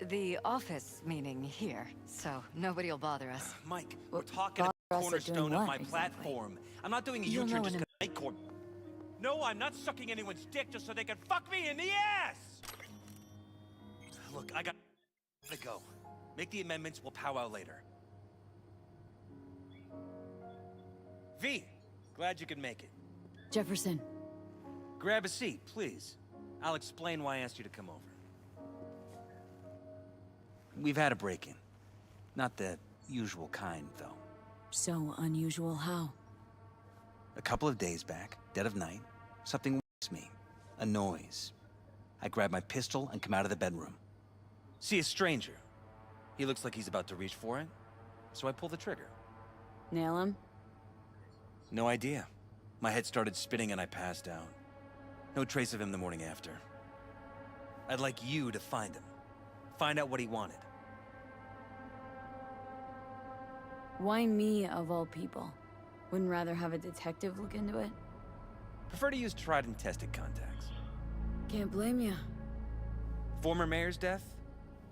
The office meaning here, so nobody will bother us. Mike, we're talking about the cornerstone of my platform. I'm not doing a U-turn just because I court. No, I'm not sucking anyone's dick just so they can fuck me in the ass! Look, I gotta go. Make the amendments, we'll powwow later. V, glad you could make it. Jefferson. Grab a seat, please. I'll explain why I asked you to come over. We've had a break-in. Not the usual kind, though. So unusual how? A couple of days back, dead of night, something wakes me. A noise. I grab my pistol and come out of the bedroom. See a stranger. He looks like he's about to reach for it, so I pull the trigger. Nail him? No idea. My head started spinning and I passed out. No trace of him the morning after. I'd like you to find him. Find out what he wanted. Why me, of all people? Wouldn't rather have a detective look into it? Prefer to use tried and tested contacts. Can't blame you. Former mayor's death?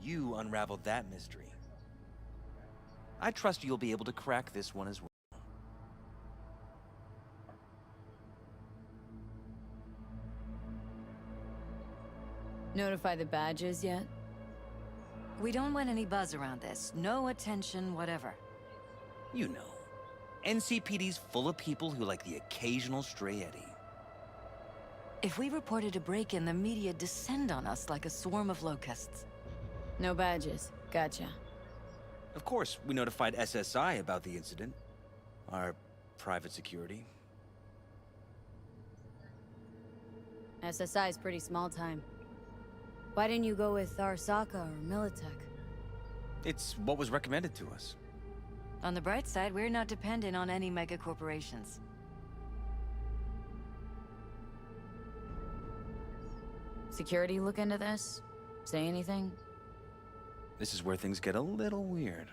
You unraveled that mystery. I trust you'll be able to crack this one as well. Notify the badges yet? We don't want any buzz around this. No attention, whatever. You know. NCPD's full of people who like the occasional stray eddy. If we reported a break-in, the media descend on us like a swarm of locusts. No badges. Gotcha. Of course, we notified SSI about the incident. Our private security. SSI's pretty small time. Why didn't you go with Arasaka or Militech? It's what was recommended to us. On the bright side, we're not dependent on any mega corporations. Security look into this? Say anything? This is where things get a little weird.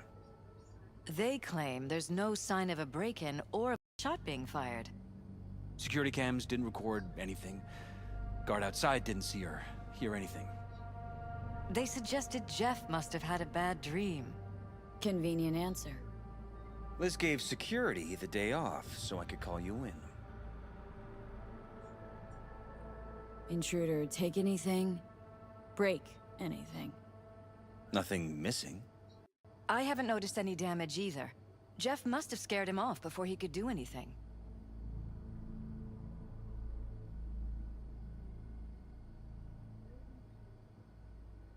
They claim there's no sign of a break-in or a shot being fired. Security cams didn't record anything. Guard outside didn't see or hear anything. They suggested Jeff must have had a bad dream. Convenient answer. Liz gave security the day off so I could call you in. Intruder, take anything? Break anything? Nothing missing. I haven't noticed any damage either. Jeff must have scared him off before he could do anything.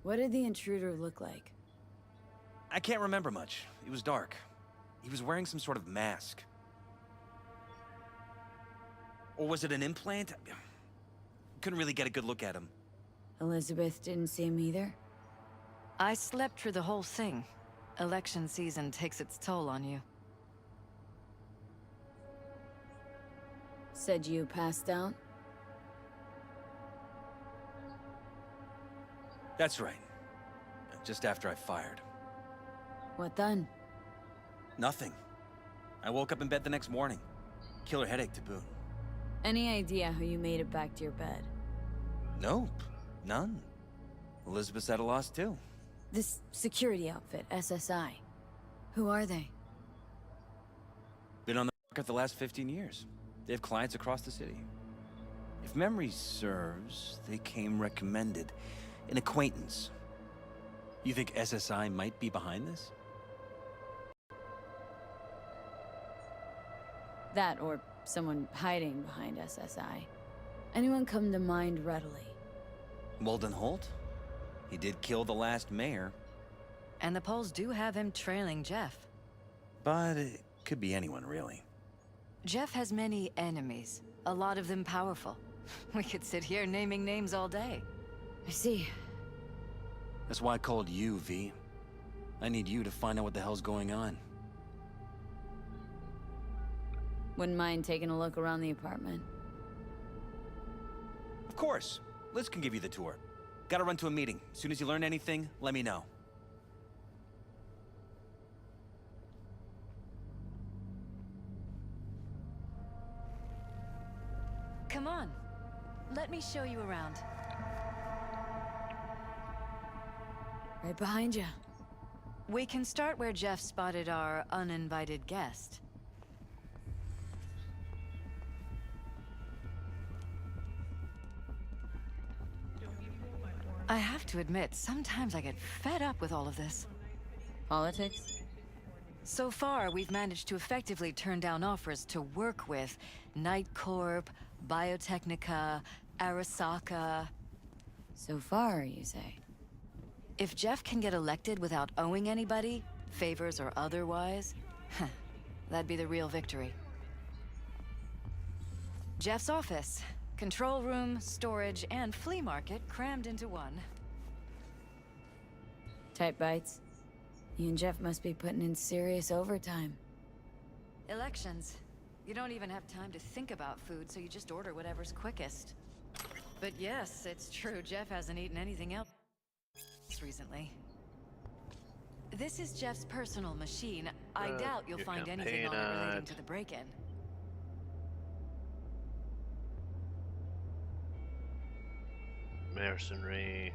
What did the intruder look like? I can't remember much. It was dark. He was wearing some sort of mask. Or was it an implant? Couldn't really get a good look at him. Elizabeth didn't see him either? I slept through the whole thing. Election season takes its toll on you. Said you passed out? That's right. Just after I fired. What then? Nothing. I woke up in bed the next morning. Killer headache to boot. Any idea how you made it back to your bed? Nope. None. Elizabeth's at a loss too. This security outfit, SSI. Who are they? Been on the market the last 15 years. They have clients across the city. If memory serves, they came recommended. An acquaintance. You think SSI might be behind this? That or someone hiding behind SSI. Anyone come to mind readily? Walden Holt? He did kill the last mayor. And the polls do have him trailing Jeff. But it could be anyone, really. Jeff has many enemies, a lot of them powerful. We could sit here naming names all day. I see. That's why I called you, V. I need you to find out what the hell's going on. Wouldn't mind taking a look around the apartment. Of course. Liz can give you the tour. Gotta run to a meeting. As soon as you learn anything, let me know. Come on. Let me show you around. Right behind you. We can start where Jeff spotted our uninvited guest. I have to admit, sometimes I get fed up with all of this. Politics? So far, we've managed to effectively turn down offers to work with Night Corp, Biotechnica, Arasaka. So far, you say? If Jeff can get elected without owing anybody, favors or otherwise, that'd be the real victory. Jeff's office. Control room, storage, and flea market crammed into one. Tight bites. You and Jeff must be putting in serious overtime. Elections. You don't even have time to think about food, so you just order whatever's quickest. But yes, it's true, Jeff hasn't eaten anything else recently. This is Jeff's personal machine. I doubt you'll find anything on it relating to the break-in. Mercenary.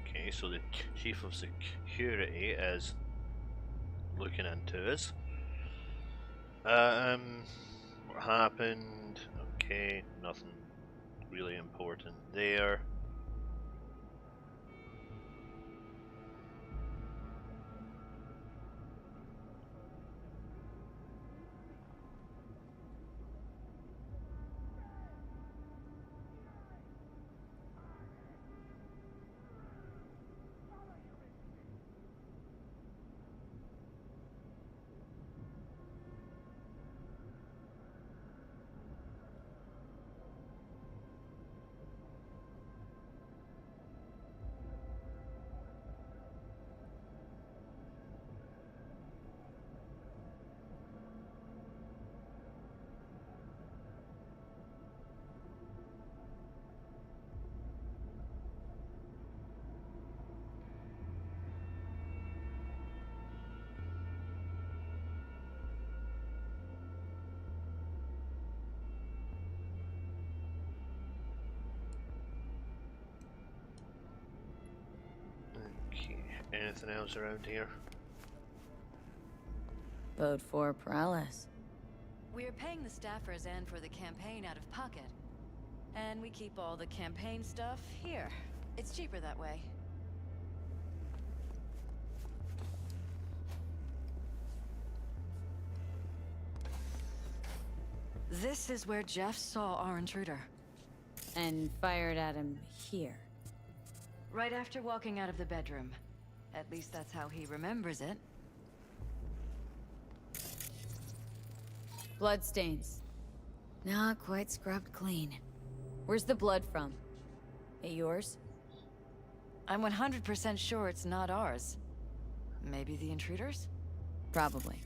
Okay, so the chief of security is looking into us. What happened? Okay, nothing really important there. Anything else around here? Vote for Perales. We're paying the staffers and for the campaign out of pocket. And we keep all the campaign stuff here. It's cheaper that way. This is where Jeff saw our intruder. And fired at him here. Right after walking out of the bedroom. At least that's how he remembers it. Bloodstains. Not quite scrubbed clean. Where's the blood from? It yours? I'm 100% sure it's not ours. Maybe the intruders? Probably.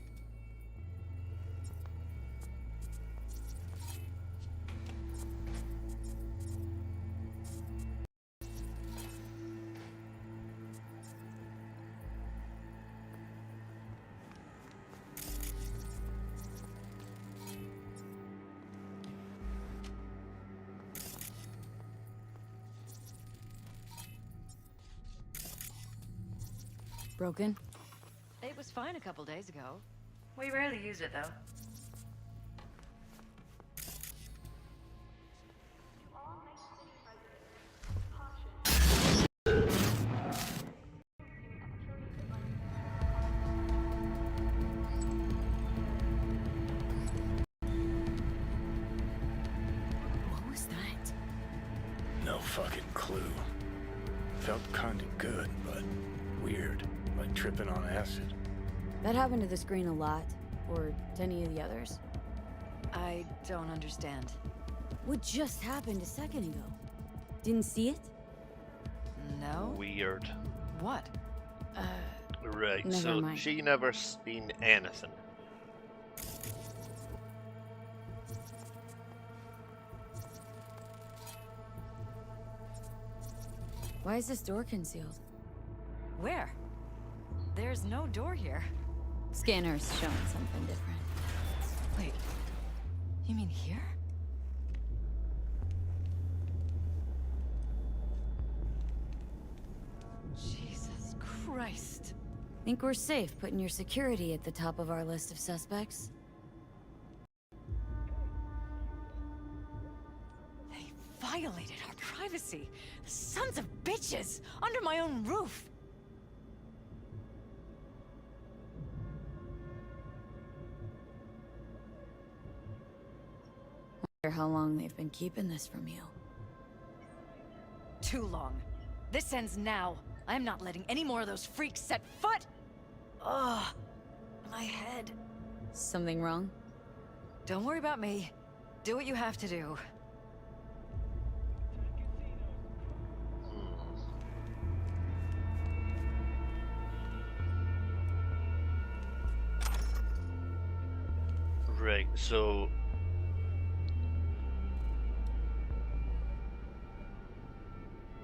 Broken? It was fine a couple days ago. We rarely use it, though. What was that? No fucking clue. Felt kinda good, but weird. Like tripping on acid. That happened to the screen a lot. Or to any of the others. I don't understand. What just happened a second ago? Didn't see it? No? Weird. What? Right, Never so mind. she never seen anything. Why is this door concealed? Where? There's no door here. Scanner's showing something different. Wait. You mean here? Jesus Christ. Think we're safe putting your security at the top of our list of suspects? They violated our privacy. The sons of bitches! Under my own roof! Wonder how long they've been keeping this from you. Too long. This ends now. I'm not letting any more of those freaks set foot! Ugh. My head. Something wrong? Don't worry about me. Do what you have to do. Right, so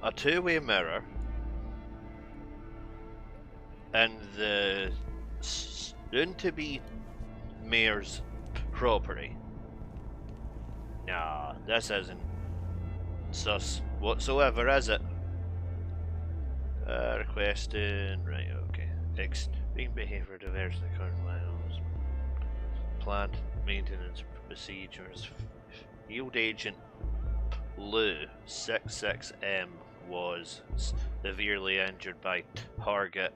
a two-way mirror and the soon-to-be mayor's property. Nah, this isn't sus whatsoever, is it? Requesting, right, okay. Extreme behavior diverse in the current lines. Planned maintenance procedures. Field Agent Lou 66M was severely injured by target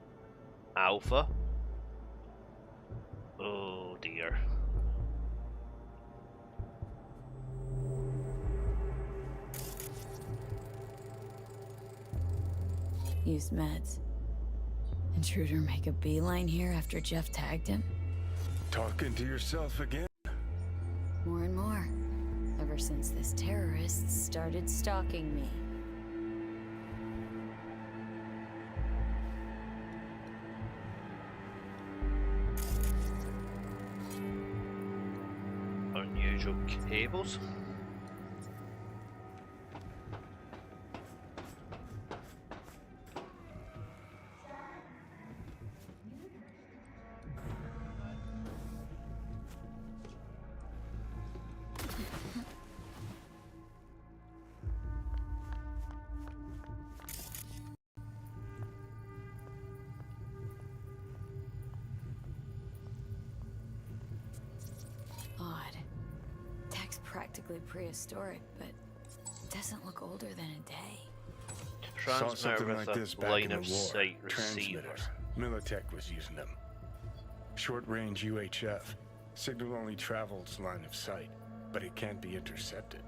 Alpha. Oh dear. Use meds. Intruder make a beeline here after Jeff tagged him? Talking to yourself again? More and more. Ever since this terrorist started stalking me. Unusual cables. practically prehistoric, but it doesn't look older than a day. Saw Transmitter something with like a this back line in the of war. sight receiver. Transmitters. Militech was using them. Short-range UHF. Signal only travels line of sight, but it can't be intercepted.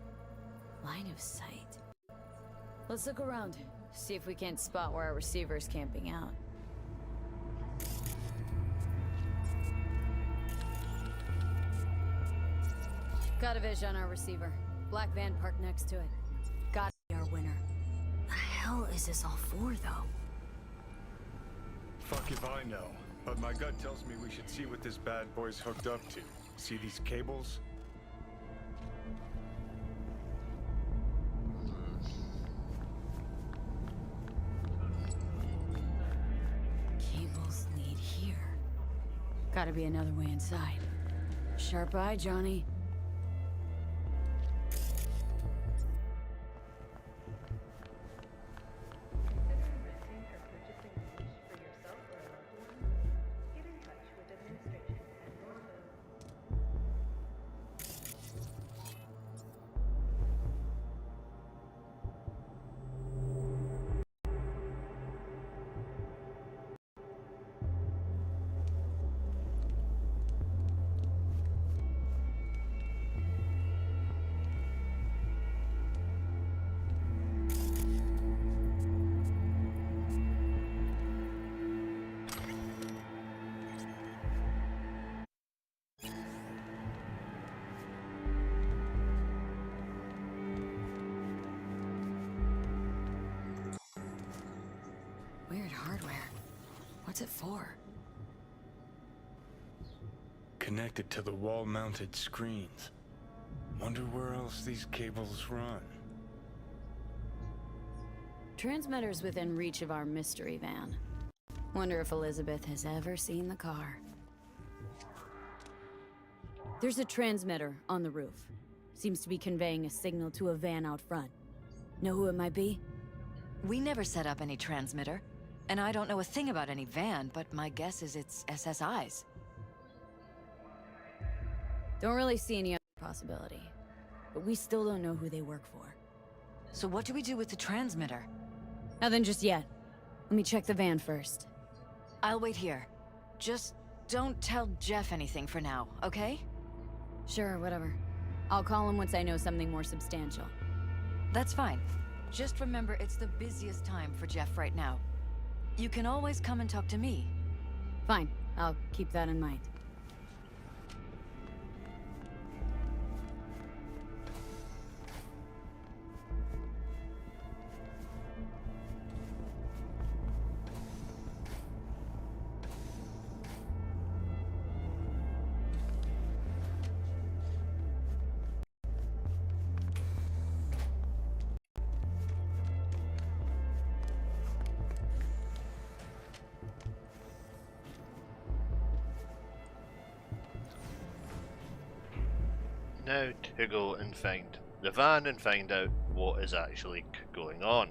Line of sight. Let's look around. See if we can't spot where our receiver's camping out. Got a vision on our receiver. Black van parked next to it. Gotta be our winner. The hell is this all for, though? Fuck if I know. But my gut tells me we should see what this bad boy's hooked up to. See these cables? Cables lead here. Gotta be another way inside. Sharp eye, Johnny. Weird hardware. What's it for? Connected to the wall-mounted screens. Wonder where else these cables run. Transmitter's within reach of our mystery van. Wonder if Elizabeth has ever seen the car. There's a transmitter on the roof. Seems to be conveying a signal to a van out front. Know who it might be? We never set up any transmitter. And I don't know a thing about any van, but my guess is it's SSI's. Don't really see any other possibility. But we still don't know who they work for. So what do we do with the transmitter? Nothing just yet. Let me check the van first. I'll wait here. Just don't tell Jeff anything for now, okay? Sure, whatever. I'll call him once I know something more substantial. That's fine. Just remember it's the busiest time for Jeff right now. You can always come and talk to me. Fine. I'll keep that in mind. Now to go and find the van and find out what is actually going on.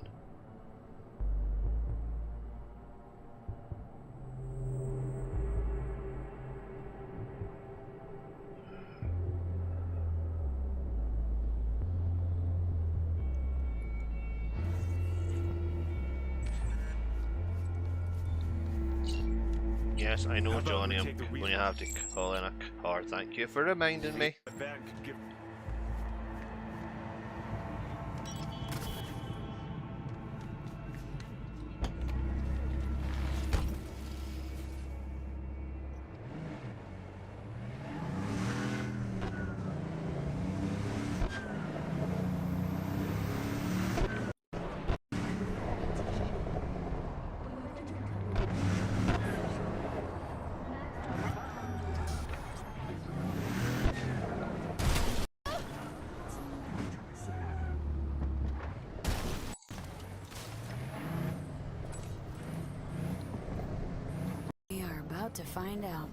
Yes, I know, Johnny, I'm going to have to call in a car. Thank you for reminding me. The van could give... To find out.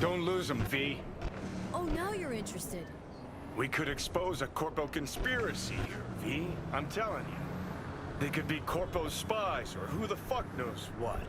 Don't lose him, V. Oh, now you're interested. We could expose a corpo conspiracy here, V. I'm telling you. They could be Corpo's spies, or who the fuck knows what.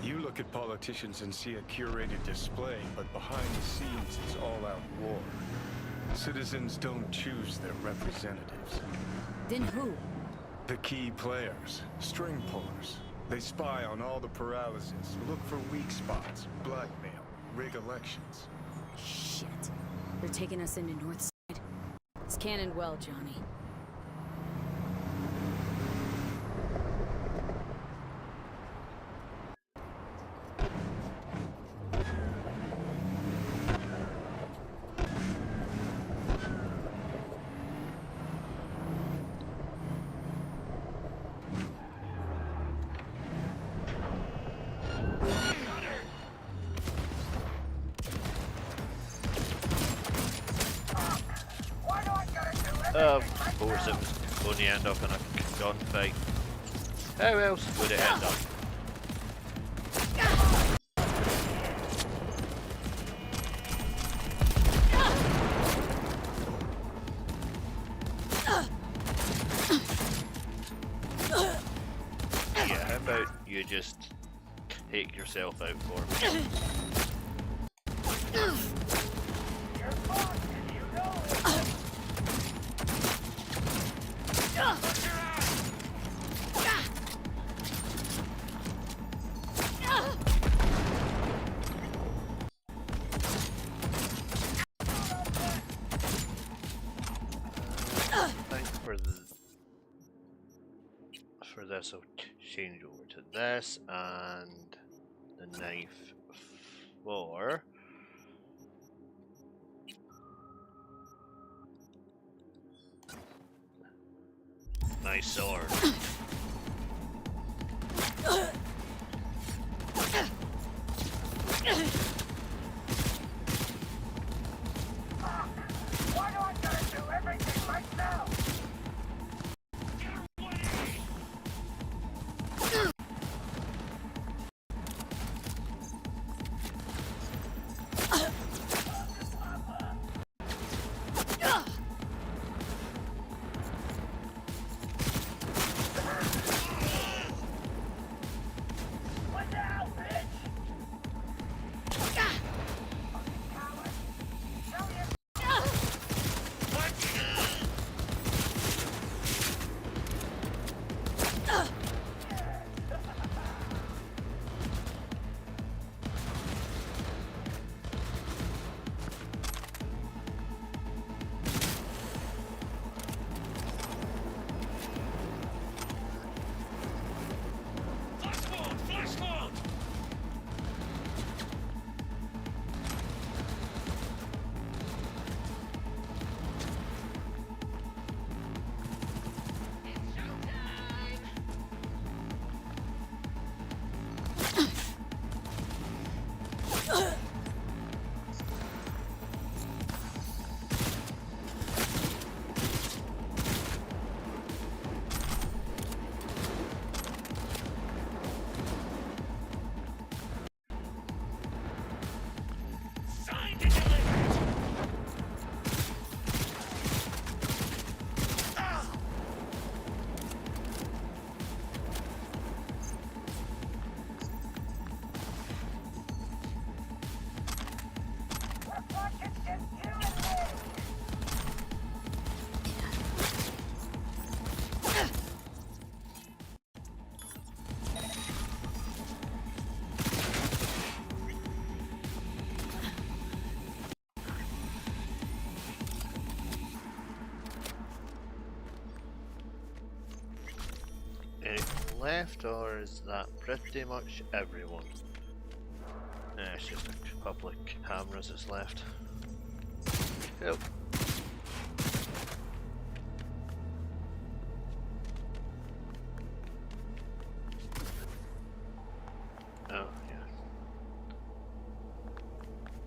You look at politicians and see a curated display, but behind the scenes it's all-out war. Citizens don't choose their representatives. Then who? The key players, string pullers. They spy on all the paralysis, look for weak spots, blackmail, rig elections. Shit. They're taking us into North Side. It's cannon well, Johnny. Of course it was going to end up in a gunfight. How else would it end up? Yeah, how about you just take yourself out for me? For this, I'll change over to this and the knife for my sword. Why do I gotta do everything myself? left, or is that pretty much everyone? It's just a couple of cameras that's left. Cool. Oh, yeah.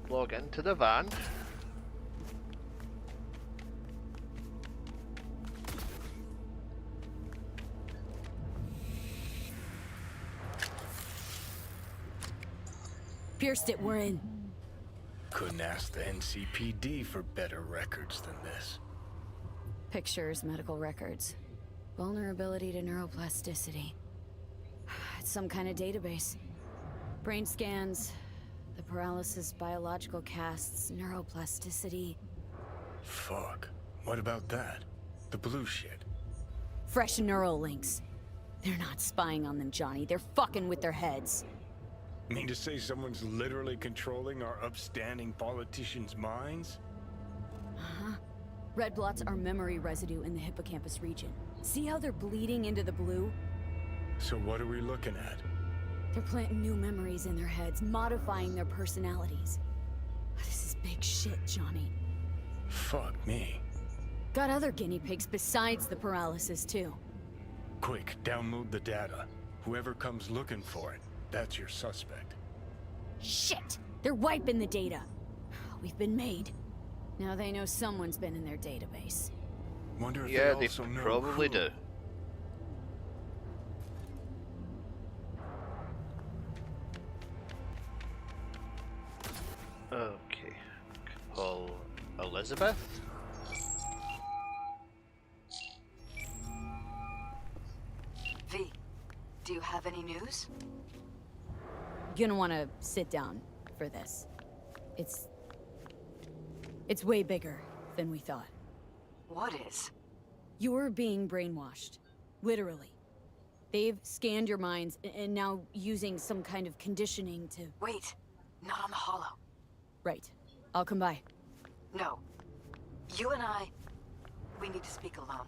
Log into the van. Pierced it, we're in. Couldn't ask the NCPD for better records than this. Pictures, medical records. Vulnerability to neuroplasticity. It's some kind of database. Brain scans, the paralysis, biological casts, neuroplasticity. Fuck. What about that? The blue shit. Fresh neural links. They're not spying on them, Johnny. They're fucking with their heads. Mean to say someone's literally controlling our upstanding politicians' minds? Uh-huh. Red blots are memory residue in the hippocampus region. See how they're bleeding into the blue? So what are we looking at? They're planting new memories in their heads, modifying their personalities. This is big shit, Johnny. Fuck me. Got other guinea pigs besides the paralysis, too. Quick, download the data. Whoever comes looking for it, that's your suspect. Shit! They're wiping the data. We've been made. Now they know someone's been in their database. Wonder if yeah, they also know probably who. do. Okay. Call Elizabeth. V, do you have any news? You're gonna wanna sit down for this. It's way bigger than we thought. What is? You're being brainwashed. Literally. They've scanned your minds and now using some kind of conditioning to... Wait, not on the holo. Right. I'll come by. No. You and we need to speak alone.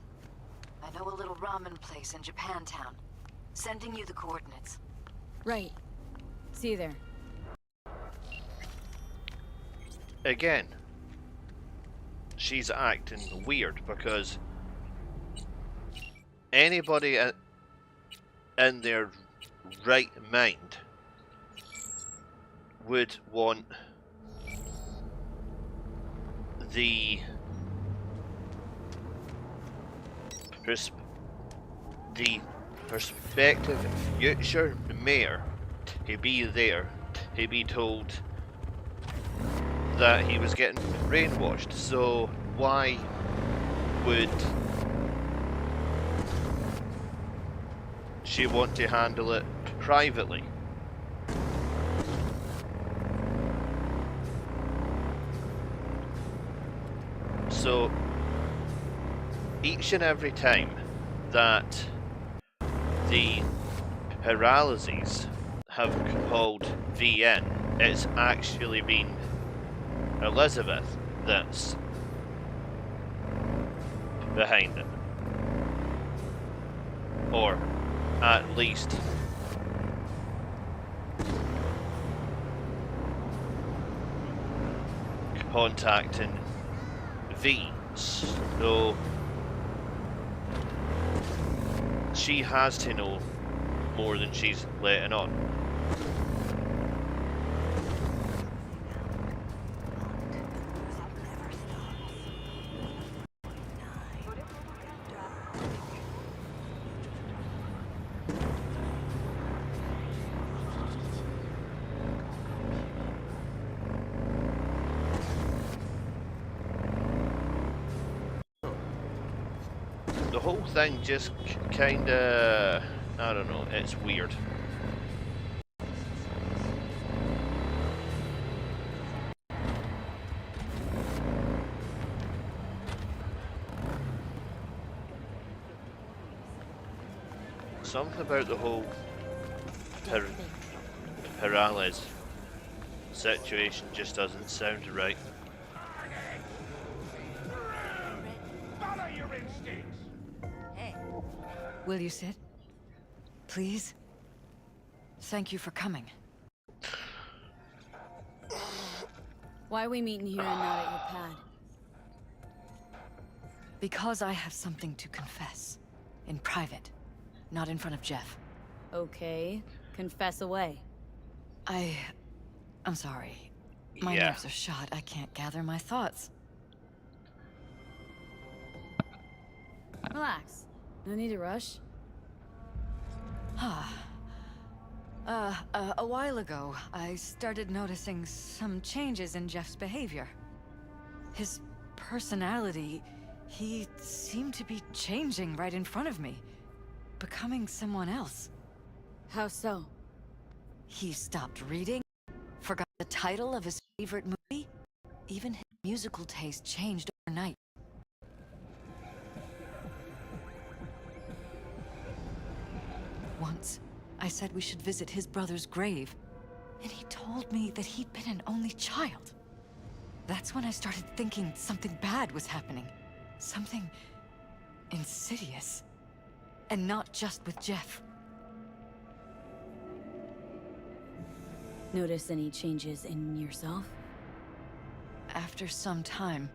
I know a little ramen place in Japantown. Sending you the coordinates. Right. See you there. Again, she's acting weird because anybody in their right mind would want the prospective future mayor to be there, to be told that he was getting brainwashed. So why would she want to handle it privately? So each and every time that the paralyses have called VN, it's actually been Elizabeth that's behind it. Or at least contacting V. So she has to know more than she's letting on. The whole thing just kinda, I don't know, it's weird. Something about the whole paralysis situation just doesn't sound right. Will you sit? please? Thank you for coming. Why are we meeting here and not at your pad? Because I have something to confess. In private. Not in front of Jeff. Okay. Confess away. I'm sorry. My nerves are shot. I can't gather my thoughts. Relax. No need to rush. A while ago, I started noticing some changes in Jeff's behavior. His personality, he seemed to be changing right in front of me. Becoming someone else. How so? He stopped reading, forgot the title of his favorite movie. Even his musical taste changed overnight. Once, I said we should visit his brother's grave, and he told me that he'd been an only child. That's when I started thinking something bad was happening. Something insidious. And not just with Jeff. Notice any changes in yourself? After some time,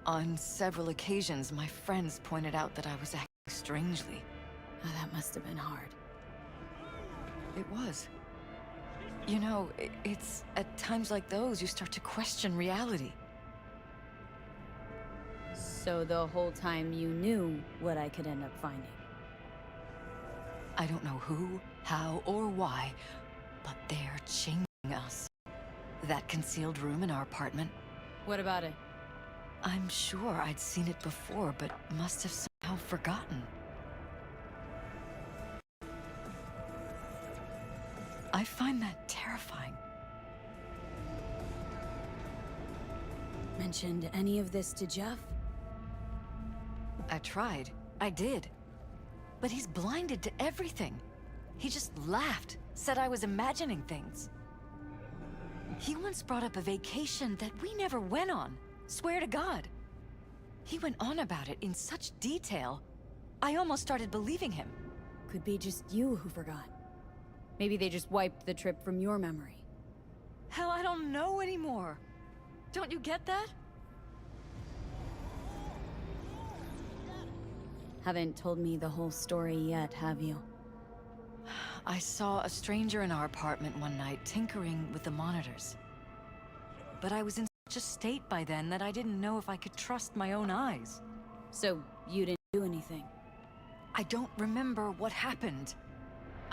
on several occasions, my friends pointed out that I was acting strangely. Oh, that must have been hard. It was. You know, it's at times like those you start to question reality. So the whole time you knew what I could end up finding? I don't know who, how, or why, but they're changing us. That concealed room in our apartment. What about it? I'm sure I'd seen it before, but must have somehow forgotten. I find that terrifying. Mentioned any of this to Jeff? I tried. I did. But he's blinded to everything. He just laughed, said I was imagining things. He once brought up a vacation that we never went on. Swear to God. He went on about it in such detail, I almost started believing him. Could be just you who forgot. Maybe they just wiped the trip from your memory. Hell, I don't know anymore. Don't you get that? Haven't told me the whole story yet, have you? I saw a stranger in our apartment one night tinkering with the monitors. But I was in such a state by then that I didn't know if I could trust my own eyes. So you didn't do anything? I don't remember what happened.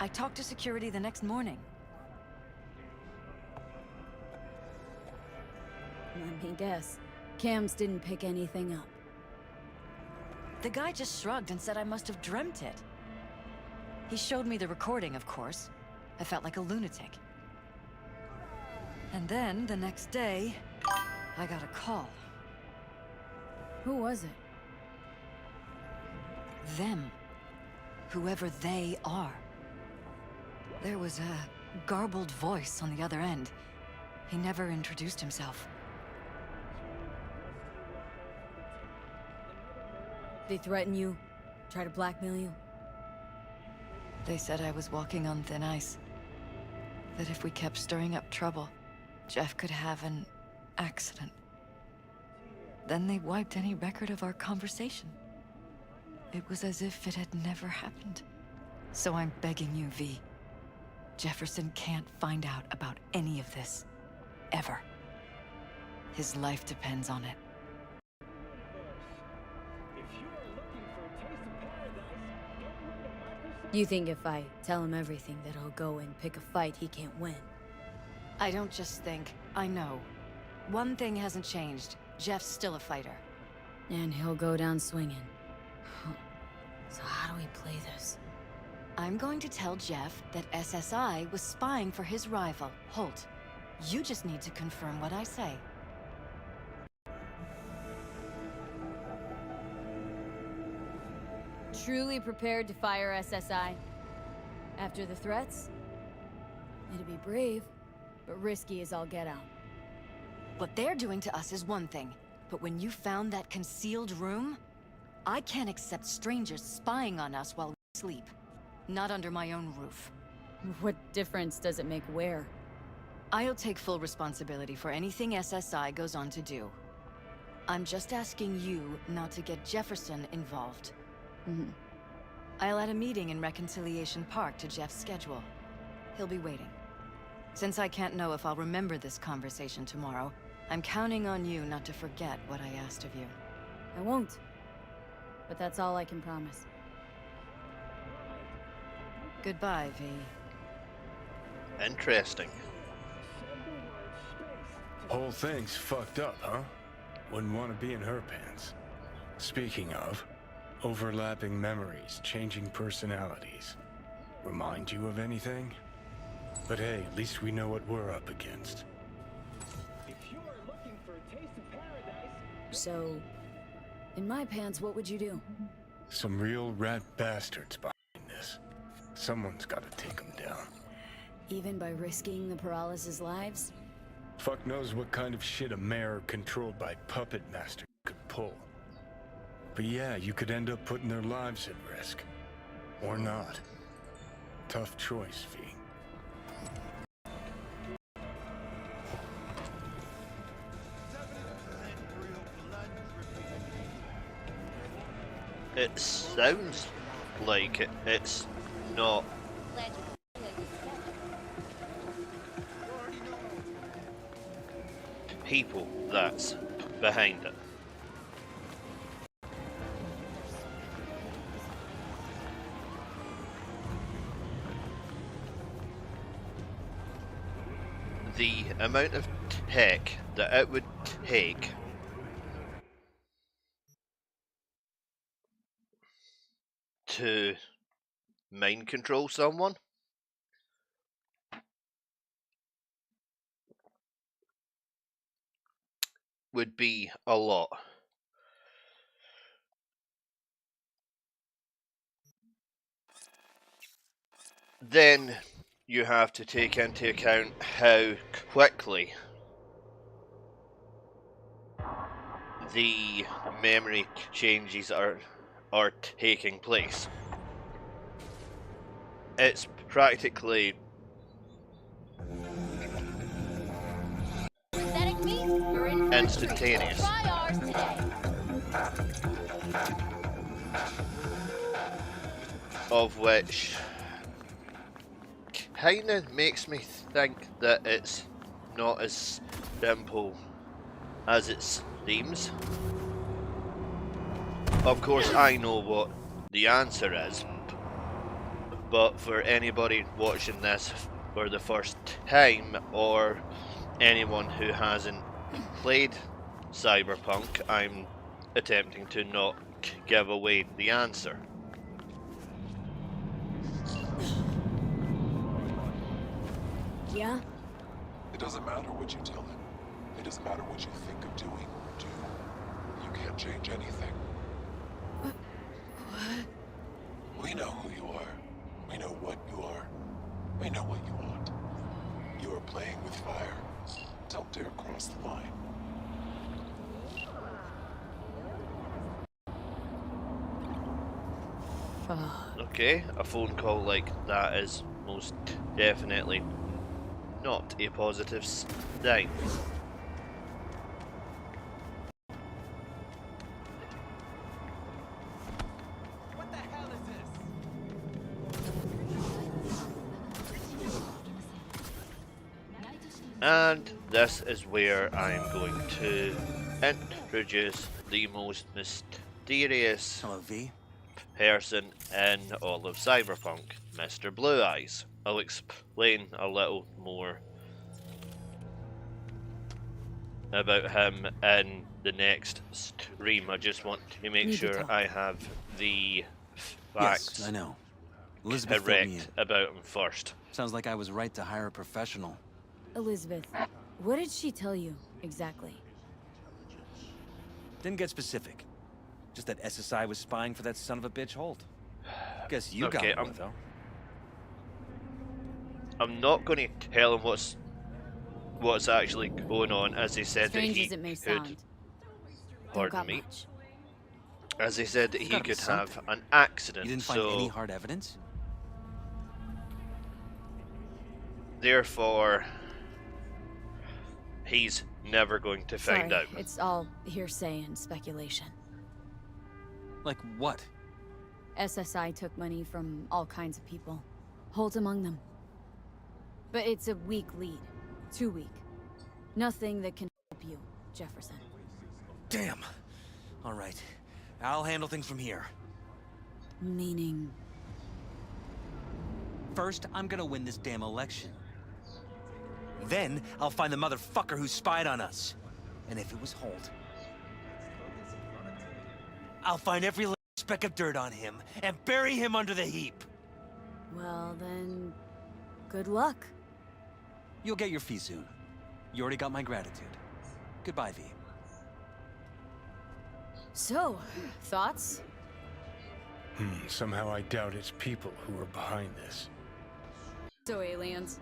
I talked to security the next morning. Let me guess. Cams didn't pick anything up. The guy just shrugged and said I must have dreamt it. He showed me the recording, of course. I felt like a lunatic. And then, the next day, I got a call. Who was it? Them. Whoever they are. There was a garbled voice on the other end. He never introduced himself. They threaten you? Try to blackmail you? They said I was walking on thin ice. That if we kept stirring up trouble, Jeff could have an accident. Then they wiped any record of our conversation. It was as if it had never happened. So I'm begging you, V. Jefferson can't find out about any of this. Ever. His life depends on it. You think if I tell him everything that he'll go and pick a fight he can't win? I don't just think, I know. One thing hasn't changed. Jeff's still a fighter. And he'll go down swinging. So how do we play this? I'm going to tell Jeff that SSI was spying for his rival, Holt. You just need to confirm what I say. Truly prepared to fire SSI? After the threats? It'd be brave, but risky as all get out. What they're doing to us is one thing, but when you found that concealed room, I can't accept strangers spying on us while we sleep. Not under my own roof. What difference does it make where? I'll take full responsibility for anything SSI goes on to do. I'm just asking you not to get Jefferson involved. I'll add a meeting in Reconciliation Park to Jeff's schedule. He'll be waiting. Since I can't know if I'll remember this conversation tomorrow, I'm counting on you not to forget what I asked of you. I won't. But that's all I can promise. Goodbye, V. Interesting. Whole thing's fucked up, huh? Wouldn't want to be in her pants. Speaking of, overlapping memories, changing personalities. Remind you of anything? But hey, at least we know what we're up against. So, in my pants, what would you do? Some real rat bastards behind this. Someone's gotta take them down. Even by risking the Paralysis' lives? Fuck knows what kind of shit a mayor controlled by puppet master could pull. But yeah, you could end up putting their lives at risk. Or not. Tough choice, V. It sounds like it. It's not. People that's behind it. The amount of tech that it would take to mind control someone would be a lot. Then you have to take into account how quickly the memory changes are taking place. It's practically instantaneous. Of which kinda makes me think that it's not as simple as it seems. Of course, I know what the answer is, but for anybody watching this for the first time, or anyone who hasn't played Cyberpunk, I'm attempting to not give away the answer. Yeah? It doesn't matter what you tell him. It doesn't matter what you think of doing or do. You can't change anything. What? We know who you are. We know what you are. We know what you want. You are playing with fire. Don't dare cross the line. Okay, a phone call like that is most definitely not a positive sign. What the hell is this? And this is where I'm going to introduce the most mysterious person in all of Cyberpunk, Mr. Blue Eyes. I'll explain a little more about him in the next stream. I just want to make sure I have the facts Yes, I know. Elizabeth filled me in. correct about him first. Sounds like I was right to hire a professional. Elizabeth, what did she tell you, exactly? Didn't get specific. Just that SSI was spying for that son of a bitch Holt. Guess you got one, though. I'm not going to tell him what's actually going on, as he said Strange that he as it may could. sound. Pardon me. As he said that he Gotta be could have something. an accident. You didn't find so any hard evidence? therefore, he's never going to find Sorry, out. it's all hearsay and speculation. Like what? SSI took money from all kinds of people, Holt among them. But it's a weak lead. Too weak. Nothing that can help you, Jefferson. Damn. All right. I'll handle things from here. Meaning? First, I'm gonna win this damn election. Then, I'll find the motherfucker who spied on us. And if it was Holt, I'll find every little speck of dirt on him and bury him under the heap. Well then, good luck. You'll get your fee soon. You already got my gratitude. Goodbye, V. So, thoughts? Somehow I doubt it's people who are behind this. So aliens?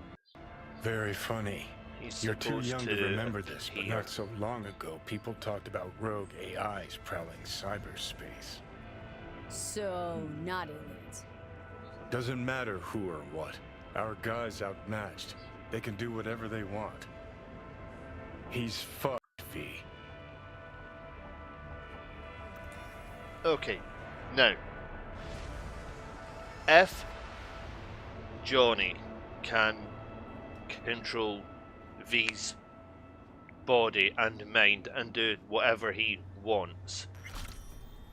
Very funny. He's You're too supposed young to to remember this, but hear. not so long ago, people talked about rogue AIs prowling cyberspace. So, not aliens. Doesn't matter who or what. Our guy's outmatched. They can do whatever they want. He's fucked, V. Okay, now, if Johnny can control V's body and mind and do whatever he wants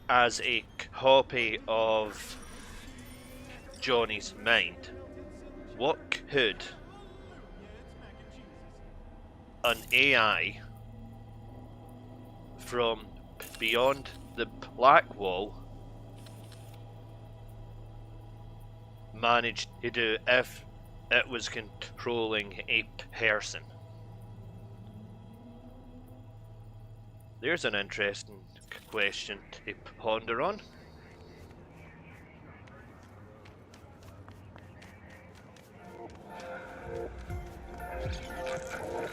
as a copy of Johnny's mind, what could an AI from beyond the Black Wall manage to do if it was controlling a person? There's an interesting question to ponder on.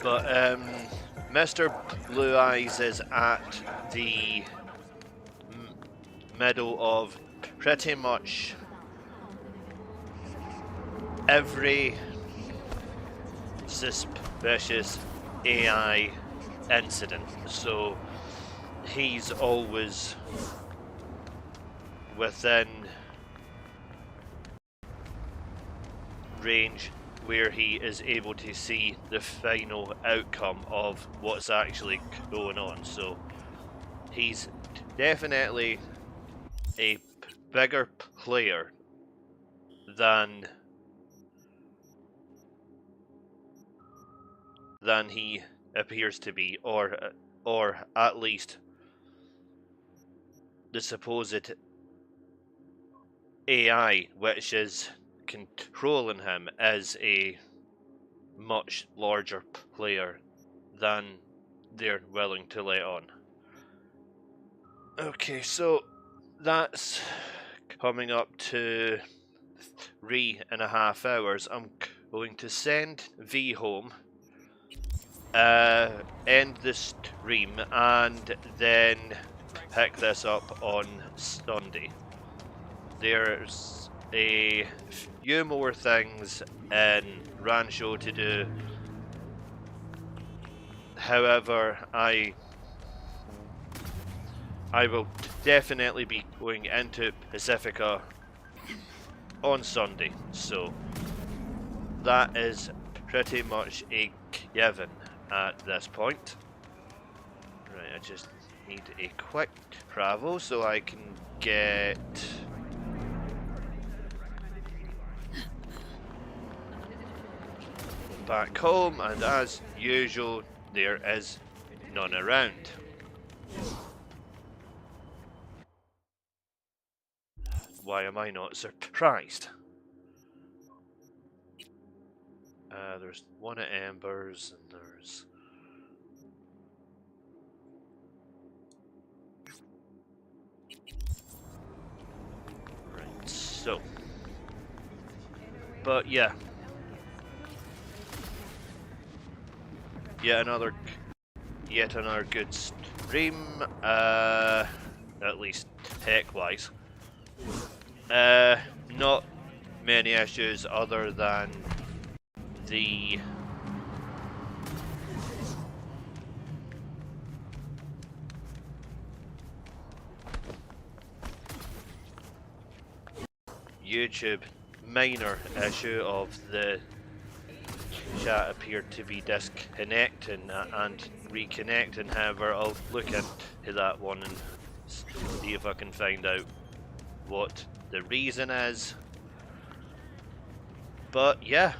But Mr. Blue Eyes is at the middle of pretty much every suspicious AI incident, so he's always within range where he is able to see the final outcome of what's actually going on. So he's definitely a bigger player than he appears to be, or at least the supposed AI which is controlling him is a much larger player than they're willing to let on. Okay, so that's coming up to 3.5 hours. I'm going to send V home, end the stream, and then pick this up on Sunday. There's a few more things in Rancho to do. However, I will definitely be going into Pacifica on Sunday, so that is pretty much a given at this point. Right, I just need a quick travel so I can get back home, and as usual there is none around. Why am I not surprised? There's one at Embers, and there's right, so but yeah, yet another good stream, at least tech wise. Not many issues other than the YouTube minor issue of the chat appeared to be disconnecting and reconnecting. However, I'll look into that one and see if I can find out what the reason is. But yeah.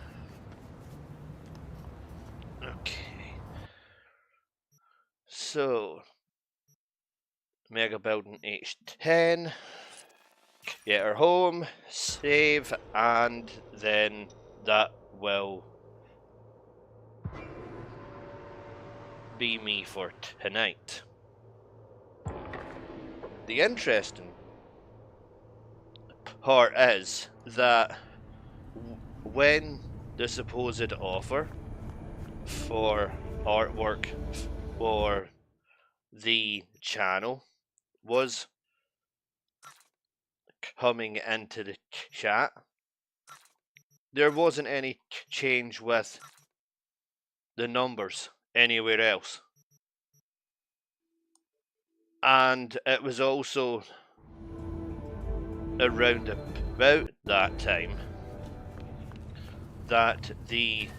Okay. So Mega Building H10. Get her home, save, and then that will be me for tonight. The interesting part is that when the supposed offer for artwork for the channel was coming into the chat, there wasn't any change with the numbers anywhere else. And it was also around about that time that the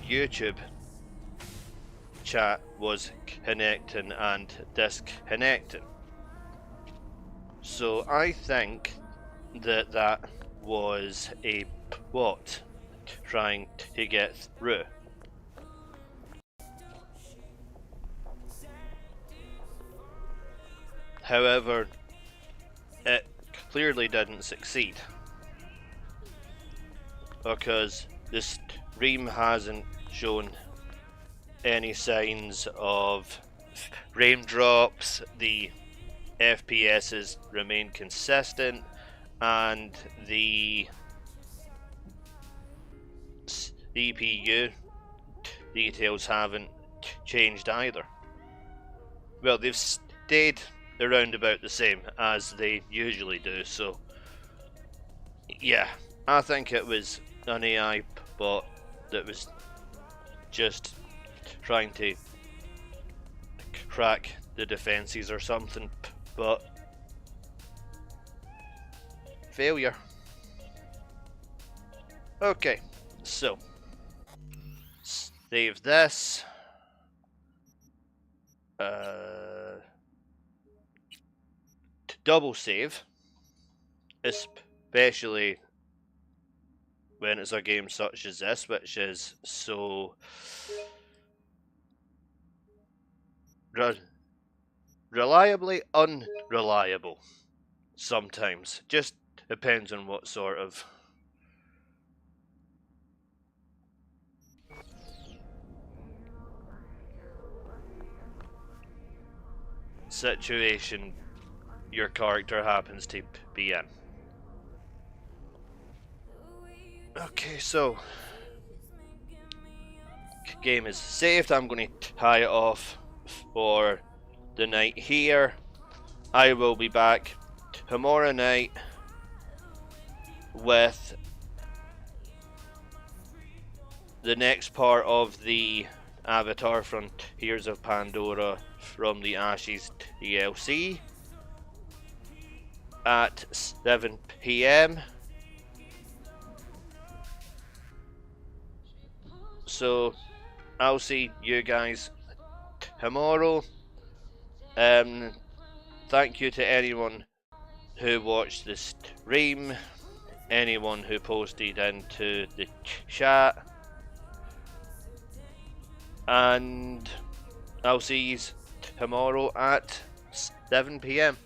YouTube chat was connecting and disconnecting. So I think that that was a bot trying to get through. However, it clearly didn't succeed, because the stream hasn't shown any signs of raindrops, the FPSs remain consistent, and the CPU details haven't changed either. Well, they've stayed around about the same as they usually do, so yeah, I think it was an AI bot that was just trying to crack the defenses or something, but failure. Okay, so save this. Double save, especially when it's a game such as this, which is so reliably unreliable sometimes. Just depends on what sort of situation your character happens to be in. Okay, so game is saved. I'm going to tie it off for the night here. I will be back tomorrow night with the next part of the Avatar Frontiers of Pandora from the Ashes DLC at 7 PM. So I'll see you guys tomorrow. Thank you to anyone who watched the stream, anyone who posted into the chat, and I'll see you tomorrow at 7 PM.